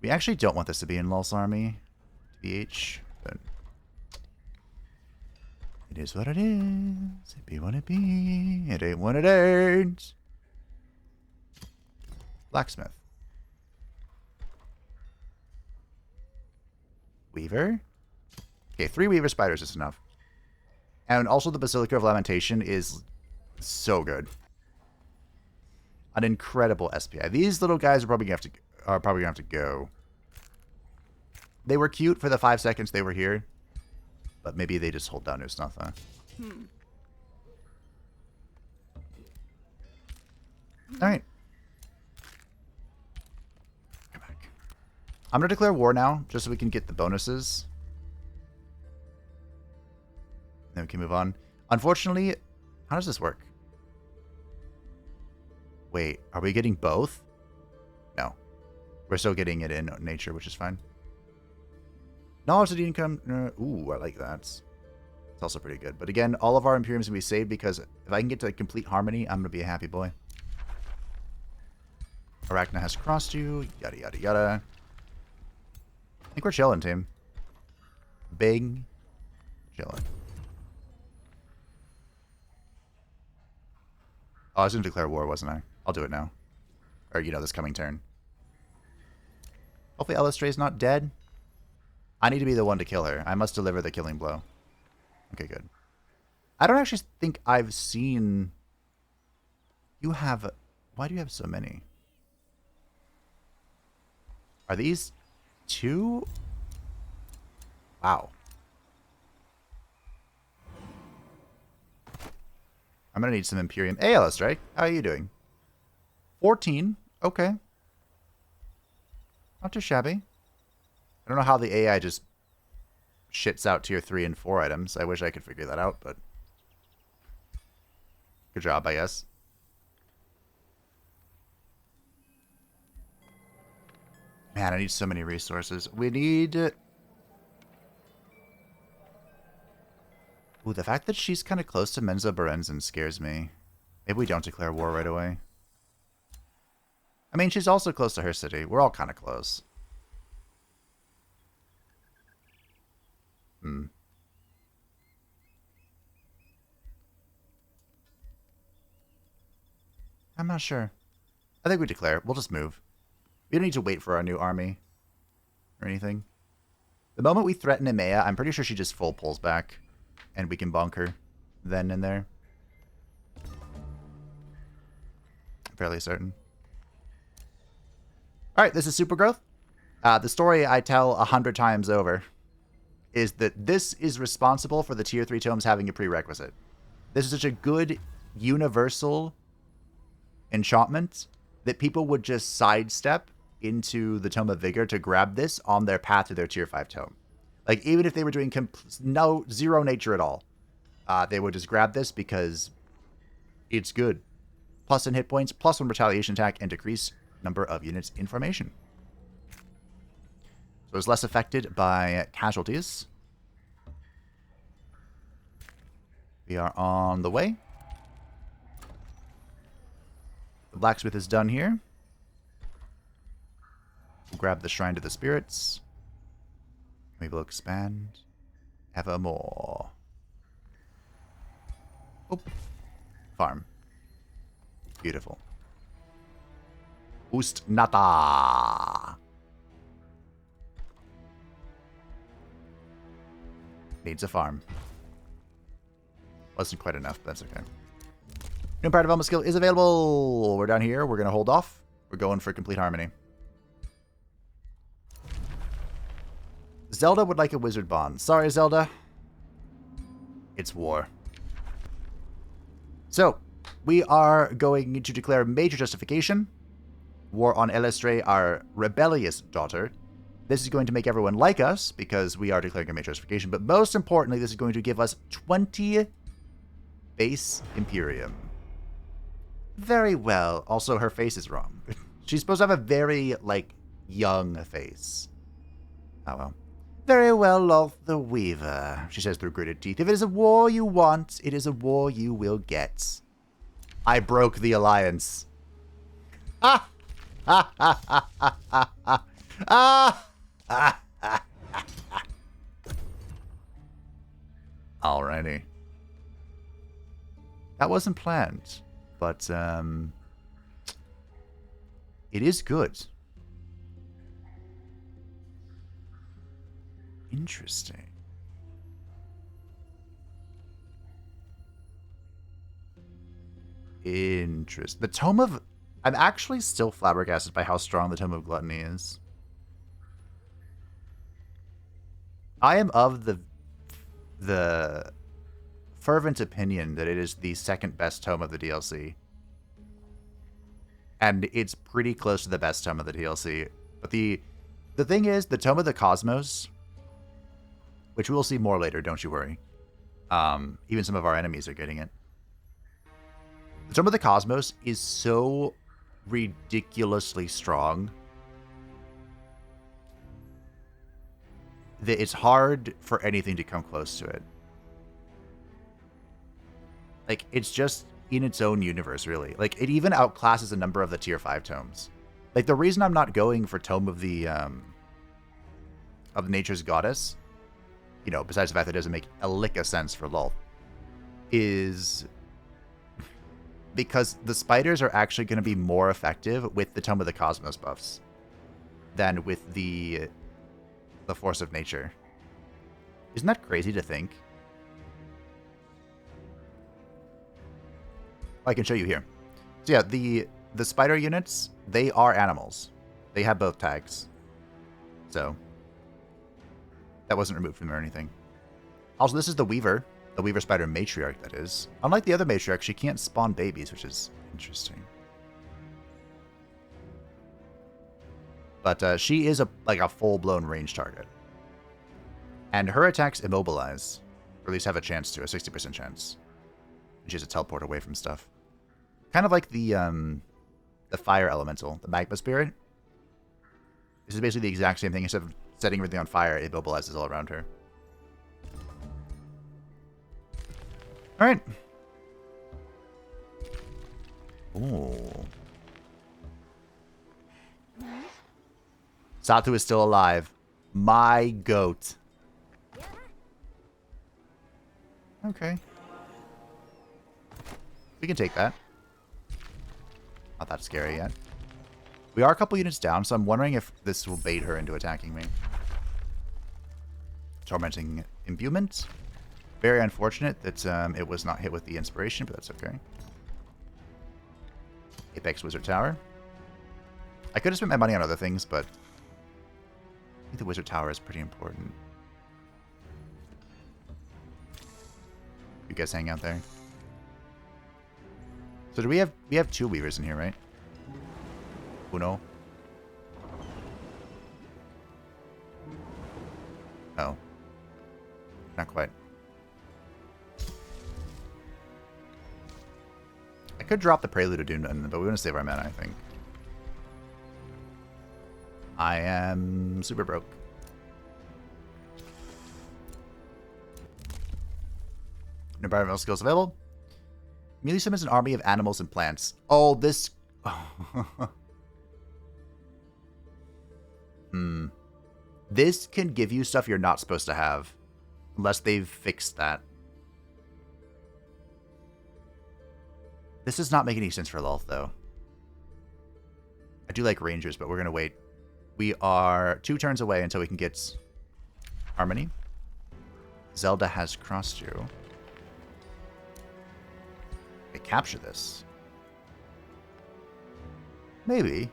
We actually don't want this to be in Lolth's army, TBH, but it is what it is. It be what it be. It ain't what it ain't. Blacksmith. Weaver? Okay, 3 Weaver Spiders is enough. And also the Basilica of Lamentation is so good. An incredible SPI. These little guys are probably gonna have to go. They were cute for the 5 seconds they were here, but maybe they just hold down Ust Natha. Alright. Come back. I'm gonna declare war now, just so we can get the bonuses. Then we can move on. Unfortunately, how does this work? Wait, are we getting both? No. We're still getting it in nature, which is fine. Knowledge of the income. Ooh, I like that. It's also pretty good. But again, all of our Imperiums can be saved because if I can get to complete harmony, I'm going to be a happy boy. Arachna has crossed you. Yada, yada, yada. I think we're chilling, team. Big chilling. Oh, I was going to declare war, wasn't I? I'll do it now. Or, you know, this coming turn. Hopefully Eilistrae's not dead. I need to be the one to kill her. I must deliver the killing blow. Okay, good. I don't actually think I've seen... You have... Why do you have so many? Are these 2? Wow. I'm going to need some Imperium. Hey, Eilistrae, how are you doing? 14. Okay. Not too shabby. I don't know how the AI just shits out tier 3 and 4 items. I wish I could figure that out, but good job, I guess. Man, I need so many resources. We need... Ooh, the fact that she's kind of close to Menzo Berenzin scares me. Maybe we don't declare war right away. I mean, she's also close to her city. We're all kind of close. I'm not sure. I think we declare. We'll just move. We don't need to wait for our new army or anything. The moment we threaten Emea, I'm pretty sure she just full pulls back and we can bonk her then and there. I'm fairly certain. Alright, this is Super Growth. The story I tell 100 times over is that this is responsible for the tier 3 tomes having a prerequisite. This is such a good universal enchantment that people would just sidestep into the Tome of Vigor to grab this on their path to their tier 5 tome. Like, even if they were doing zero nature at all, they would just grab this because it's good. Plus in hit points, plus 1 retaliation attack, and decrease number of units in formation. So it's less affected by casualties. We are on the way. The blacksmith is done here. We'll grab the Shrine to the Spirits. Maybe we'll expand evermore. Oh, farm. Beautiful. Ust Natha. Needs a farm. Wasn't quite enough, but that's okay. New Empire Development skill is available. We're down here. We're going to hold off. We're going for complete harmony. Zelda would like a wizard bond. Sorry, Zelda. It's war. So, we are going to declare major justification. War on Eilistrae, our rebellious daughter. This is going to make everyone like us, because we are declaring a major justification. But most importantly, this is going to give us 20 base Imperium. Very well. Also, her face is wrong. She's supposed to have a very, like, young face. Oh, well. Very well, Lolth the Weaver, she says through gritted teeth. If it is a war you want, it is a war you will get. I broke the alliance. Ah! Ah! Ah! Ah! Ah! Ah! Ah! Ah! Ah! Ah! Alrighty. That wasn't planned, but it is good. Interesting. The Tome of... I'm actually still flabbergasted by how strong the Tome of Gluttony is. I am of the fervent opinion that it is the second best tome of the DLC. And it's pretty close to the best tome of the DLC. But the thing is, the Tome of the Cosmos, which we'll see more later, don't you worry. Even some of our enemies are getting it. The Tome of the Cosmos is so ridiculously strong that it's hard for anything to come close to it. Like, it's just in its own universe, really. Like, it even outclasses a number of the tier 5 tomes. Like, the reason I'm not going for Tome of the Nature's Goddess, you know, besides the fact that it doesn't make a lick of sense for Lolth, is because the spiders are actually going to be more effective with the Tome of the Cosmos buffs than with the Force of Nature. Isn't that crazy to think? I can show you here. So yeah, the spider units, they are animals. They have both tags. So that wasn't removed from them or anything. Also, this is the Weaver The Weaver Spider matriarch, that is. Unlike the other matriarch, she can't spawn babies, which is interesting. But she is like a full-blown range target. And her attacks immobilize. Or at least have a chance to, a 60% chance. And she has to teleport away from stuff. Kind of like the fire elemental, the magma spirit. This is basically the exact same thing, except of setting everything on fire, it immobilizes all around her. Alright. Ooh. Satu is still alive. My goat. Okay. We can take that. Not that scary yet. We are a couple units down, so I'm wondering if this will bait her into attacking me. Tormenting Imbuement. Very unfortunate that it was not hit with the inspiration, but that's okay. Apex Wizard Tower. I could have spent my money on other things, but I think the Wizard Tower is pretty important. You guys hang out there. So do we have 2 Weavers in here, right? Uno. Oh. Not quite. I could drop the Prelude of Doom, but we want to save our mana, I think. I am super broke. No environmental skills available. Melee summons an army of animals and plants. Oh, this... This can give you stuff you're not supposed to have. Unless they've fixed that. This does not make any sense for Lolth, though. I do like Rangers, but we're going to wait. We are 2 turns away until we can get Harmony. Zelda has crossed you. They capture this. Maybe.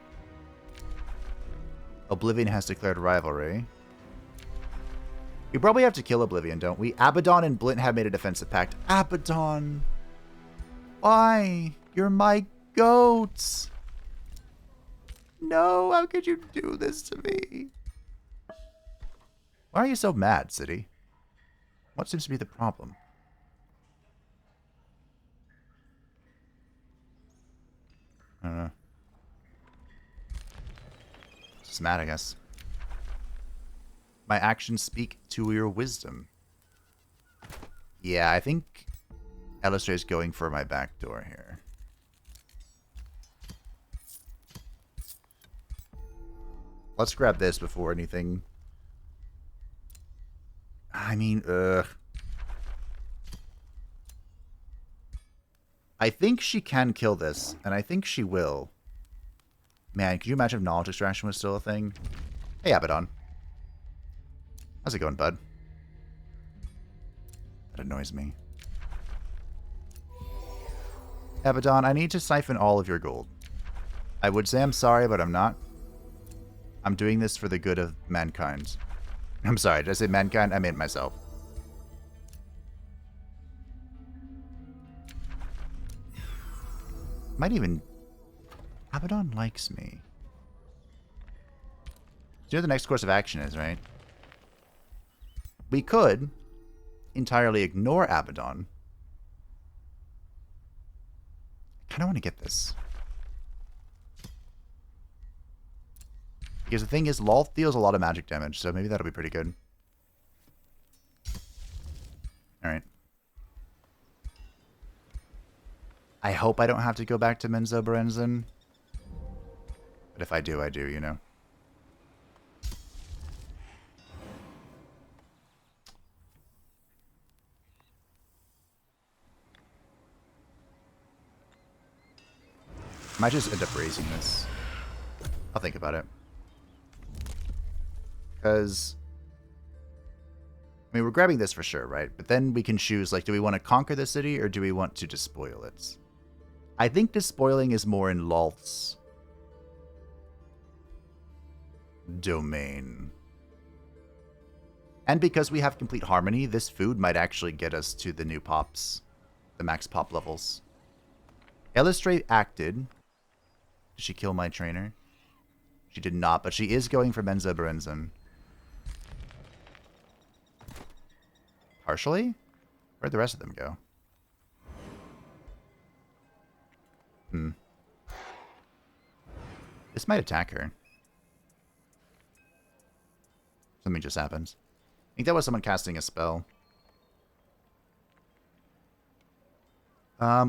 Oblivion has declared rivalry. We probably have to kill Oblivion, don't we? Abaddon and Blint have made a defensive pact. Abaddon! Why? You're my goats! No, how could you do this to me? Why are you so mad, City? What seems to be the problem? I don't know. Just mad, I guess. My actions speak to your wisdom. Yeah, I think Eilistrae is going for my back door here. Let's grab this before anything. I mean, I think she can kill this, and I think she will. Man, could you imagine if knowledge extraction was still a thing? Hey, Abaddon. How's it going, bud? That annoys me. Abaddon, I need to siphon all of your gold. I would say I'm sorry, but I'm not. I'm doing this for the good of mankind. I'm sorry, did I say mankind? I meant myself. Might even... Abaddon likes me. Do you know what the next course of action is, right? We could entirely ignore Abaddon. I kind of want to get this. Because the thing is, Lolth deals a lot of magic damage, so maybe that'll be pretty good. Alright. I hope I don't have to go back to Menzo Berenzin. But if I do, I do, you know. Might just end up raising this. I'll think about it. Because, I mean, we're grabbing this for sure, right? But then we can choose, like, do we want to conquer the city or do we want to despoil it? I think despoiling is more in Lolth's domain. And because we have complete harmony, this food might actually get us to the new pops. The max pop levels. Eilistrae acted. Did she kill my trainer? She did not, but she is going for Vampirism. Partially? Where'd the rest of them go? This might attack her. Something just happened. I think that was someone casting a spell.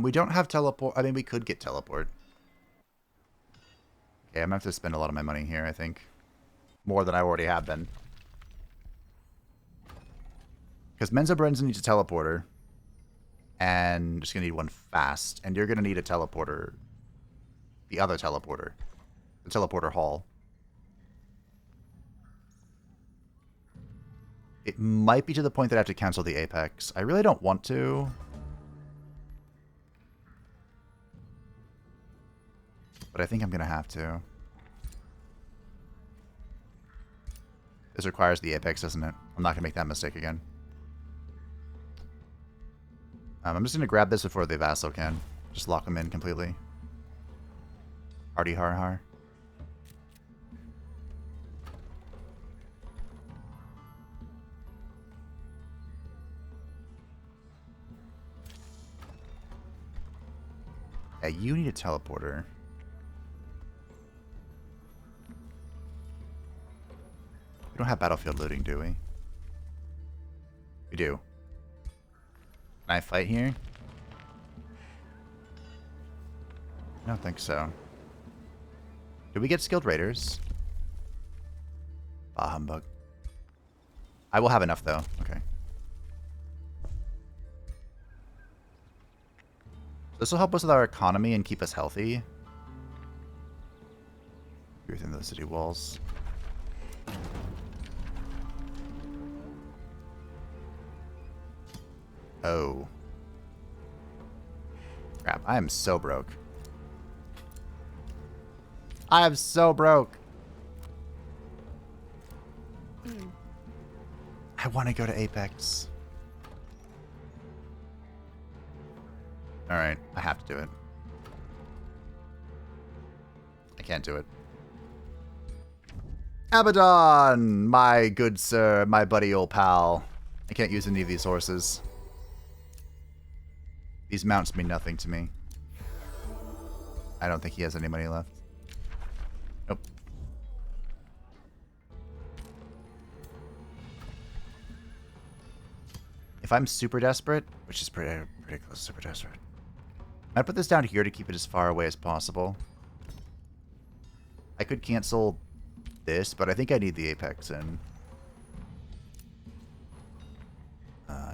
We don't have teleport. I mean, we could get teleport. Okay, I'm going to have to spend a lot of my money here, I think. More than I already have been. Because Menzo Brenza needs a teleporter. And just going to need one fast. And you're going to need a teleporter. The other teleporter. The teleporter hall. It might be to the point that I have to cancel the Apex. I really don't want to. But I think I'm going to have to. This requires the Apex, doesn't it? I'm not going to make that mistake again. I'm just going to grab this before the Vassal can. Just lock them in completely. Hardy har har. Yeah, you need a teleporter. We don't have battlefield looting, do we? We do. Can I fight here? I don't think so. Do we get skilled raiders? Bah humbug. I will have enough though. Okay. This will help us with our economy and keep us healthy. Within the city walls. Oh. Crap, I am so broke. I am so broke. I want to go to Apex. Alright, I have to do it. I can't do it. Abaddon! My good sir, my buddy old pal. I can't use any of these horses. These mounts mean nothing to me. I don't think he has any money left. Nope. If I'm super desperate, which is pretty close to super desperate, I'd put this down here to keep it as far away as possible. I could cancel this, but I think I need the Apex in.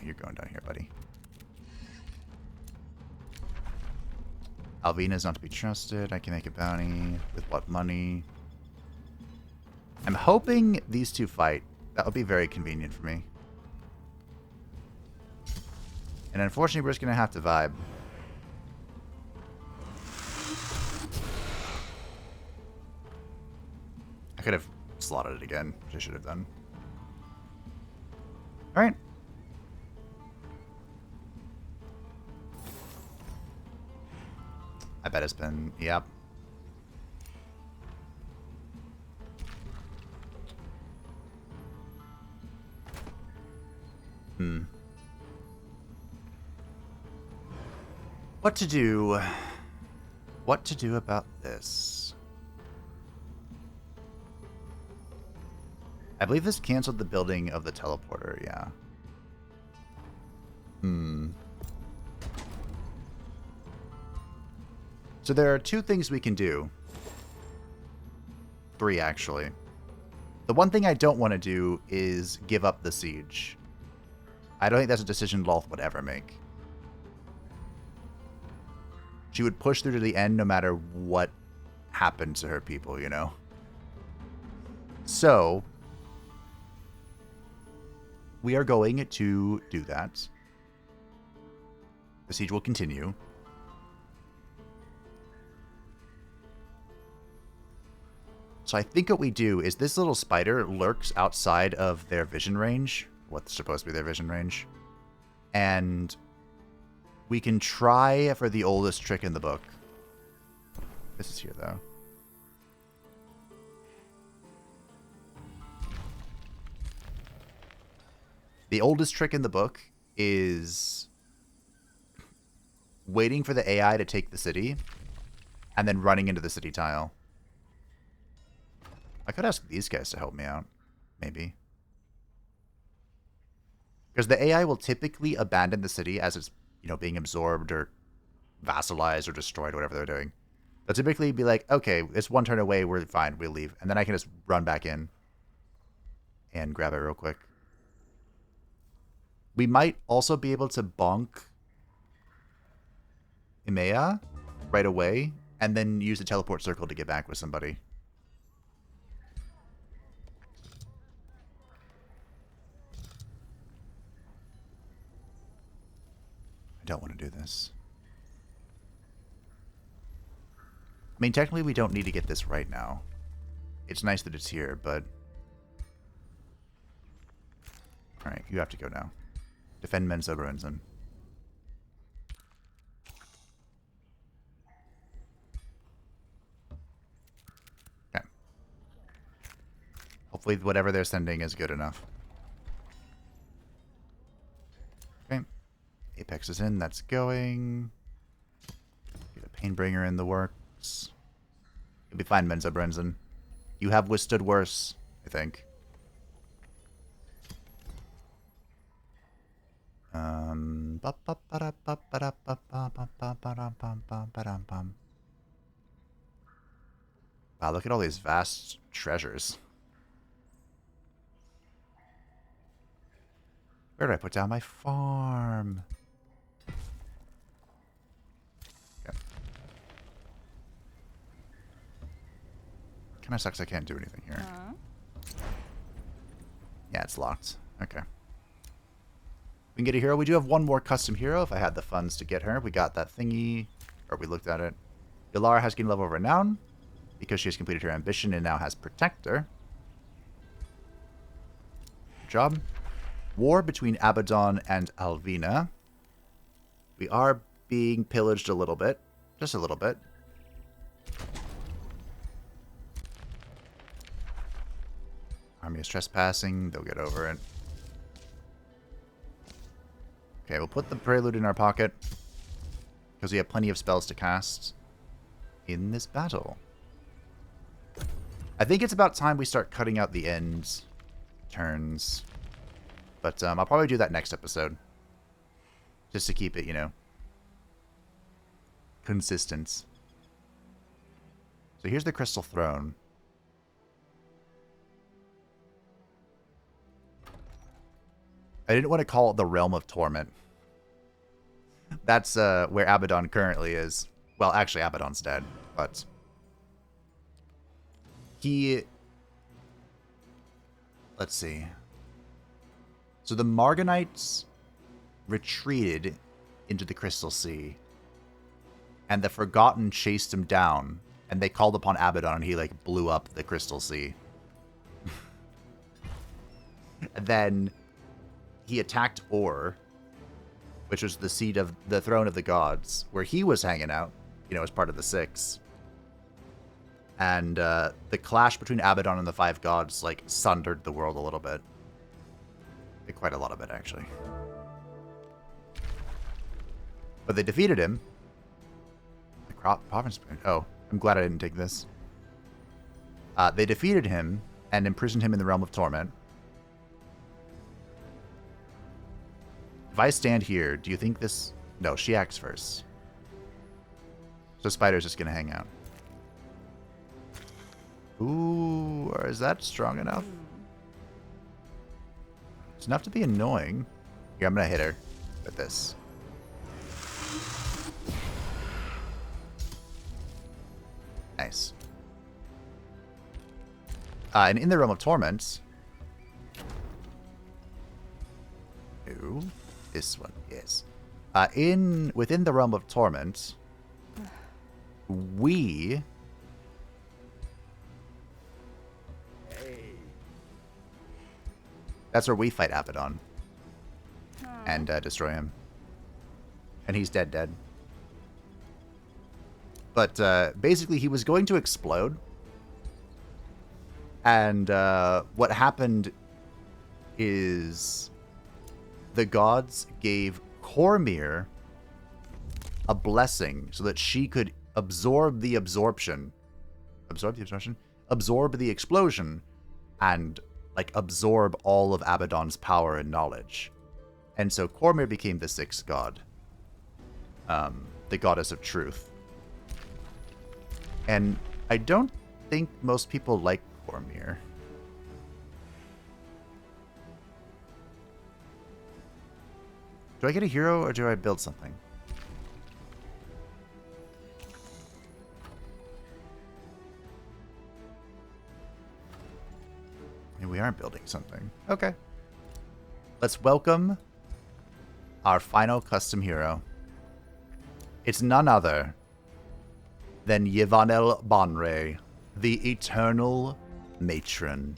You're going down here, buddy. Alvina's not to be trusted. I can make a bounty. With what money? I'm hoping these two fight. That would be very convenient for me. And unfortunately, we're just going to have to vibe. I could have slotted it again, which I should have done. Alright. I bet it's been, yep. What to do? What to do about this? I believe this canceled the building of the teleporter, yeah. So there are two things we can do. Three, actually. The one thing I don't want to do is give up the siege. I don't think that's a decision Lolth would ever make. She would push through to the end no matter what happened to her people, you know? So, we are going to do that. The siege will continue. So I think what we do is this little spider lurks outside of their vision range what's supposed to be their vision range. And we can try for the oldest trick in the book. This is here, though. The oldest trick in the book is waiting for the AI to take the city and then running into the city tile. I could ask these guys to help me out, maybe. Because the AI will typically abandon the city as it's, you know, being absorbed or vassalized or destroyed, or whatever they're doing. They'll typically be like, okay, it's one turn away, we're fine, we'll leave. And then I can just run back in and grab it real quick. We might also be able to bonk Imea right away and then use the teleport circle to get back with somebody. I don't want to do this. I mean, technically we don't need to get this right now. It's nice that it's here, but... Alright, you have to go now. Defend Menzoberensson. Okay. Hopefully whatever they're sending is good enough. Okay. Apex is in, that's going. Get a Painbringer in the works. You'll be fine, Menzoberensson. You have withstood worse, I think. Wow, look at all these vast treasures. Where did I put down my farm? Okay. Kinda sucks I can't do anything here. Yeah, it's locked. Okay. We can get a hero. We do have one more custom hero if I had the funds to get her. We got that thingy, or we looked at it. Ilara has gained level of renown because she has completed her ambition and now has Protector. Good job. War between Abaddon and Alvina. We are being pillaged a little bit. Just a little bit. Army is trespassing. They'll get over it. Okay, we'll put the Prelude in our pocket because we have plenty of spells to cast in this battle. I think it's about time we start cutting out the end turns. But I'll probably do that next episode. Just to keep it, you know, consistent. So here's the Crystal Throne. I didn't want to call it the Realm of Torment. That's where Abaddon currently is. Well, actually, Abaddon's dead, but he... Let's see. So the Margonites retreated into the Crystal Sea, and the Forgotten chased him down, and they called upon Abaddon, and he, like, blew up the Crystal Sea. And then he attacked Or, which was the seat of the Throne of the Gods, where he was hanging out, you know, as part of the Six. And the clash between Abaddon and the Five Gods, like, sundered the world a little bit. Quite a lot of it, actually. But they defeated him. The province... Oh, I'm glad I didn't take this. They defeated him and imprisoned him in the Realm of Torment. If I stand here, do you think this... No, she acts first. So Spider's just going to hang out. Ooh, or is that strong enough? It's enough to be annoying. Here, I'm going to hit her with this. Nice. And in the Realm of Torment... Ooh. This one, yes. Within the Realm of Torment, we That's where we fight Abaddon. And destroy him. And he's dead. But basically he was going to explode. And what happened is the gods gave Cormyr a blessing so that she could absorb the explosion, and like absorb all of Abaddon's power and knowledge. And so Cormyr became the sixth god, the goddess of truth. And I don't think most people like Cormyr. Do I get a hero or do I build something? And we aren't building something. Okay. Let's welcome our final custom hero. It's none other than Yvanel Bonre, the Eternal Matron.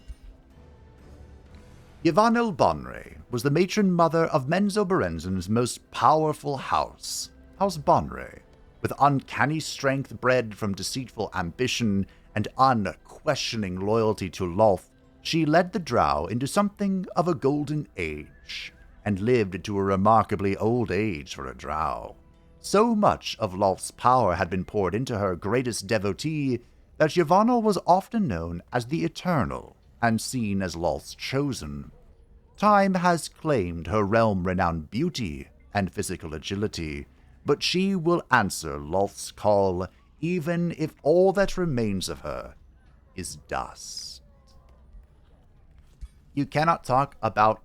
Yvanel Bonre was the matron mother of Menzoberranzan's most powerful house, House Bonre, with uncanny strength bred from deceitful ambition and unquestioning loyalty to Lolth. She led the Drow into something of a golden age, and lived to a remarkably old age for a Drow. So much of Lolth's power had been poured into her greatest devotee that Yvanel was often known as the Eternal, and seen as Lolth's chosen. Time has claimed her realm-renowned beauty and physical agility, but she will answer Lolth's call, even if all that remains of her is dust. You cannot talk about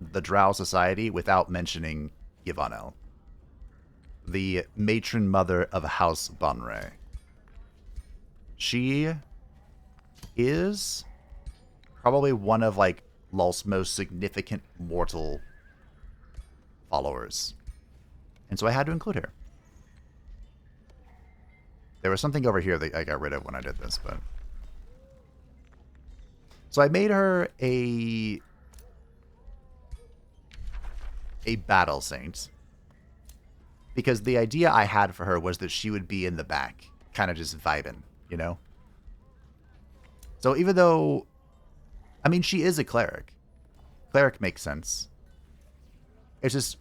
the Drow society without mentioning Yvanel, the matron mother of House Bonre. She is probably one of like Lolth's most significant mortal followers. And so I had to include her. There was something over here that I got rid of when I did this, but... So I made her a battle saint. Because the idea I had for her was that she would be in the back, kind of just vibing, you know? So even though... I mean, she is a cleric. Cleric makes sense. It's just...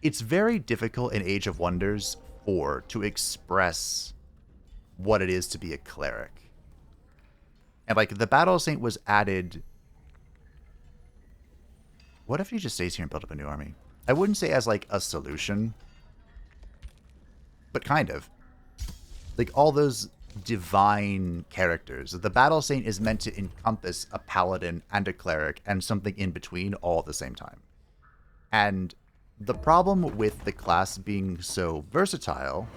It's very difficult in Age of Wonders 4 to express what it is to be a cleric. And, like, the Battle Saint was added... What if he just stays here and build up a new army? I wouldn't say as, like, a solution. But kind of. Like, all those divine characters. The Battle Saint is meant to encompass a paladin and a cleric and something in between all at the same time. And the problem with the class being so versatile...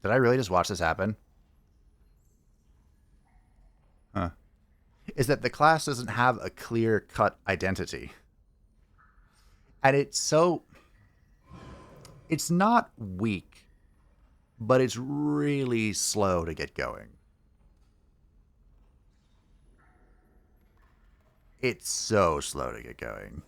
Did I really just watch this happen? Huh. Is that the class doesn't have a clear-cut identity. And it's so... It's not weak, but it's really slow to get going. It's so slow to get going.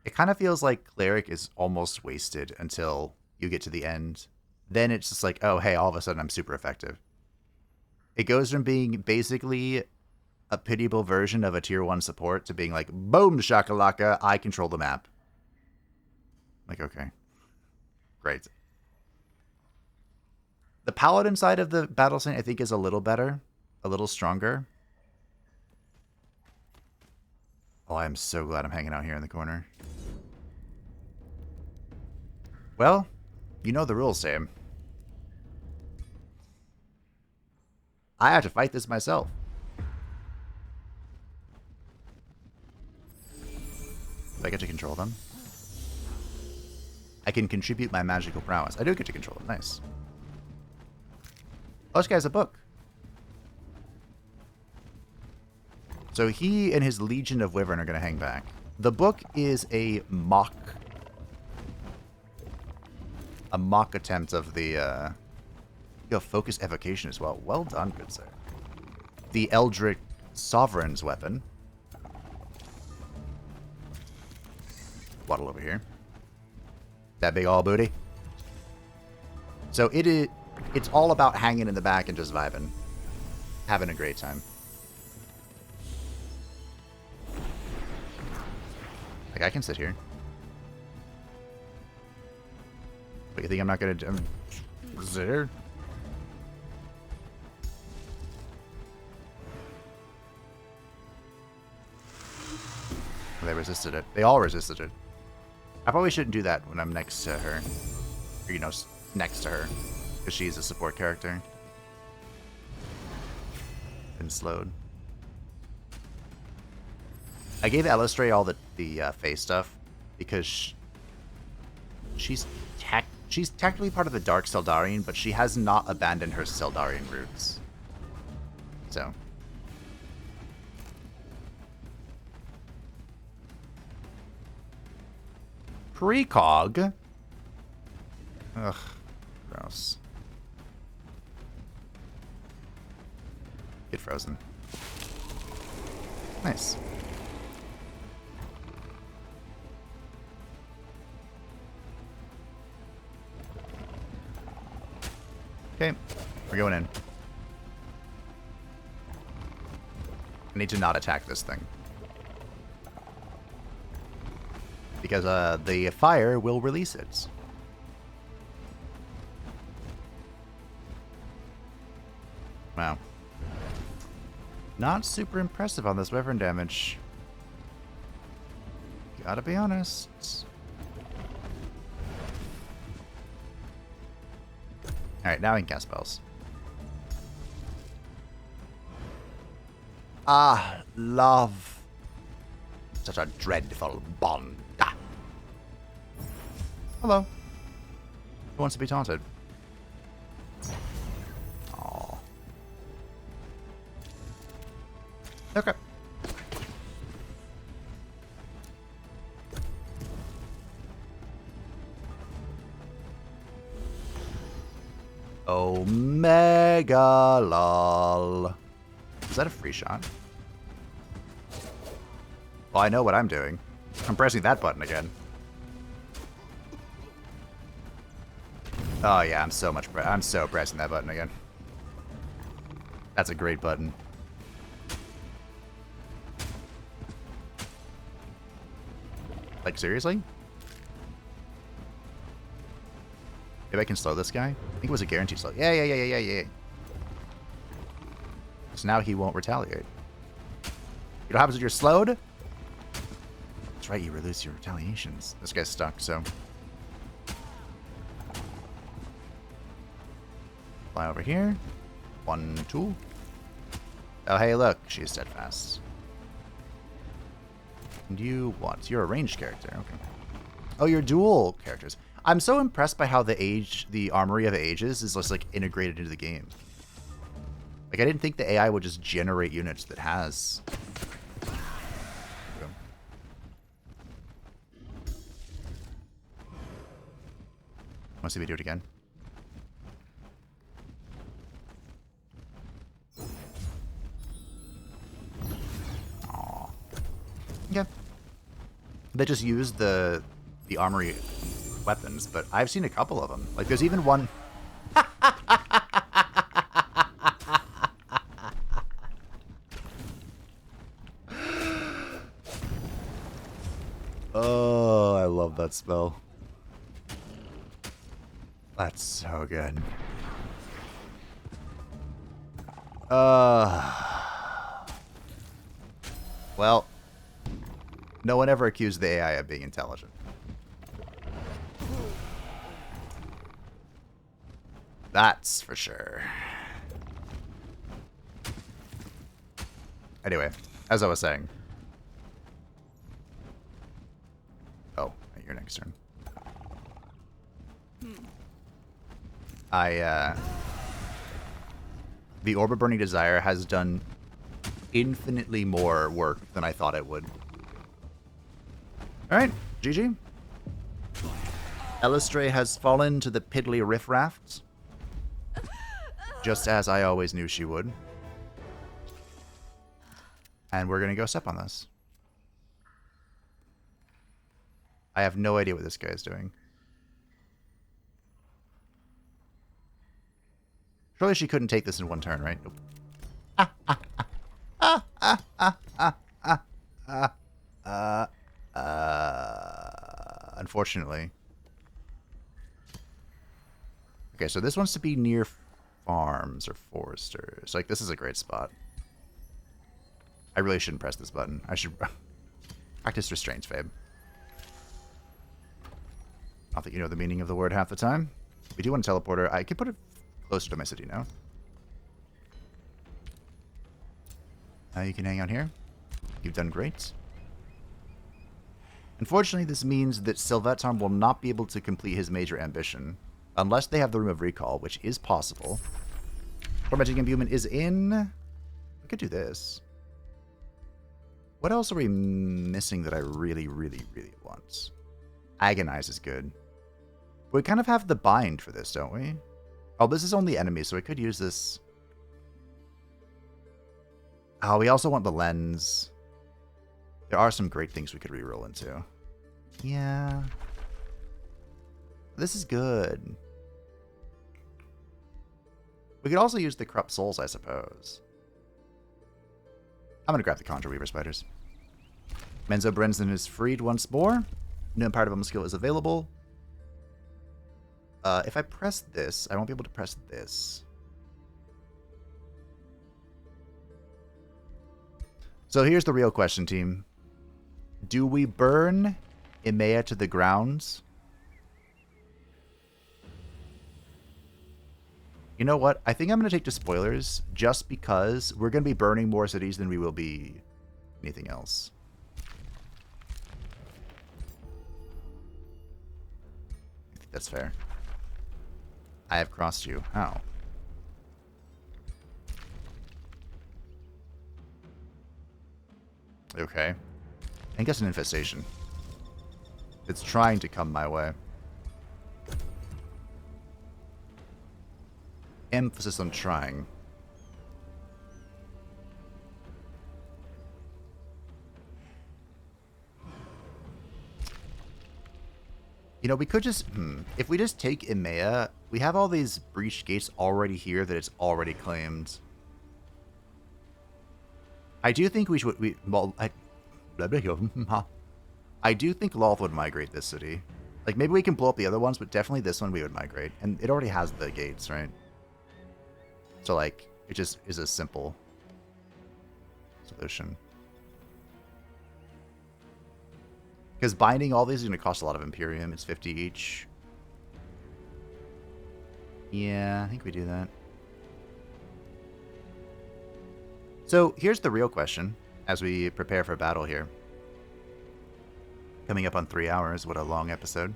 It kind of feels like Cleric is almost wasted until you get to the end. Then it's just like, oh, hey, all of a sudden I'm super effective. It goes from being basically a pitiable version of a tier 1 support to being like, boom, shakalaka, I control the map. Like, okay. Great. The Paladin side of the Battle Saint, I think, is a little better. A little stronger. Oh, I'm so glad I'm hanging out here in the corner. Well, you know the rules, Sam. I have to fight this myself. Do I get to control them? I can contribute my magical prowess. I do get to control them. Nice. Oh, this guy's a book. So he and his Legion of Wyvern are going to hang back. The book is a mock a mock attempt of the focus evocation as well. Well done, good sir. The Eldritch Sovereign's weapon. Waddle over here. That big all booty. So it's all about hanging in the back and just vibing. Having a great time. Like, I can sit here. But you think I'm not gonna sit here? They resisted it. They all resisted it. I probably shouldn't do that when I'm next to her. Or, you know, next to her. Because she's a support character. Been slowed. I gave Eilistrae all the face stuff. Because she's technically part of the Dark Seldarian, but she has not abandoned her Seldarian roots. So... Precog. Ugh, gross. Get frozen. Nice. Okay, we're going in. I need to not attack this thing. Because the fire will release it. Wow. Not super impressive on this wyvern damage. Gotta be honest. Alright, now I can cast spells. Ah, love. Such a dreadful bond. Ah. Hello. Who wants to be taunted? Aww. Okay. Omega lol. Is that a free shot? Well, I know what I'm doing. I'm pressing that button again. Oh yeah, I'm so pressing that button again. That's a great button. Like, seriously? Maybe I can slow this guy? I think it was a guaranteed slow. Yeah. So now he won't retaliate. You know what happens when you're slowed? That's right, you release your retaliations. This guy's stuck, so... Fly over here. 1, 2. Oh, hey, look. She's steadfast. And you what? You're a ranged character. Okay. Oh, you're dual characters. I'm so impressed by how the Armory of Ages is just, like, integrated into the game. Like, I didn't think the AI would just generate units that has... Want to see me do it again? Aww. Yeah. They just used the Armory weapons, but I've seen a couple of them. Like, there's even one... Oh, I love that spell. That's so good. Well, no one ever accused the AI of being intelligent. That's for sure. Anyway, as I was saying. Oh, your next turn. The Orb of Burning Desire has done infinitely more work than I thought it would. Alright, GG. Eilistrae has fallen to the piddly riffraff, just as I always knew she would. And we're going to go step on this. I have no idea what this guy is doing. Surely she couldn't take this in one turn, right? Nope. Unfortunately. Okay, so this wants to be near farms or foresters. Like, this is a great spot. I really shouldn't press this button. I should practice restraints, Fabe. Not that you know the meaning of the word half the time. We do want a teleporter. I could put it closer to my city now. You can hang out here. You've done great. Unfortunately, this means that Sylvetarm will not be able to complete his major ambition, unless they have the Room of Recall, which is possible. Tormenting Imbuement is in. We could do this. What else are we missing that I really, really, really want? Agonize is good. But we kind of have the bind for this, don't we? Oh, this is only enemy, so we could use this. Oh, we also want the lens. There are some great things we could reroll into. Yeah. This is good. We could also use the Corrupt Souls, I suppose. I'm going to grab the Conjure Weaver Spiders. Menzo Brenzen is freed once more. No Imparted skill is available. If I press this, I won't be able to press this. So here's the real question, team. Do we burn Imea to the ground? You know what? I think I'm going to take the spoilers just because we're going to be burning more cities than we will be anything else. I think that's fair. I have crossed you. How? Okay. I think that's an infestation. It's trying to come my way. Emphasis on trying. You know, we could just... If we just take Imea, we have all these breached gates already here that it's already claimed. I do think we should... I do think Lolth would migrate this city. Like, maybe we can blow up the other ones, but definitely this one we would migrate. And it already has the gates, right? So, like, it just is a simple solution. Because binding all these is going to cost a lot of Imperium. It's 50 each. Yeah, I think we do that. So, here's the real question as we prepare for battle here. Coming up on 3 hours. What a long episode.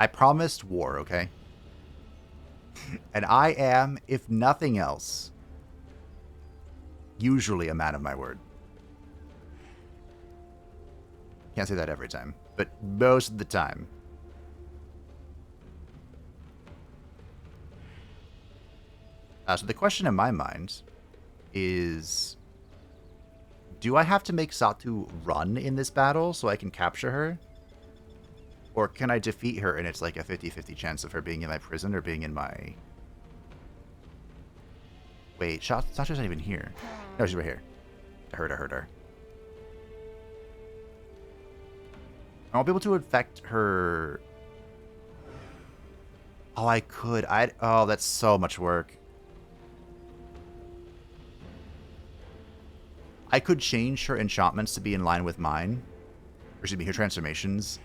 I promised war, okay? And I am, if nothing else, usually a man of my word. Can't say that every time, but most of the time. So the question in my mind is, do I have to make Satu run in this battle so I can capture her? Or can I defeat her and it's like a 50-50 chance of her being in my prison or being in my... Wait, Satu's not even here. No, she's right here. I heard her. I won't be able to affect her... Oh, I could. Oh, that's so much work. I could change her enchantments to be in line with mine. Or excuse me, her transformations.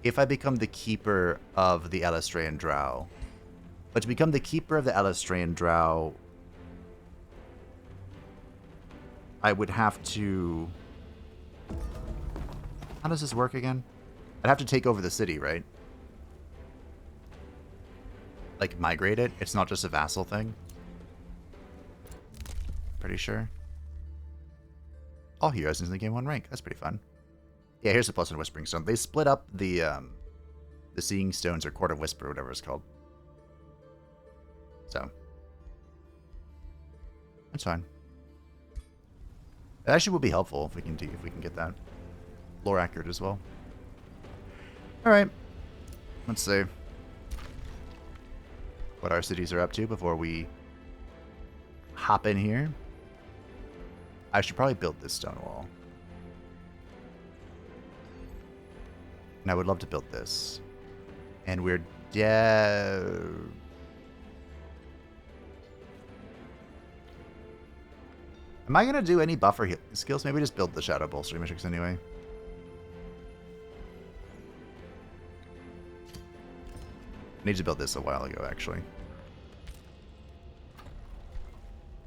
If I become the keeper of the Eilistrae Drow. But to become the keeper of the Eilistrae Drow, I would have to... How does this work again? I'd have to take over the city, right? Like, migrate it? It's not just a vassal thing? Pretty sure. All heroes in the game 1 rank. That's pretty fun. Yeah, here's the +1 Whispering Stone. They split up the Seeing Stones or Court of Whisper, whatever it's called. So that's fine. It actually would be helpful if we can get that lore accurate as well. All right, let's see what our cities are up to before we hop in here. I should probably build this stone wall. And I would love to build this. And we're Am I going to do any buffer skills? Maybe just build the Shadow Bolster Matrix anyway. I need to build this a while ago, actually.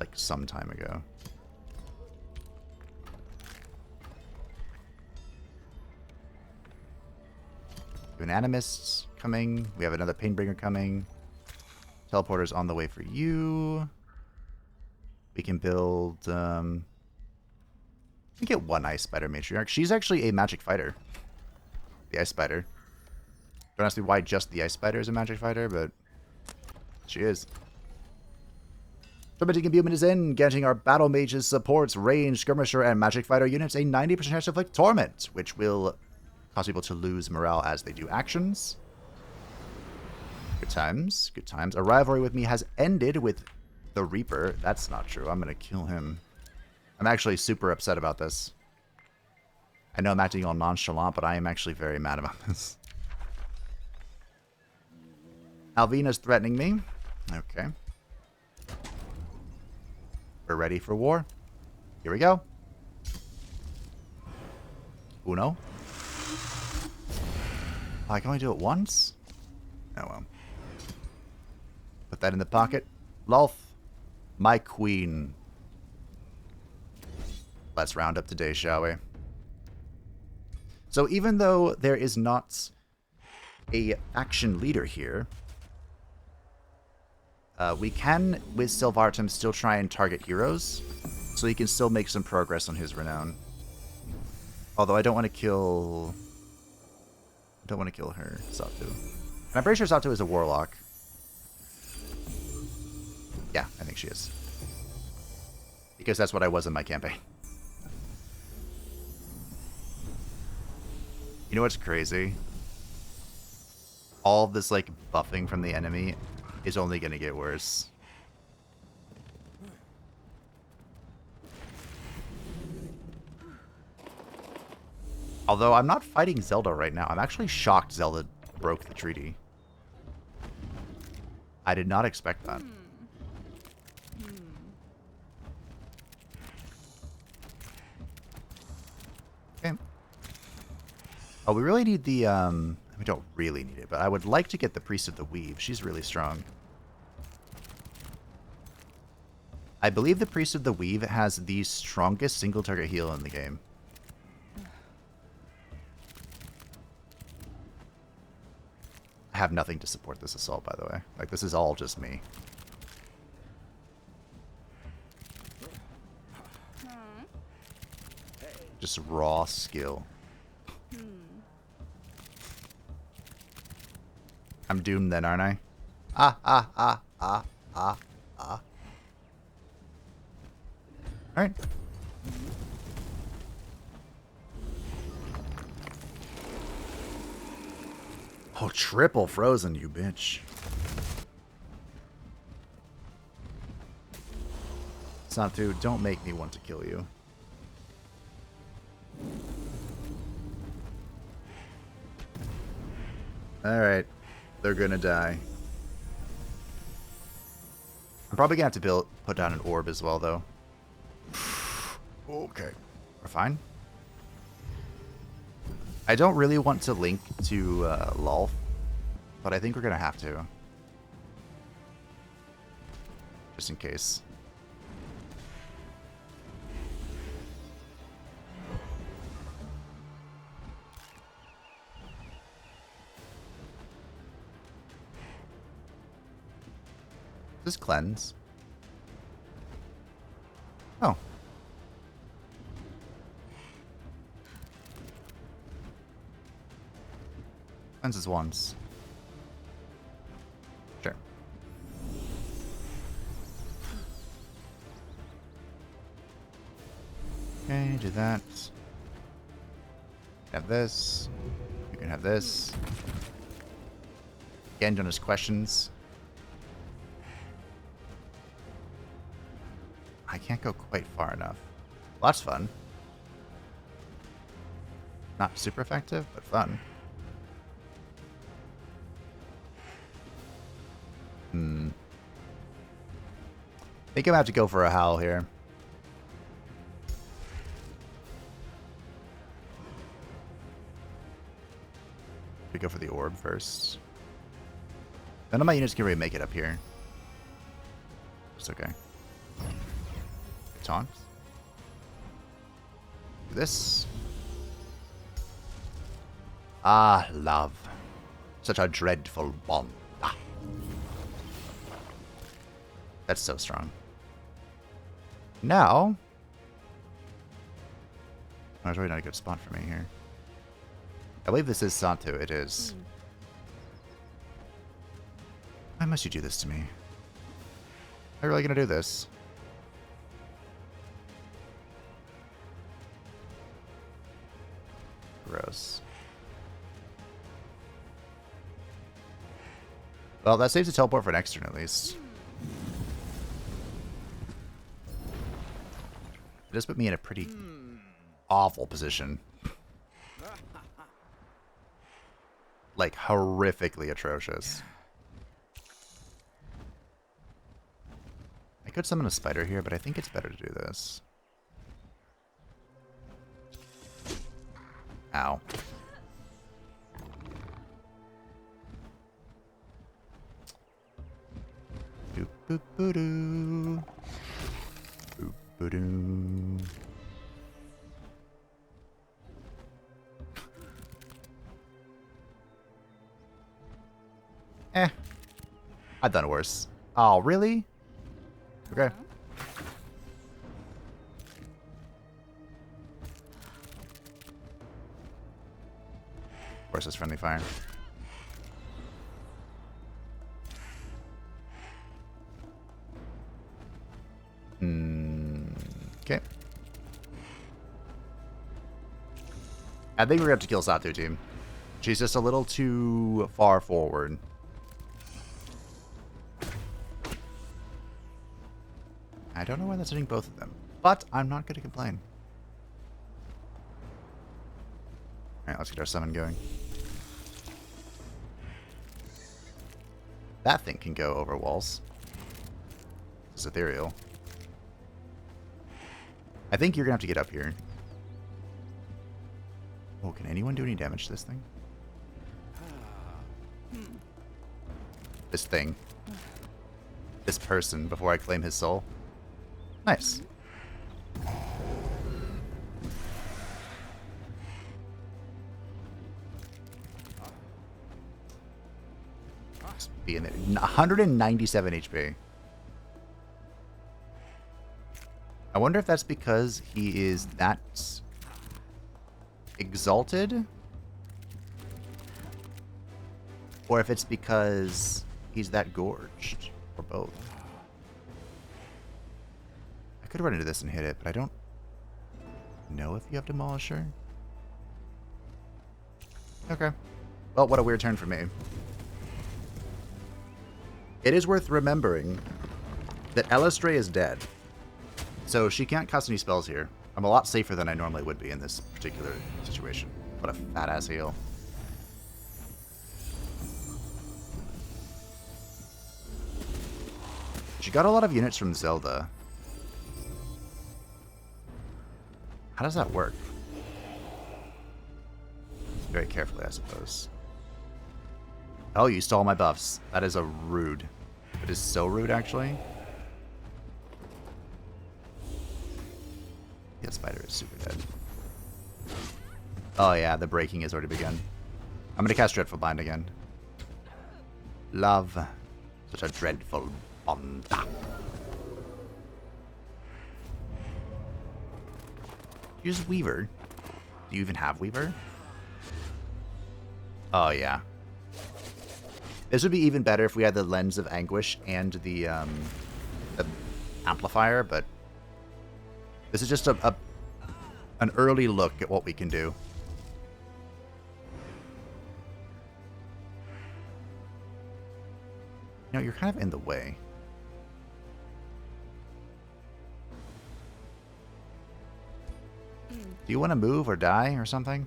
Like some time ago. An Animist coming. We have another Painbringer coming. Teleporter's on the way for you. We can build... we get one Ice Spider Matriarch. She's actually a magic fighter. The Ice Spider. Don't ask me why just the Ice Spider is a magic fighter, but she is. Tormenting Imbuement is in, granting our Battle Mages, Supports, Range, Skirmisher, and Magic Fighter units a 90% chance to inflict Torment, which will cause people to lose morale as they do actions. Good times, good times. A rivalry with me has ended with the Reaper. That's not true. I'm going to kill him. I'm actually super upset about this. I know I'm acting all nonchalant, but I am actually very mad about this. Alvina's threatening me. Okay. We're ready for war. Here we go. Uno. Oh, I can only do it once? Oh well. Put that in the pocket. Lolth, my queen. Let's round up today, shall we? So even though there is not a faction leader here, we can, with Silvartum, still try and target heroes, so he can still make some progress on his renown. Although I don't want to kill... I don't want to kill her, Satu. And I'm pretty sure Satu is a warlock. Yeah, I think she is. Because that's what I was in my campaign. You know what's crazy? All of this, like, buffing from the enemy is only going to get worse. Although I'm not fighting Zelda right now. I'm actually shocked Zelda broke the treaty. I did not expect that. Okay. Oh, we really need the, we don't really need it, but I would like to get the Priest of the Weave. She's really strong. I believe the Priest of the Weave has the strongest single target heal in the game. I have nothing to support this assault, by the way. Like, this is all just me. Just raw skill. I'm doomed then, aren't I? Alright. Oh, triple frozen, you bitch. Satu, don't make me want to kill you. Alright. They're gonna die. I'm probably gonna have to put down an orb as well, though. Okay. We're fine. I don't really want to link to Lolth, but I think we're gonna have to. Just in case. Just cleanse. Oh. Fences once. Sure. Okay, do that. Have this. You can have this. Again, don't ask questions. I can't go quite far enough. Well, that's fun. Not super effective, but fun. I think I'm gonna have to go for a howl here. We go for the orb first. None of my units can really make it up here. It's okay. Taunt. Do this. Ah, love. Such a dreadful bond. Ah. That's so strong. Now... That's really not a good spot for me here. I believe this is Santu. It is. Why must you do this to me? Am I really gonna do this? Gross. Well, that saves a teleport for next turn at least. It does put me in a pretty awful position. Like, horrifically atrocious. I could summon a spider here, but I think it's better to do this. Ow. Boop boop boo doo. Boop boo doo. I've done worse. Oh, really? Okay. Of course, it's friendly fire. Okay. I think we're gonna have to kill Satu, team. She's just a little too far forward. I don't know why that's hitting both of them, but I'm not going to complain. Alright, let's get our summon going. That thing can go over walls. This is ethereal. I think you're going to have to get up here. Oh, can anyone do any damage to this thing? This thing. This person, before I claim his soul. Nice. Just be in there. 197 HP. I wonder if that's because he is that exalted, or if it's because he's that gorged, or both. I could run into this and hit it, but I don't know if you have Demolisher. Okay. Well, what a weird turn for me. It is worth remembering that Eilistrae is dead, so she can't cast any spells here. I'm a lot safer than I normally would be in this particular situation. What a fat-ass heal. She got a lot of units from Zelda. How does that work? Very carefully, I suppose. Oh, you stole my buffs. That is a rude. It is so rude, actually. Yeah, spider is super dead. Oh yeah, the breaking has already begun. I'm gonna cast Dreadful Bind again. Love. Such a dreadful bond. Use Weaver. Do you even have Weaver? Oh yeah. This would be even better if we had the Lens of Anguish and the amplifier, but this is just an early look at what we can do. You know, you're kind of in the way. Do you want to move or die or something?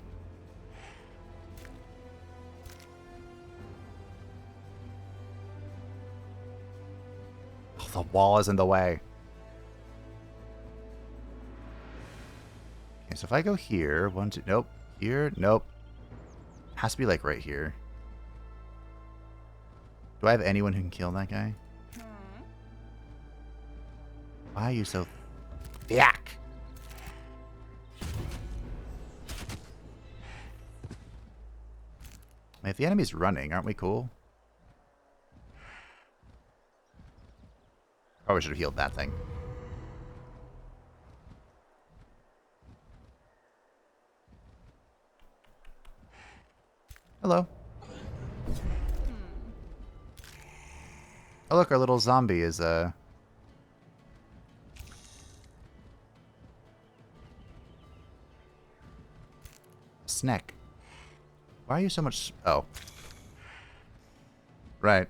Oh, the wall is in the way. Okay, so if I go here, 1, 2, nope. Here, nope. Has to be like right here. Do I have anyone who can kill that guy? Why are you so thick? If the enemy's running, aren't we cool? Probably should have healed that thing. Hello. Oh look, our little zombie is snack. Why are you so much... Oh. Right.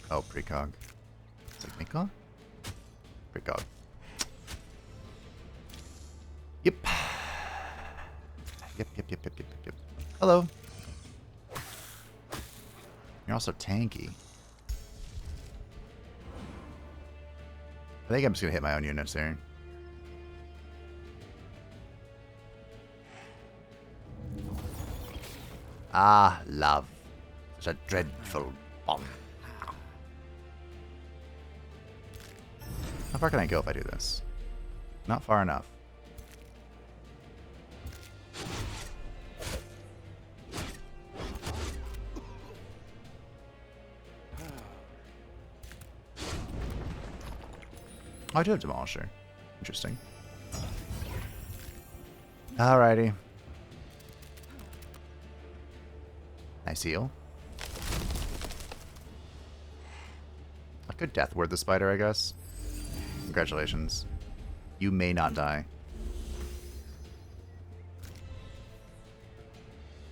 Oh, precog. Is it precog? Precog. Yep. Yep. Hello. You're also tanky. I think I'm just going to hit my own units there. Ah, love. Such a dreadful bomb. How far can I go if I do this? Not far enough. Oh, I do have Demolisher. Interesting. Alrighty. Nice heal. A good death word, the spider, I guess. Congratulations. You may not die.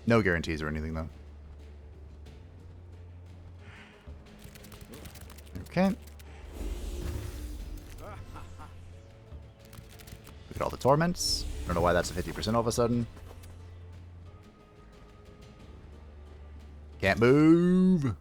No guarantees or anything, though. Okay. Look at all the torments. I don't know why that's a 50% all of a sudden. Can't move.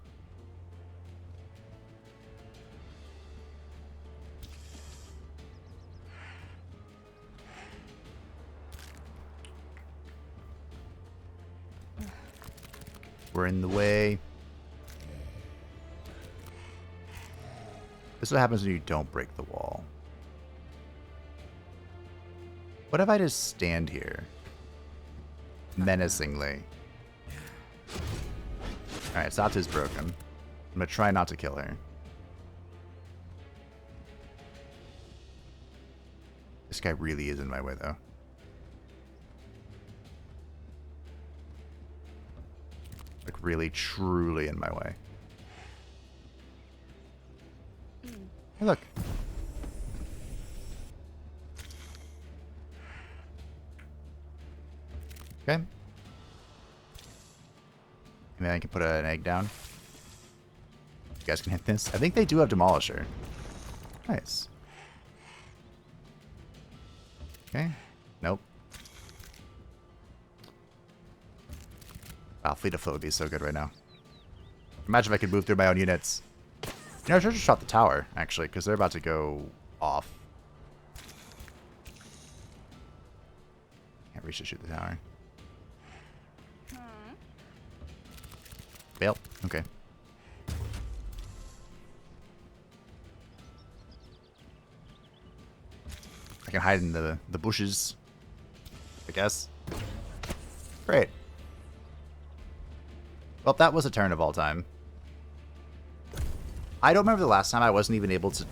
We're in the way. This is what happens when you don't break the wall. What if I just stand here? Menacingly. Alright, Satu's broken. I'm gonna try not to kill her. This guy really is in my way, though. Like, really, truly in my way. Hey, look. Okay. And then I can put an egg down. You guys can hit this. I think they do have Demolisher. Nice. Okay. Nope. Wow, Fleet of Foot would be so good right now. Imagine if I could move through my own units. You know, I should just shot the tower, actually, because they're about to go off. Can't reach to shoot the tower. Fail. Okay. I can hide in the bushes, I guess. Great. Well, that was a turn of all time. I don't remember the last time I wasn't even able to,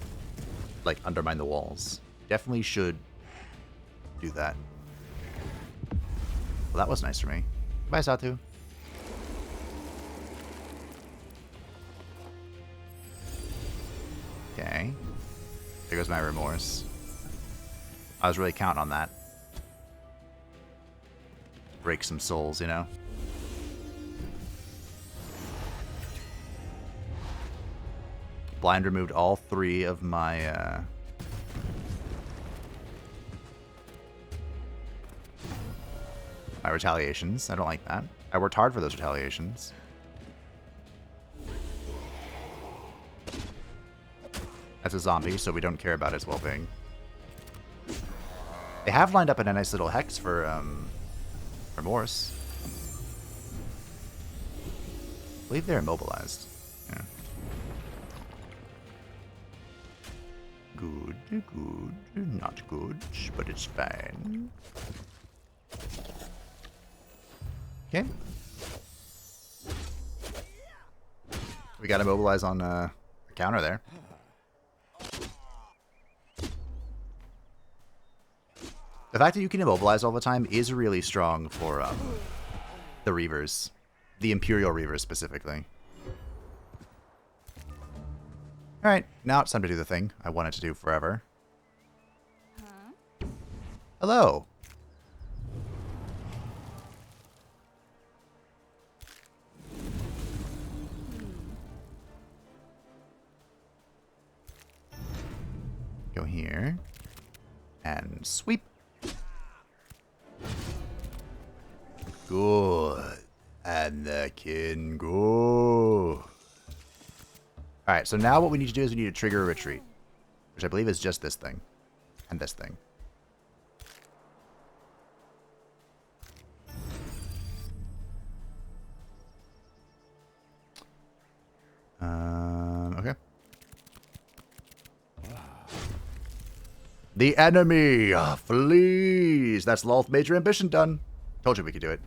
like, undermine the walls. Definitely should do that. Well, that was nice for me. Goodbye, Satu. Okay. There goes my remorse. I was really counting on that. Break some souls, you know? Blind removed all 3 of my, my retaliations. I don't like that. I worked hard for those retaliations. That's a zombie, so we don't care about its well-being. They have lined up a nice little hex for Remorse. I believe they're immobilized. Yeah. Good, good, not good, but it's fine. Okay. We got immobilized on a counter there. The fact that you can immobilize all the time is really strong for the Reavers. The Imperial Reavers specifically. Alright, now it's time to do the thing I wanted to do forever. Huh? Hello! Go here. And sweep. Good. And the kin go. Alright, so now what we need to do is we need to trigger a retreat. Which I believe is just this thing. And this thing. Okay. The enemy flees. That's Lolth Major Ambition done. Told you we could do it.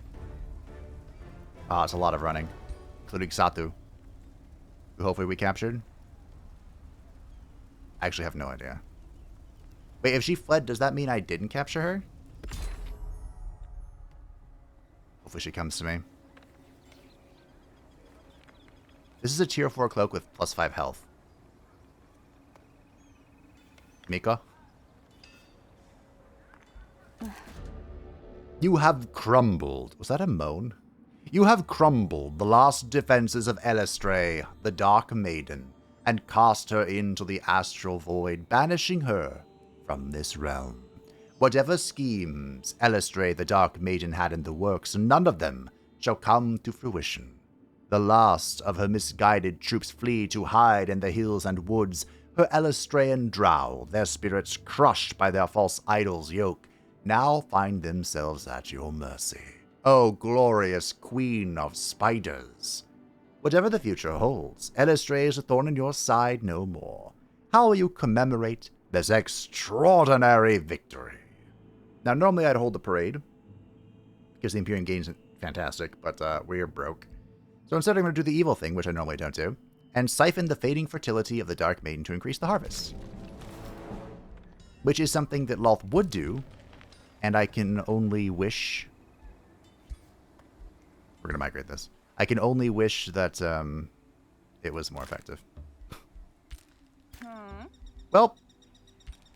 Ah, it's a lot of running. Including Satu. Who hopefully we captured. I actually have no idea. Wait, if she fled, does that mean I didn't capture her? Hopefully she comes to me. This is a tier 4 cloak with +5 health. Mika? You have crumbled. Was that a moan? You have crumbled the last defenses of Eilistrae, the Dark Maiden, and cast her into the astral void, banishing her from this realm. Whatever schemes Eilistrae, the Dark Maiden, had in the works, none of them shall come to fruition. The last of her misguided troops flee to hide in the hills and woods. Her Eilistraean drow, their spirits crushed by their false idol's yoke, now find themselves at your mercy. O glorious queen of spiders! Whatever the future holds, Eilistrae is a thorn in your side no more. How will you commemorate this extraordinary victory? Now, normally I'd hold the parade, because the Imperium gains fantastic, but we're broke. So instead I'm going to do the evil thing, which I normally don't do, and siphon the fading fertility of the Dark Maiden to increase the harvest. Which is something that Lolth would do, and I can only wish... We're going to migrate this. I can only wish that it was more effective. Huh? Well,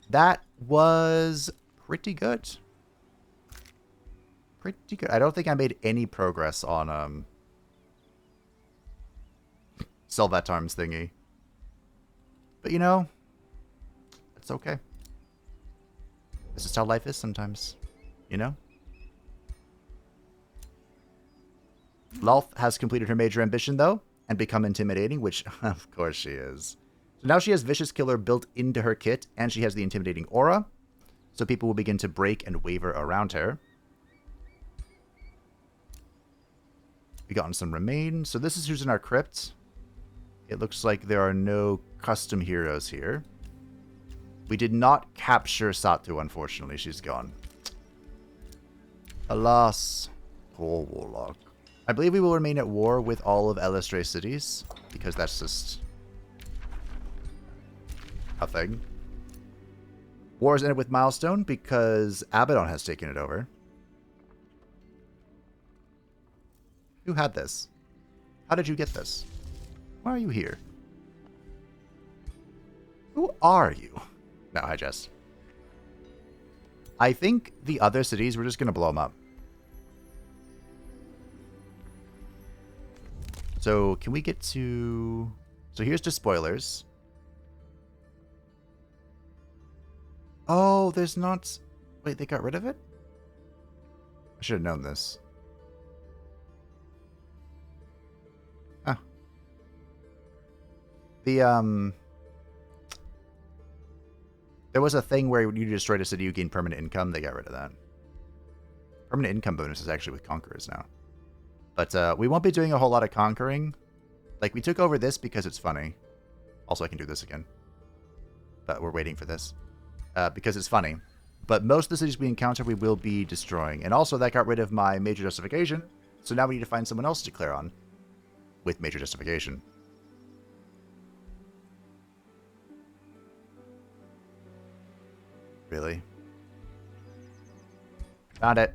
that was pretty good. Pretty good. I don't think I made any progress on Selvatarm's thingy. But you know, it's okay. This is how life is sometimes. You know? Lolth has completed her major ambition, though, and become intimidating, which, of course, she is. So now she has Vicious Killer built into her kit, and she has the intimidating aura, so people will begin to break and waver around her. We gotten some remain. So this is who's in our crypt. It looks like there are no custom heroes here. We did not capture Satu, unfortunately. She's gone. Alas, poor Warlock. I believe we will remain at war with all of Eilistrae cities, because that's just a thing. Wars ended with Milestone because Abaddon has taken it over. Who had this? How did you get this? Why are you here? Who are you? No, I just... I think the other cities, we're just going to blow them up. So, can we get to... So, here's just spoilers. Oh, there's not... Wait, they got rid of it? I should have known this. Huh. The, There was a thing where when you destroyed a city, you gain permanent income. They got rid of that. Permanent income bonus is actually with Conquerors now. But we won't be doing a whole lot of conquering. Like, we took over this because it's funny. Also, I can do this again. But we're waiting for this. Because it's funny. But most of the cities we encounter, we will be destroying. And also, that got rid of my major justification. So now we need to find someone else to declare on. With major justification. Really? Found it.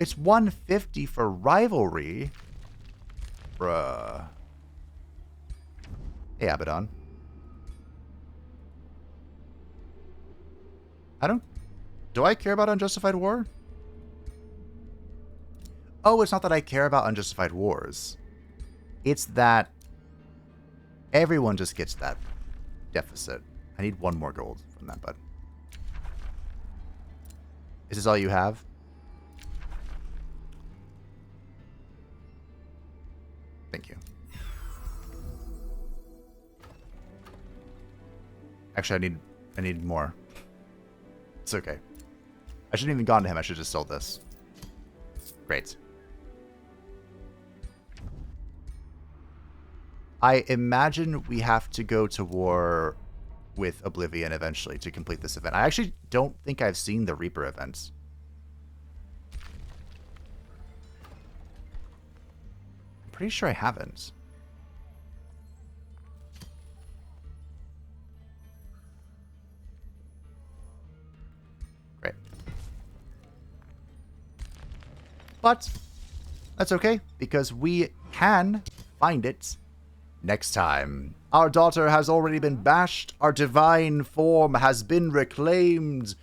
It's 150 for rivalry. Bruh. Hey, Abaddon. Do I care about unjustified war? Oh, it's not that I care about unjustified wars. It's that everyone just gets that deficit. I need one more gold from that, bud. Is this all you have? Thank you. Actually, I need more. It's okay. I shouldn't even gone to him. I should just sold this. Great. I imagine we have to go to war with Oblivion eventually to complete this event. I actually don't think I've seen the Reaper events. I'm pretty sure I haven't. Great. But that's okay, because we can find it next time. Our daughter has already been bashed. Our divine form has been reclaimed.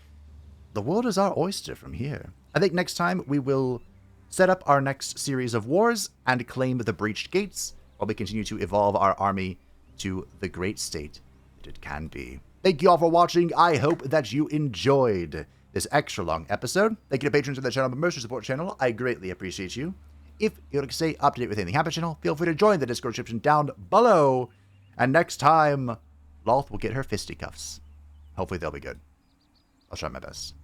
The world is our oyster from here. I think next time we will set up our next series of wars and claim the breached gates while we continue to evolve our army to the great state that it can be. Thank you all for watching. I hope that you enjoyed this extra long episode. Thank you to patrons of the channel and members who support the channel. I greatly appreciate you. If you'd like to stay up to date with anything happening on the channel, feel free to join the Discord description down below. And next time, Lolth will get her fisticuffs. Hopefully they'll be good. I'll try my best.